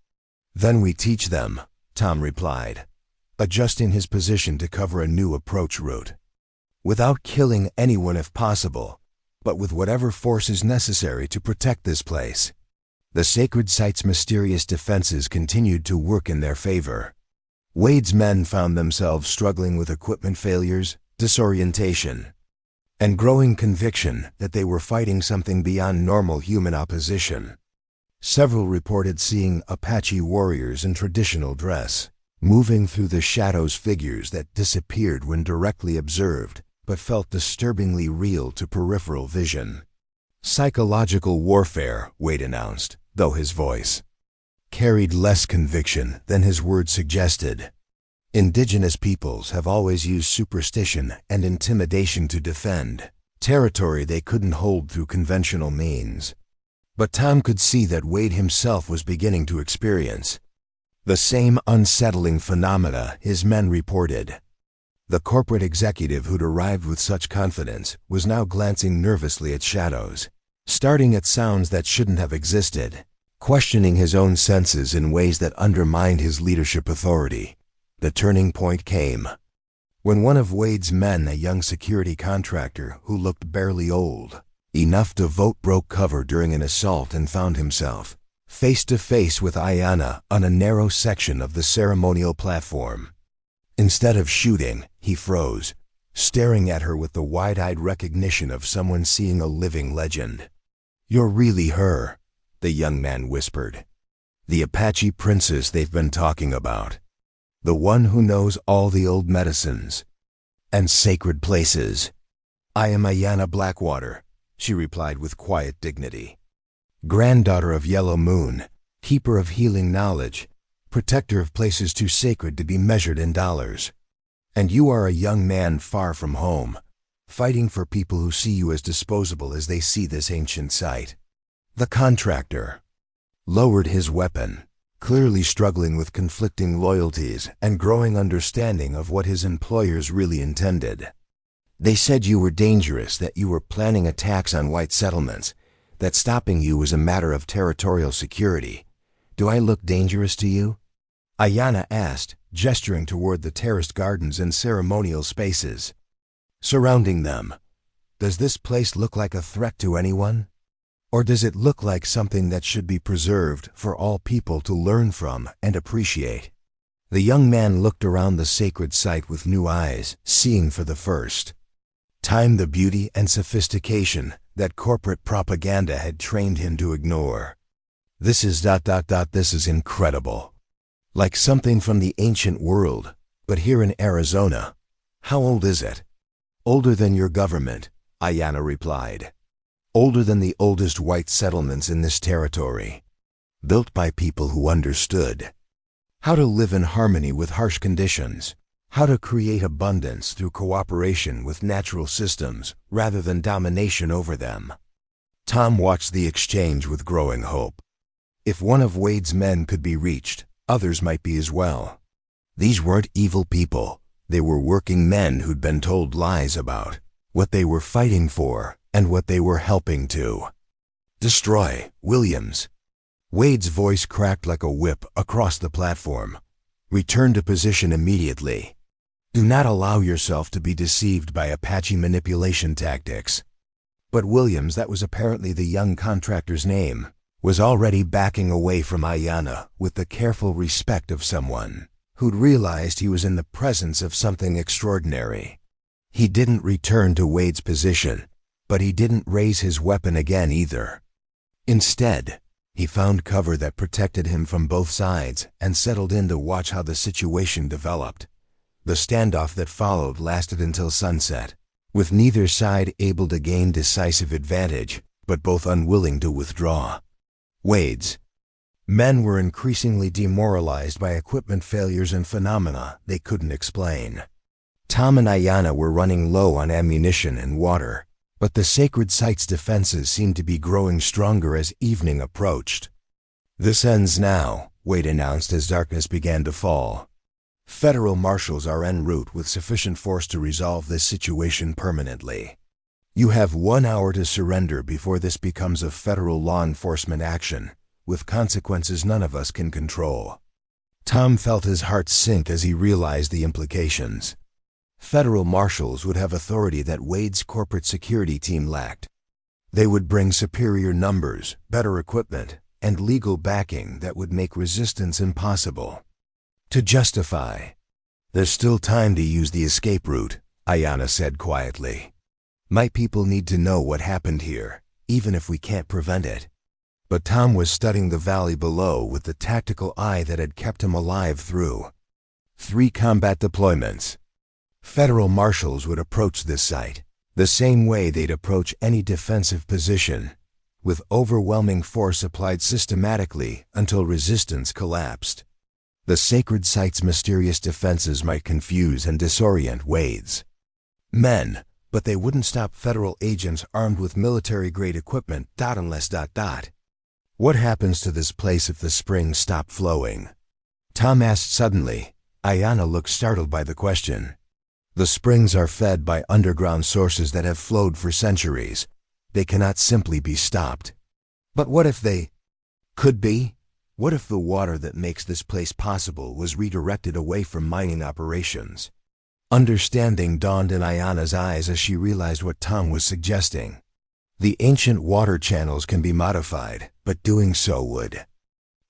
Then we teach them, Tom replied, adjusting his position to cover a new approach route. Without killing anyone if possible, but with whatever force is necessary to protect this place. The sacred site's mysterious defenses continued to work in their favor. Wade's men found themselves struggling with equipment failures, disorientation, and growing conviction that they were fighting something beyond normal human opposition. Several reported seeing Apache warriors in traditional dress, moving through the shadows, figures that disappeared when directly observed, but felt disturbingly real to peripheral vision. Psychological warfare, Wade announced, though his voice carried less conviction than his words suggested. Indigenous peoples have always used superstition and intimidation to defend territory they couldn't hold through conventional means. But Tom could see that Wade himself was beginning to experience the same unsettling phenomena his men reported. The corporate executive who'd arrived with such confidence was now glancing nervously at shadows, starting at sounds that shouldn't have existed, questioning his own senses in ways that undermined his leadership authority. The turning point came when one of Wade's men, a young security contractor who looked barely old enough to vote, broke cover during an assault and found himself face to face with Ayanna on a narrow section of the ceremonial platform. Instead of shooting, he froze, staring at her with the wide-eyed recognition of someone seeing a living legend. "You're really her," the young man whispered. "The Apache princess they've been talking about. The one who knows all the old medicines and sacred places." "I am Ayanna Blackwater," she replied with quiet dignity. "Granddaughter of Yellow Moon, keeper of healing knowledge, protector of places too sacred to be measured in dollars. And you are a young man far from home, fighting for people who see you as disposable as they see this ancient site." The contractor lowered his weapon, clearly struggling with conflicting loyalties and growing understanding of what his employers really intended. "They said you were dangerous, that you were planning attacks on white settlements, that stopping you was a matter of territorial security. Do I look dangerous to you?" Ayanna asked, gesturing toward the terraced gardens and ceremonial spaces surrounding them. "Does this place look like a threat to anyone?" Or does it look like something that should be preserved for all people to learn from and appreciate? The young man looked around the sacred site with new eyes, seeing for the first time the beauty and sophistication that corporate propaganda had trained him to ignore. This is incredible. Like something from the ancient world, but here in Arizona. How old is it? Older than your government, Ayanna replied. Older than the oldest white settlements in this territory. Built by people who understood how to live in harmony with harsh conditions, how to create abundance through cooperation with natural systems rather than domination over them. Tom watched the exchange with growing hope. If one of Wade's men could be reached, others might be as well. These weren't evil people. They were working men who'd been told lies about what they were fighting for and what they were helping to destroy. Williams. Wade's voice cracked like a whip across the platform. Return to position immediately. Do not allow yourself to be deceived by Apache manipulation tactics. But Williams, that was apparently the young contractor's name, was already backing away from Ayanna with the careful respect of someone who'd realized he was in the presence of something extraordinary. He didn't return to Wade's position, but he didn't raise his weapon again either. Instead, he found cover that protected him from both sides and settled in to watch how the situation developed. The standoff that followed lasted until sunset, with neither side able to gain decisive advantage, but both unwilling to withdraw. Wade's men were increasingly demoralized by equipment failures and phenomena they couldn't explain. Tom and Ayanna were running low on ammunition and water, but the sacred site's defenses seemed to be growing stronger as evening approached. This ends now, Wade announced as darkness began to fall. Federal marshals are en route with sufficient force to resolve this situation permanently. You have 1 hour to surrender before this becomes a federal law enforcement action, with consequences none of us can control. Tom felt his heart sink as he realized the implications. Federal marshals would have authority that Wade's corporate security team lacked. They would bring superior numbers, better equipment, and legal backing that would make resistance impossible to justify. There's still time to use the escape route, Ayanna said quietly. My people need to know what happened here, even if we can't prevent it. But Tom was studying the valley below with the tactical eye that had kept him alive through 3 combat deployments. Federal marshals would approach this site the same way they'd approach any defensive position, with overwhelming force applied systematically until resistance collapsed. The sacred site's mysterious defenses might confuse and disorient Wade's men, but they wouldn't stop federal agents armed with military-grade equipment. Unless. What happens to this place if the springs stop flowing? Tom asked suddenly. Ayanna looked startled by the question. The springs are fed by underground sources that have flowed for centuries. They cannot simply be stopped. But what if they could be? What if the water that makes this place possible was redirected away from mining operations? Understanding dawned in Ayanna's eyes as she realized what Tom was suggesting. The ancient water channels can be modified, but doing so would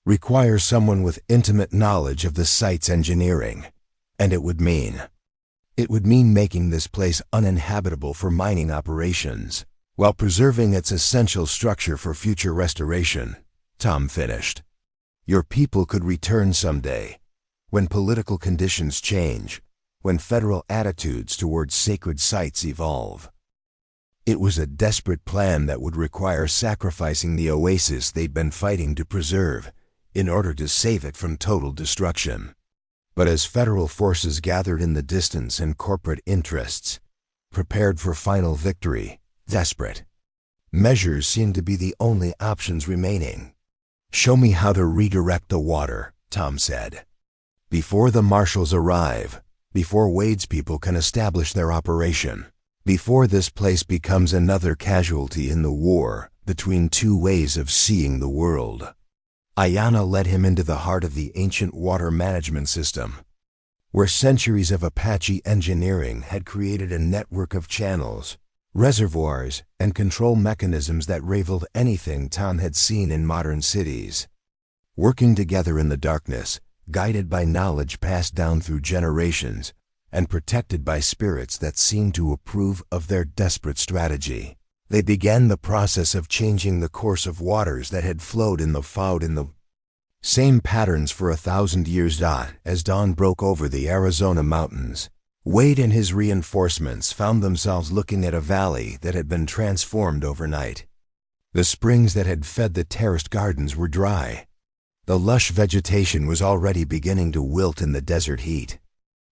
require someone with intimate knowledge of the site's engineering. And it would mean making this place uninhabitable for mining operations, while preserving its essential structure for future restoration, Tom finished. Your people could return someday, when political conditions change, when federal attitudes towards sacred sites evolve. It was a desperate plan that would require sacrificing the oasis they'd been fighting to preserve in order to save it from total destruction. But as federal forces gathered in the distance and corporate interests prepared for final victory, desperate measures seemed to be the only options remaining. Show me how to redirect the water, Tom said. Before the marshals arrive, before Wade's people can establish their operation, before this place becomes another casualty in the war between 2 ways of seeing the world. Ayanna led him into the heart of the ancient water management system, where centuries of Apache engineering had created a network of channels reservoirs, and control mechanisms that rivaled anything Tom had seen in modern cities. Working together in the darkness, guided by knowledge passed down through generations, and protected by spirits that seemed to approve of their desperate strategy, they began the process of changing the course of waters that had flowed in the same patterns for 1,000 years. As dawn broke over the Arizona mountains, Wade and his reinforcements found themselves looking at a valley that had been transformed overnight. The springs that had fed the terraced gardens were dry. The lush vegetation was already beginning to wilt in the desert heat.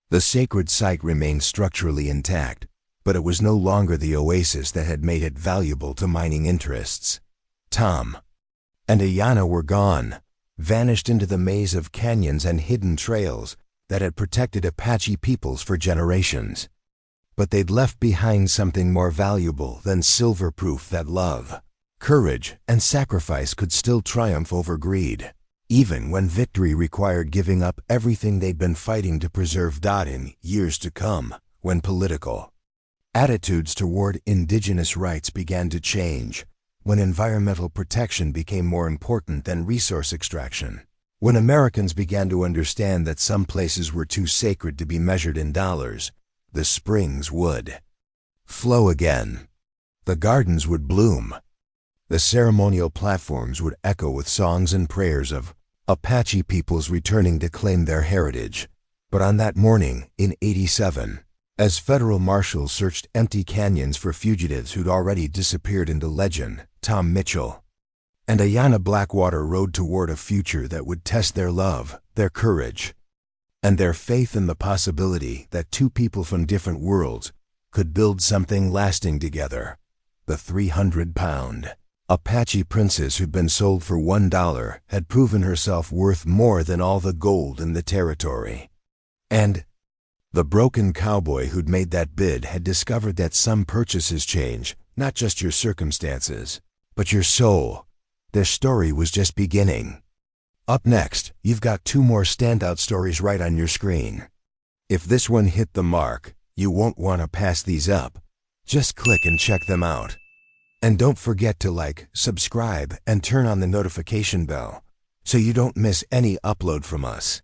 The sacred site remained structurally intact, but it was no longer the oasis that had made it valuable to mining interests. Tom and Ayanna were gone, vanished into the maze of canyons and hidden trails that had protected Apache peoples for generations. But they'd left behind something more valuable than silver, proof that love, courage, and sacrifice could still triumph over greed, even when victory required giving up everything they'd been fighting to preserve. In years to come, when political attitudes toward indigenous rights began to change, when environmental protection became more important than resource extraction, when Americans began to understand that some places were too sacred to be measured in dollars, the springs would flow again. The gardens would bloom. The ceremonial platforms would echo with songs and prayers of Apache peoples returning to claim their heritage. But on that morning, in '87, as federal marshals searched empty canyons for fugitives who'd already disappeared into legend, Tom Mitchell and Ayanna Blackwater rode toward a future that would test their love, their courage, and their faith in the possibility that two people from different worlds could build something lasting together. The 300-pound Apache princess who'd been sold for $1 had proven herself worth more than all the gold in the territory. And the broken cowboy who'd made that bid had discovered that some purchases change, not just your circumstances, but your soul. Their story was just beginning. Up next, you've got two more standout stories right on your screen. If this one hit the mark, you won't want to pass these up. Just click and check them out. And don't forget to like, subscribe, and turn on the notification bell so you don't miss any upload from us.